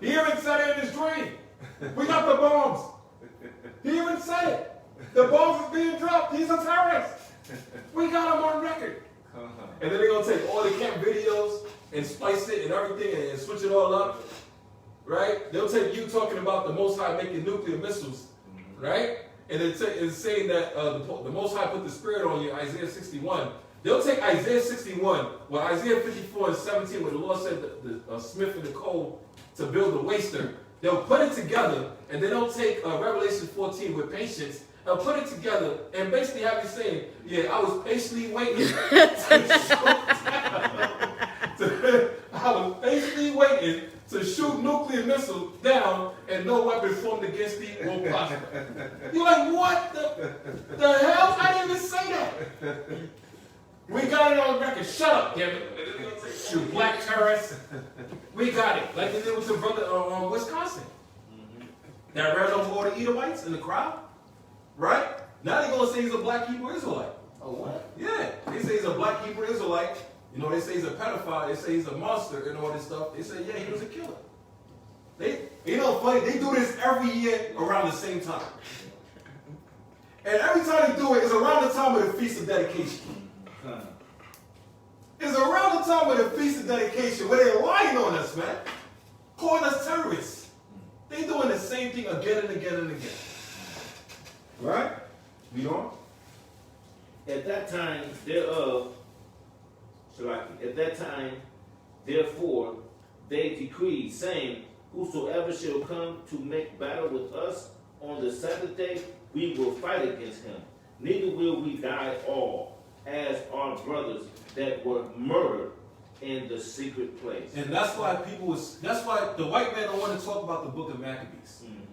He even said it in his dream. We got the bombs. He even said it. The bombs is being dropped. He's a terrorist. We got him on record. And then they're going to take all the camp videos and splice it and everything and switch it all up. Right? They'll take you talking about the Most High making nuclear missiles. Right? And it's saying that the Most High put the Spirit on you, Isaiah 61. They'll take Isaiah 61, well, Isaiah 54 and 17, where the Lord said the smith and the coal to build the waster. They'll put it together, and then they'll take Revelation 14 with patience, and put it together, and basically have you saying, yeah, I was patiently waiting. I was patiently waiting to shoot nuclear missiles down, and no weapon formed against thee will prosper. You're like, what the hell? I didn't even say that. We got it on record. Shut up, damn it. You black terrorists. We got it. Like they did with the brother on Wisconsin. That ran over all the Edomites in the crowd. Right? Now they're going to say he's a black Hebrew Israelite. Oh, what? Yeah. They say he's a black Hebrew Israelite. You know, they say he's a pedophile. They say he's a monster and all this stuff. They say, yeah, he was a killer. You know, funny, they do this every year around the same time. And every time they do it, it's around the time of the Feast of Dedication. It's around the time of the Feast of Dedication where they're lying on us, man. Calling us terrorists. They're doing the same thing again and again and again. Right? Read on. At that time therefore, they decreed, saying, whosoever shall come to make battle with us on the Sabbath day, we will fight against him. Neither will we die all, as our brothers that were murdered in the secret place. And that's why that's why the white man don't want to talk about the book of Maccabees. Mm-hmm.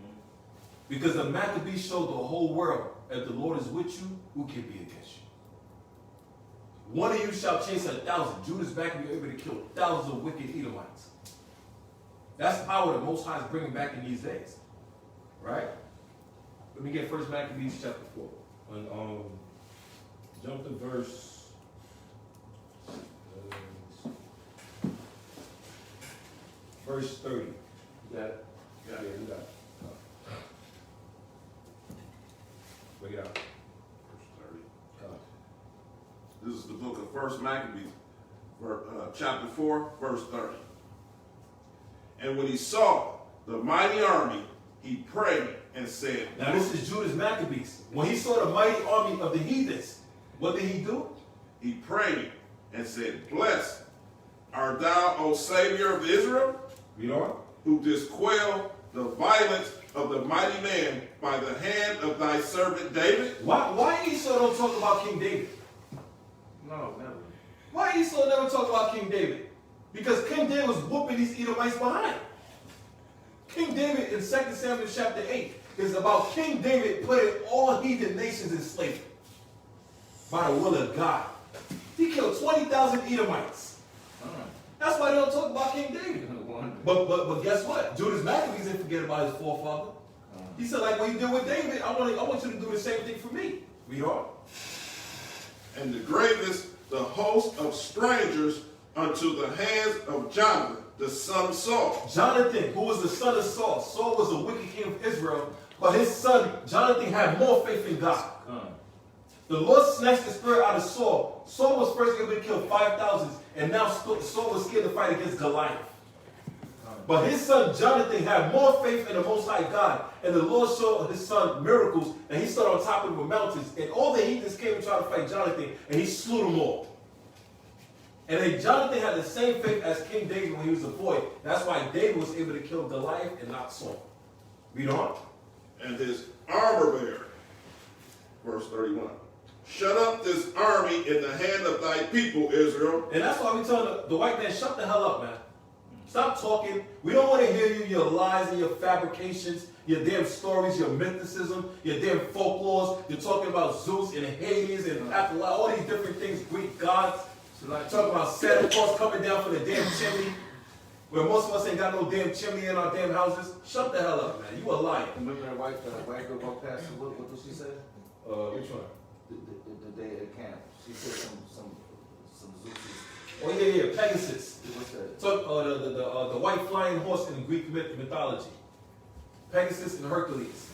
Because the Maccabees showed the whole world, if the Lord is with you, who can be against you? One of you shall chase 1,000. Judas Maccabee able to kill thousands of wicked Edomites. That's power the Most High is bringing back in these days. Right? Let me get 1 Maccabees chapter 4. Jump to verse... verse 30. You got it? Yeah, you got it. Bring it out. Verse 30. This is the book of 1 Maccabees, chapter 4, verse 30. And when he saw the mighty army, he prayed and said... Now this is Judas Maccabees. When he saw the mighty army of the heathens, what did he do? He prayed and said, blessed art thou, O Savior of Israel, Read on. who didst quell the violence of the mighty man by the hand of thy servant David. Why Esau don't talk about King David? No, never. Why Esau never talk about King David? Because King David was whooping these Edomites behind. King David in 2 Samuel chapter 8 is about King David putting all heathen nations in slavery by the will of God. He killed 20,000 Edomites. That's why they don't talk about King David. But guess what? Judas Maccabees didn't forget about his forefather. He said, like what you did with David, I want you to do the same thing for me. Read on. And the greatest the host of strangers unto the hands of Jonathan, the son of Saul. Jonathan, who was the son of Saul. Saul was the wicked king of Israel, but his son, Jonathan, had more faith in God. The Lord snatched the spirit out of Saul. Saul was first able to kill 5,000, and now Saul was scared to fight against Goliath. But his son Jonathan had more faith in the Most High God, and the Lord showed his son miracles, and he stood on top of the mountains, and all the heathens came and tried to fight Jonathan, and he slew them all. And then Jonathan had the same faith as King David when he was a boy. That's why David was able to kill Goliath and not Saul. Read on. And his armor bearer, verse 31. Shut up this army in the hand of thy people, Israel. And that's why we tell the white man, shut the hell up, man. Stop talking. We don't want to hear you, your lies and your fabrications, your damn stories, your mythicism, your damn folklores. You're talking about Zeus and Hades and all these different things, Greek gods. Talking about Santa Claus coming down from the damn chimney, where most of us ain't got no damn chimney in our damn houses. Shut the hell up, man. You a liar. Remember that white girl walked past? What did she say? Which one? The day at camp. She said some Zeus. Oh yeah, Pegasus. What's that? So, the white flying horse in Greek mythology. Pegasus and Hercules.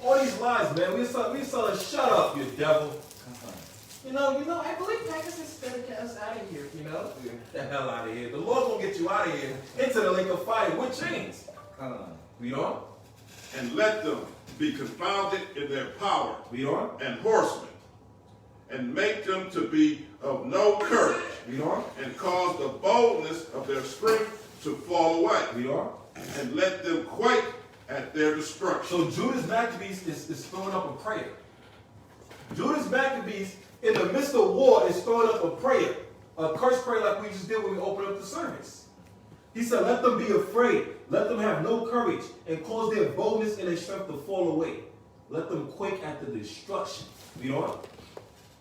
All these lies, man. We're selling shut up, you devil. You know, I believe Pegasus is going to get us out of here, you know? Yeah. The hell out of here. The Lord's going to get you out of here into the lake of fire with chains. Read on. And let them be confounded in their power. Read on. And horsemen. And make them to be of no courage. Read on. And cause the boldness of their strength to fall away. Read on. And let them quake at their destruction. So Judas Maccabees is throwing up a prayer. Judas Maccabees, in the midst of war, is throwing up a prayer. A curse prayer like we just did when we opened up the service. He said, let them be afraid. Let them have no courage and cause their boldness and their strength to fall away. Let them quake at the destruction. Read on.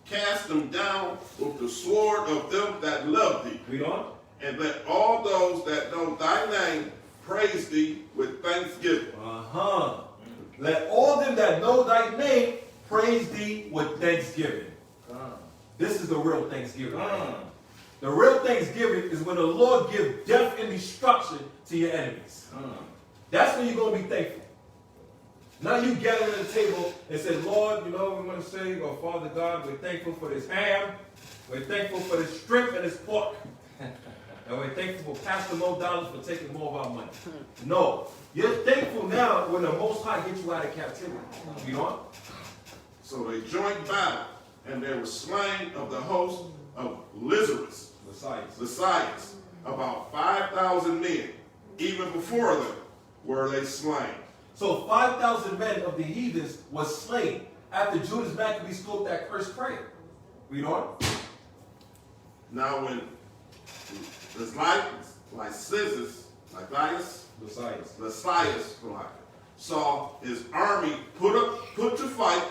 Cast them down with the sword of them that love thee. Read on. And let all those that know thy name praise thee with thanksgiving. Let all them that know thy name praise thee with thanksgiving. This is the real Thanksgiving. The real Thanksgiving is when the Lord gives death and destruction to your enemies. That's when you're going to be thankful. Now you gather at the table and say, Lord, you know what we're going to say? Oh, Father God, we're thankful for this ham. We're thankful for this shrimp and this pork. And we're thankful for Pastor Low Dollars for taking more of our money. No. You're thankful now when the Most High gets you out of captivity. You know? So they joined battle, and there was slain of the host of Lysias, about 5,000 men. Even before them were they slain. So 5,000 men of the heathens were slain after Judas Maccabees spoke that cursed prayer. Read on. Now when Lysias saw his army put to fight,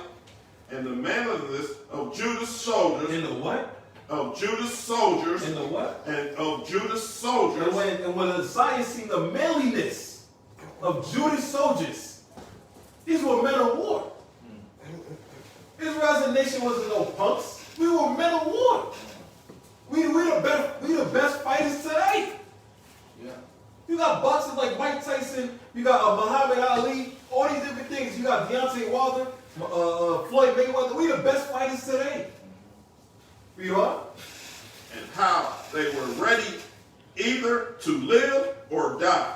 and the manliness of Judas soldiers. In the what? Of Judas soldiers. In the what? And of Judas soldiers. And when Lysias seen the manliness of Judas soldiers, these were men of war. Israel as a nation wasn't no punks. We were men of war. We the best fighters today. Yeah. You got boxers like Mike Tyson. You got Muhammad Ali. All these different things. You got Deontay Wilder, Floyd Mayweather. We the best fighters today. We are. And how they were ready either to live or die.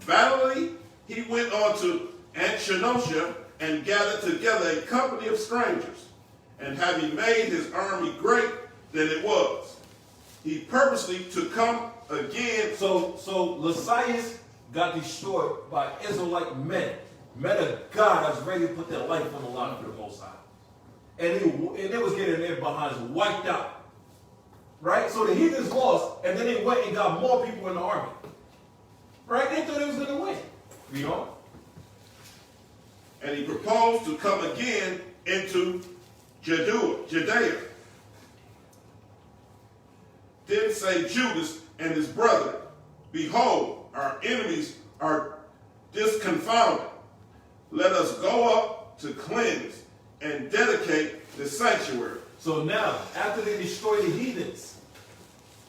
Valiantly, he went on to Chaanakah and gathered together a company of strangers. And having made his army great than it was, he purposely to come again. So Lysias got destroyed by Israelite men of God that's ready to put their life on the line for the Most High. And they was getting their behinds wiped out. Right? So the heathens lost, and then they went and got more people in the army. Right? They thought they was going to win. Read on. And he proposed to come again into Judea. Then say Judas and his brethren, behold, our enemies are disconfounded. Let us go up to cleanse and dedicate the sanctuary. So now, after they destroy the heathens,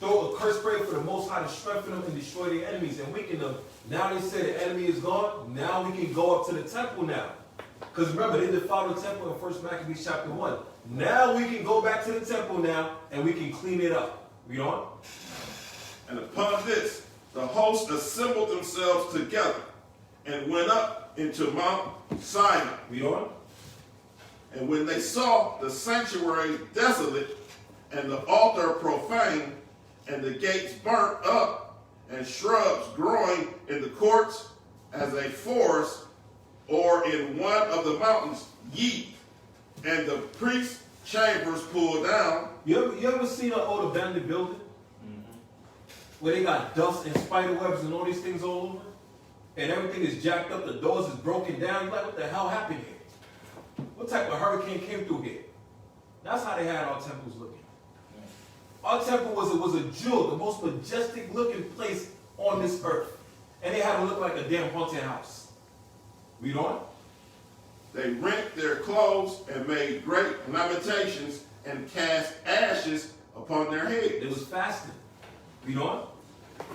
throw a curse prayer for the Most High to strengthen them and destroy their enemies and weaken them. Now they say the enemy is gone. Now we can go up to the temple now. Because remember, they defiled the temple in 1 Maccabees chapter 1. Now we can go back to the temple now and we can clean it up. Read on. And upon this, the host assembled themselves together and went up into Mount Sinai. Read on. And when they saw the sanctuary desolate, and the altar profane, and the gates burnt up, and shrubs growing in the courts as a forest, or in one of the mountains, and the priest's chambers pulled down. You ever seen an old abandoned building? Where they got dust and spider webs and all these things all over? And everything is jacked up, the doors is broken down. You're like, what the hell happened here? What type of hurricane came through here? That's how they had our temples looking. Our temple was a jewel, the most majestic looking place on this earth. And they had to look like a damn haunted house. Read on. They rent their clothes and made great lamentations and cast ashes upon their heads. It was fasting. Read on.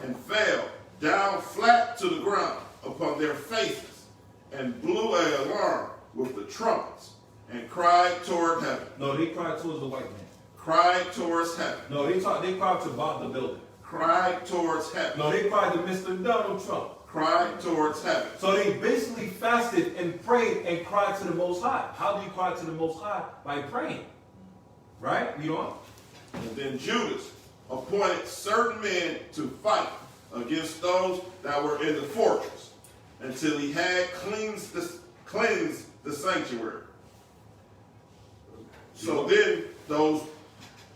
And fell down flat to the ground upon their faces, and blew an alarm with the trumpets, and cried toward heaven. No, they cried towards the white man. Cried towards heaven. No, they cried to Bob the builder. Cried towards heaven. No, they cried to Mr. Donald Trump. Cried towards heaven. So they basically fasted and prayed and cried to the Most High. How do you cry to the Most High? By praying. Right? Read on. And then Judas appointed certain men to fight against those that were in the fortress, until he had cleansed the sanctuary. So then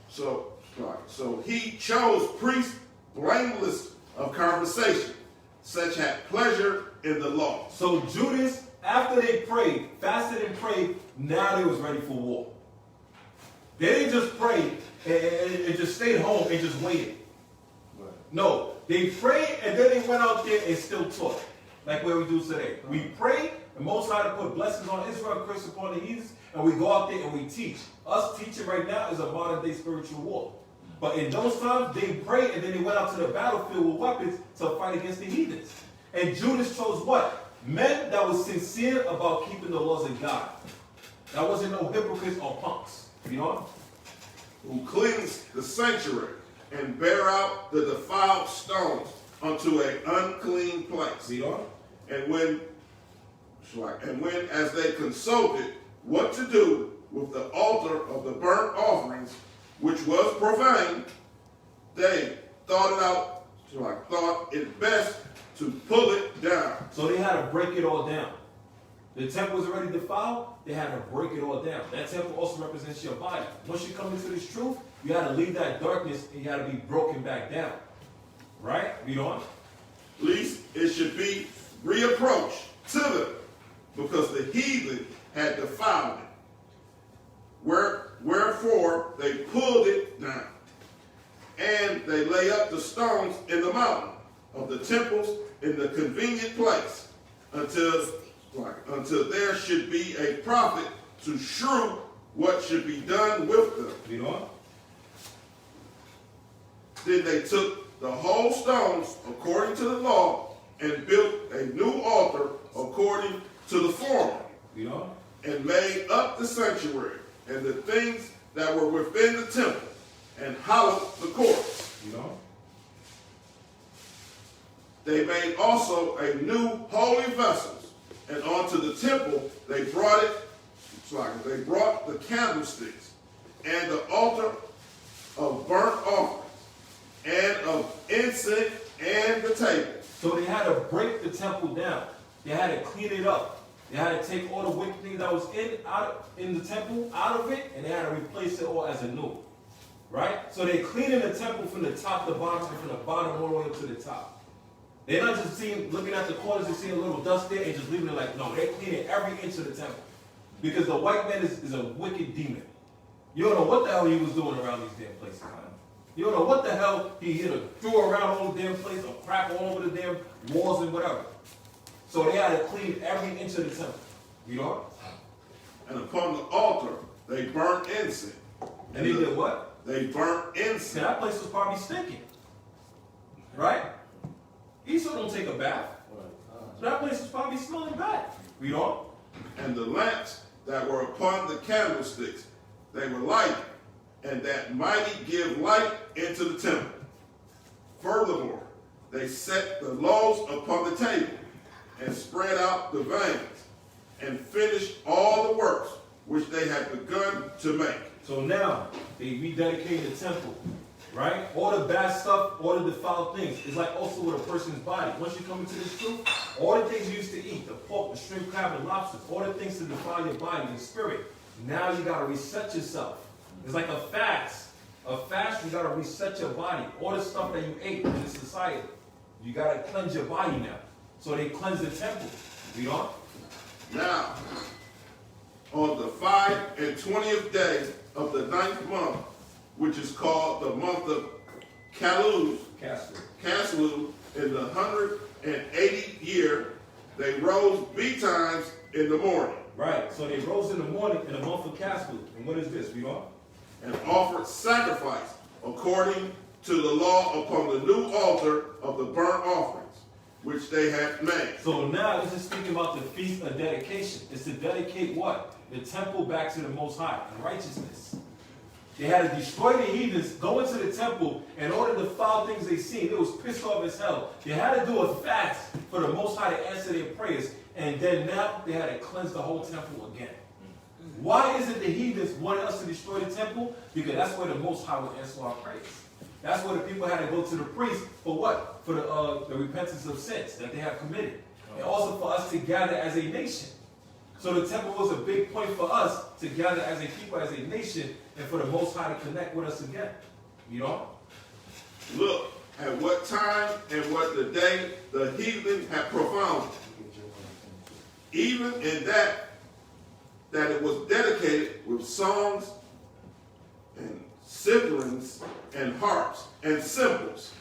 so he chose priests blameless of conversation, such had pleasure in the law. So Judas, after they prayed, fasted and prayed, now they was ready for war. They didn't just pray and just stayed home and just waited. Right. No, they prayed and then they went out there and still taught. Like where we do today. We pray, and Most High to put blessings on Israel, curse upon the heathens, and we go out there and we teach. Us teaching right now is a modern day spiritual war. But in those times, they prayed and then they went out to the battlefield with weapons to fight against the heathens. And Judas chose what? Men that was sincere about keeping the laws of God. That wasn't no hypocrites or punks. You know? Who cleansed the sanctuary and bear out the defiled stones unto an unclean place. You know? And when as they consulted what to do with the altar of the burnt offerings, which was profane, they thought it best to pull it down. So they had to break it all down. The temple was already defiled, they had to break it all down. That temple also represents your body. Once you come into this truth, you had to leave that darkness and you had to be broken back down. Right? Read on. Lest it should be reapproached to them, because the heathen had defiled it. Wherefore they pulled it down, and they lay up the stones in the mountain of the temples in the convenient place, until there should be a prophet to shew what should be done with them. Read on. Then they took the whole stones according to the law, and built a new altar according to the former, Read on. and made up the sanctuary and the things that were within the temple, and hallowed the courts. Read on. They made also a new holy vessels, and onto the temple they brought the candlesticks, and the altar of burnt offerings, and of incense, and the table. So they had to break the temple down. They had to clean it up. They had to take all the wicked things that was in the temple out of it, and they had to replace it all as a new. Right? So they're cleaning the temple from the top to the bottom, and from the bottom all the way up to the top. They're not just looking at the corners and seeing a little dust there and just leaving it like, no, they're cleaning every inch of the temple. Because the white man is a wicked demon. You don't know what the hell he was doing around these damn places, man. You don't know what the hell he threw around all the damn place, or crap all over the damn walls and whatever. So they had to clean every inch of the temple. You know? And upon the altar they burnt incense. And they did what? They burnt incense. Now that place was probably stinking. Right? Esau don't take a bath. So that place was probably smelling bad. You know? And the lamps that were upon the candlesticks, they were lighted, and that mighty give light into the temple. Furthermore, they set the loaves upon the table, and spread out the veins, and finished all the works which they had begun to make. So now, they rededicated the temple, right? All the bad stuff, all the defiled things. It's like also with a person's body. Once you come into this truth, all the things you used to eat, the pork, the shrimp, crab, and lobsters, all the things to defile your body and spirit, now you got to reset yourself. It's like a fast. A fast, you got to reset your body. All the stuff that you ate in this society, you got to cleanse your body now. So they cleanse the temple. Read on. Now, on the 25th day of the 9th month, which is called the month of Caslu, in the 180th year, they rose betimes in the morning. Right. So they rose in the morning in the month of Caslu. And what is this? Read on. And offered sacrifice according to the law upon the new altar of the burnt offerings, which they had made. So now this is speaking about the feast of dedication. It's to dedicate what? The temple back to the Most High in righteousness. They had to destroy the heathens, go into the temple, and all the foul things they seen. It was pissed off as hell. They had to do a fast for the Most High to answer their prayers. And then now they had to cleanse the whole temple again. Why is it the heathens wanted us to destroy the temple? Because that's where the Most High would answer our praise. That's where the people had to go to the priest for what? For the repentance of sins that they have committed. And also for us to gather as a nation. So the temple was a big point for us to gather as a people, as a nation, and for the Most High to connect with us again. You know? Look at what time and what the day the heathen had profounded. Even in that it was dedicated with songs and citharins and harps and cymbals.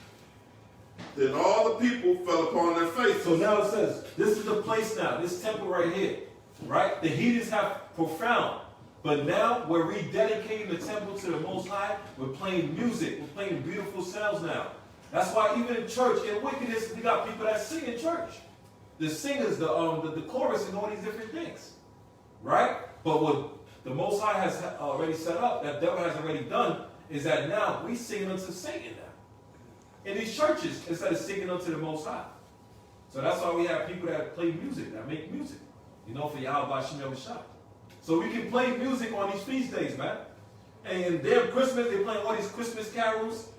Then all the people fell upon their faces. So now it says, this is the place now, this temple right here, right? The heathens have profound, but now we're rededicating the temple to the Most High. We're playing music, we're playing beautiful sounds now. That's why even in church, in wickedness, we got people that sing in church. The singers, the chorus, and all these different things. Right? But what the Most High has already set up, that devil has already done, is that now we sing unto Satan now. In these churches, instead of singing unto the Most High. So that's why we have people that play music, that make music. You know, for Yahweh Shem Yahweh. So we can play music on these feast days, man. And their Christmas, they're playing all these Christmas carols,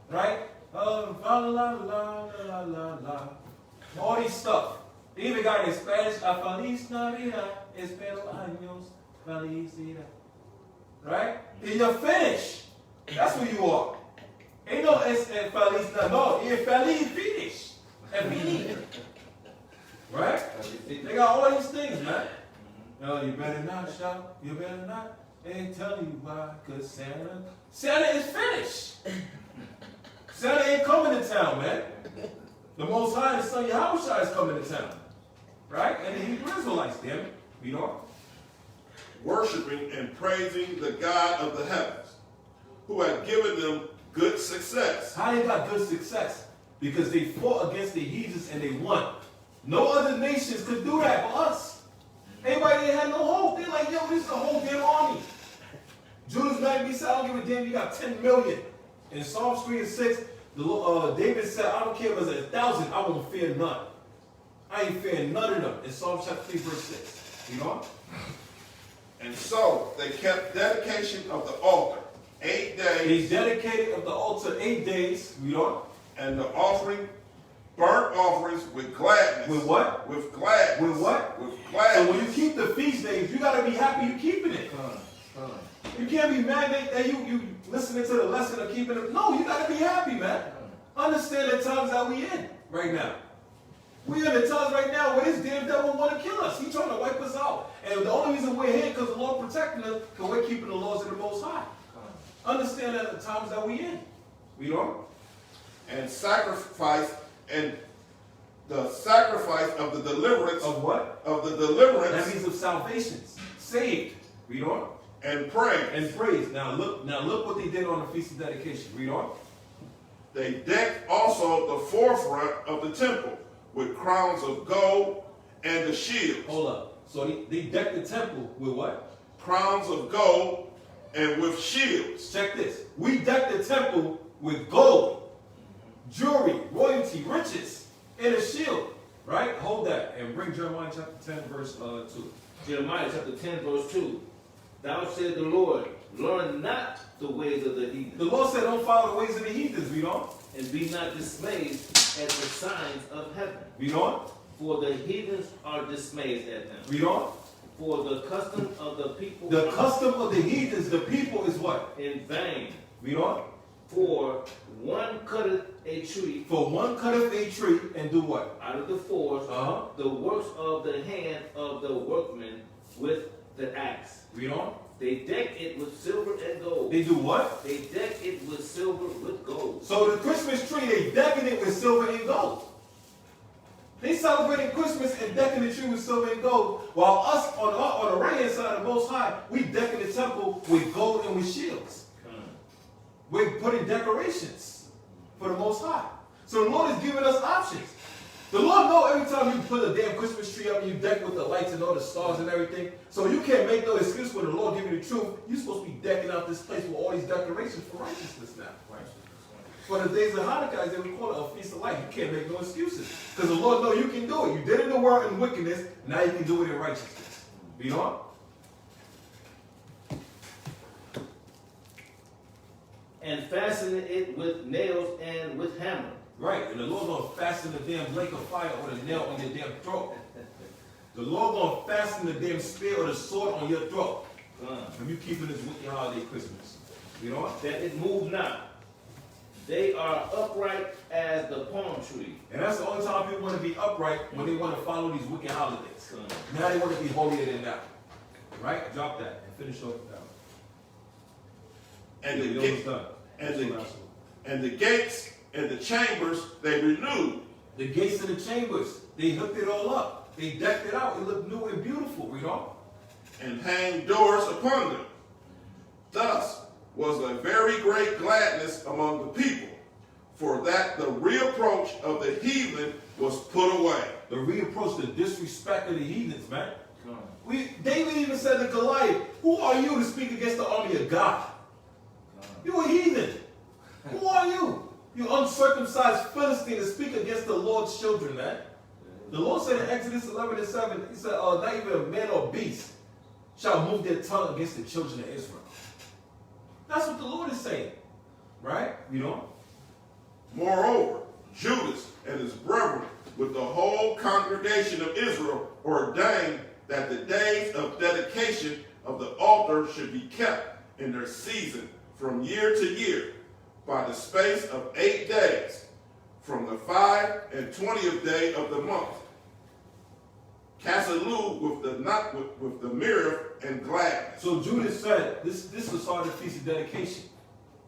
right? La la la la la la la. All these stuff. They even got it in Spanish, a feliz Navidad, espero años felicidad. Right? And you're finished. That's who you are. Ain't no es feliz Navidad. No, you're feliz finish. And finish. Right? They got all these things, man. No, you better not shout. You better not. Ain't telling you why. Because Santa is finished. Santa ain't coming to town, man. The Most High and His Son Yahweh is coming to town. Right? And the Hebrew Israelites, damn it. We know. Worshiping and praising the God of the heavens, who had given them good success. How they got good success? Because they fought against the heathens and they won. No other nations could do that for us. Anybody that had no hope, they're like, yo, this is a whole damn army. Judas Maccabee said, I don't give a damn, you got 10 million. In Psalms 3 and 6, David said, I don't care if it's 1,000, I won't fear none. I ain't fearing none of them. In Psalm chapter 3, verse 6. You know? And so they kept dedication of the altar 8 days. They dedicated of the altar 8 days. You know? And the offering, burnt offerings with gladness. With what? With gladness. With what? With gladness. So when you keep the feast days, you got to be happy you keeping it. You can't be mad that you listening to the lesson of keeping it. No, you got to be happy, man. Understand the times that we in right now. We in the times right now where this damn devil want to kill us. He's trying to wipe us out. And the only reason we're here because the Lord protecting us, because we're keeping the laws of the Most High. Understand that the times that we in. We know? And sacrifice, and the sacrifice of the deliverance. Of what? Of the deliverance. That means of salvation. Saved. Read on. And praise. And praise. Now look what they did on the Feast of Dedication. Read on. They decked also the forefront of the temple with crowns of gold and the shields. Hold up. So they decked the temple with what? Crowns of gold and with shields. Check this. We decked the temple with gold, jewelry, royalty, royalty, riches, and a shield. Right? Hold that and bring Jeremiah chapter 10, verse 2. Jeremiah chapter 10, verse 2. Thou said the Lord, learn not the ways of the heathen. The Lord said, don't follow the ways of the heathens. Read on. And be not dismayed at the signs of heaven. Read on. For the heathens are dismayed at them. Read on. For the custom of the people. The custom of the heathens, the people, is what? In vain. Read on. For one cutteth a tree. For one cutteth a tree and do what? Out of the forest. The works of the hand of the workman with the axe. Read on. They deck it with silver and gold. They do what? They deck it with silver with gold. So the Christmas tree, they decking it with silver and gold. They celebrating Christmas and decking the tree with silver and gold, while us on the right hand side of the Most High, we decking the temple with gold and with shields. We're putting decorations for the Most High. So the Lord is giving us options. The Lord knows every time you put a damn Christmas tree up and you deck with the lights and all the stars and everything. So you can't make no excuse when the Lord give you the truth. You're supposed to be decking out this place with all these decorations for righteousness now. For the days of Chaanakah, as they would call it, a feast of light, you can't make no excuses. Because the Lord knows you can do it. You did it in the world in wickedness, now you can do it in righteousness. Read on. And fasten it with nails and with hammer. Right, and the Lord gonna fasten the damn lake of fire or the nail on your damn throat. The Lord gonna fasten the damn spear or the sword on your throat. If you keeping this wicked holiday Christmas. You know what? That it move not. They are upright as the palm tree. And that's the only time people want to be upright, when they want to follow these wicked holidays. Now they want to be holier than that. Right? Drop that and finish off with that. And You're almost done. And the gates and the chambers they renewed. The gates and the chambers, they hooked it all up. They decked it out. It looked new and beautiful. Read on. And hanged doors upon them. Thus was a very great gladness among the people, for that the reproach of the heathen was put away. The reapproach, the disrespect of the heathens, man. David even said to Goliath, who are you to speak against the army of God? You a heathen. Who are you? You uncircumcised Philistine to speak against the Lord's children, man. The Lord said in Exodus 11:7, he said, not even a man or beast shall move their tongue against the children of Israel. That's what the Lord is saying. Right? You know? Moreover, Judas and his brethren with the whole congregation of Israel ordained that the days of dedication of the altar should be kept in their season from year to year by the space of 8 days, from the 5 and 20th day of the month. Casaloo with the mirror and gladness. So Judas said, this was part of the Feast of Dedication.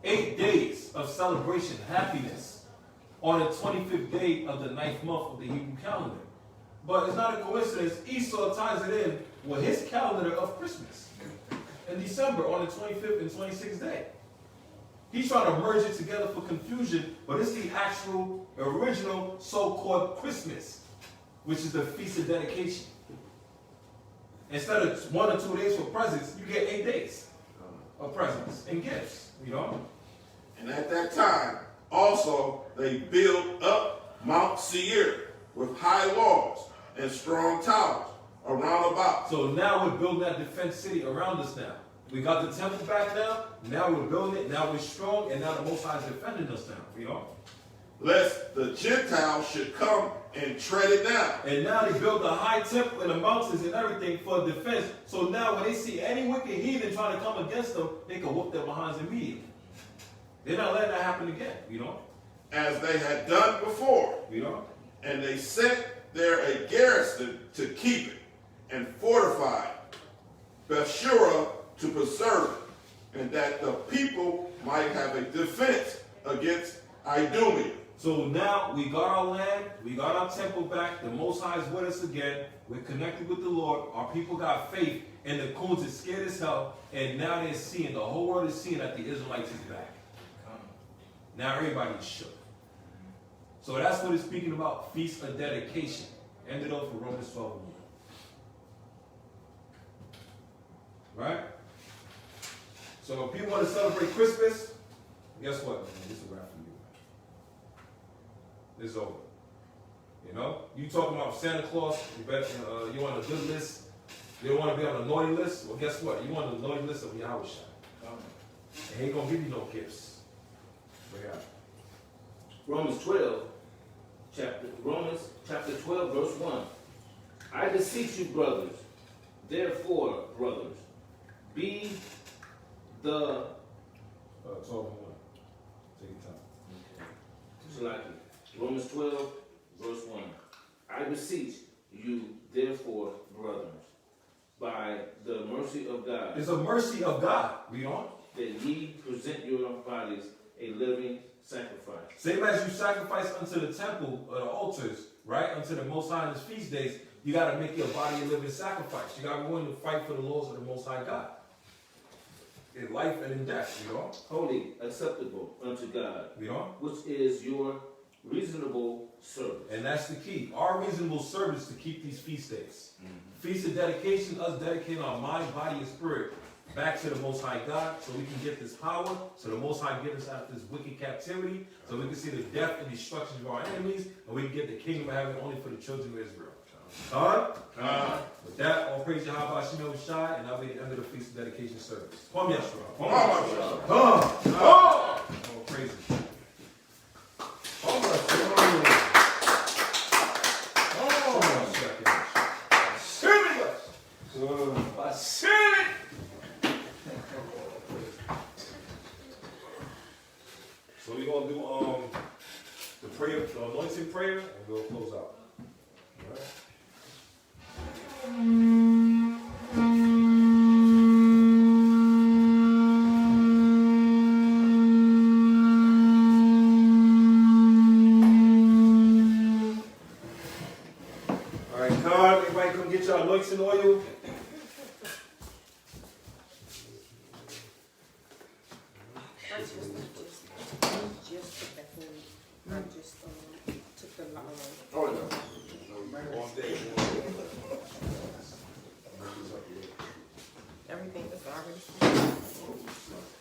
8 days of celebration, happiness, on the 25th day of the 9th month of the Hebrew calendar. But it's not a coincidence, Esau ties it in with his calendar of Christmas in December on the 25th and 26th day. He's trying to merge it together for confusion, but it's the actual, original, so-called Christmas, which is the Feast of Dedication. Instead of 1 or 2 days for presents, you get 8 days of presents and gifts, you know? And at that time, also, they built up Mount Seir with high walls and strong towers around about. So now we're building that defense city around us now. We got the temple back now. Now we're building it. Now we're strong. And now the Most High is defending us now. You know? Lest the Gentiles should come and tread it down. And now they built a high temple in the mountains and everything for defense. So now when they see any wicked heathen trying to come against them, they can whoop their behinds immediately. They're not letting that happen again. You know? As they had done before. You know? And they sent there a garrison to keep it, and fortified Bethshura to preserve it, and that the people might have a defense against Idumea. So now we got our land, we got our temple back, the Most High is with us again, we're connected with the Lord, our people got faith, and the coons is scared as hell, and now they're seeing, the whole world is seeing that the Israelites is back. Now everybody's shook. So that's what it's speaking about, Feast of Dedication. Ended off with Romans 12:1. Right? So if people want to celebrate Christmas, guess what? Man? This is a wrap for you. is over. You know, you talking about Santa Claus, you on a good list, you don't want to be on a naughty list, well guess what, you on the naughty list of Yahweh Shai. And he ain't gonna give you no gifts. Yeah. Romans chapter 12, verse 1. I beseech you, brothers, therefore, brothers, be the 12 and 1. Take your time. Shalaki. Romans 12, verse 1. I beseech you, therefore, brothers, by the mercy of God, It's a mercy of God. Read on. that ye present your bodies a living sacrifice. Same as you sacrifice unto the temple, the altars, right? Unto the Most High in His feast days, you got to make your body a living sacrifice. You got to be willing to fight for the laws of the Most High God. In life and in death, you know? Holy, acceptable unto God, You know? which is your reasonable service. And that's the key. Our reasonable service to keep these feast days. Feast of dedication, us dedicating our mind, body, and spirit back to the Most High God so we can get this power, so the Most High get us out of this wicked captivity, so we can see the death and destruction of our enemies, and we can get the kingdom of heaven only for the children of Israel. With that, all praise Yahweh Shemel Shai, and that'll be the end of the feast of dedication service. Come Yeshua. All praises. So we're gonna do the prayer, the anointing prayer, and we'll close out. All right. All right, God, everybody come get your anointing oil. Took the long. Oh, no. All day. Everything is already.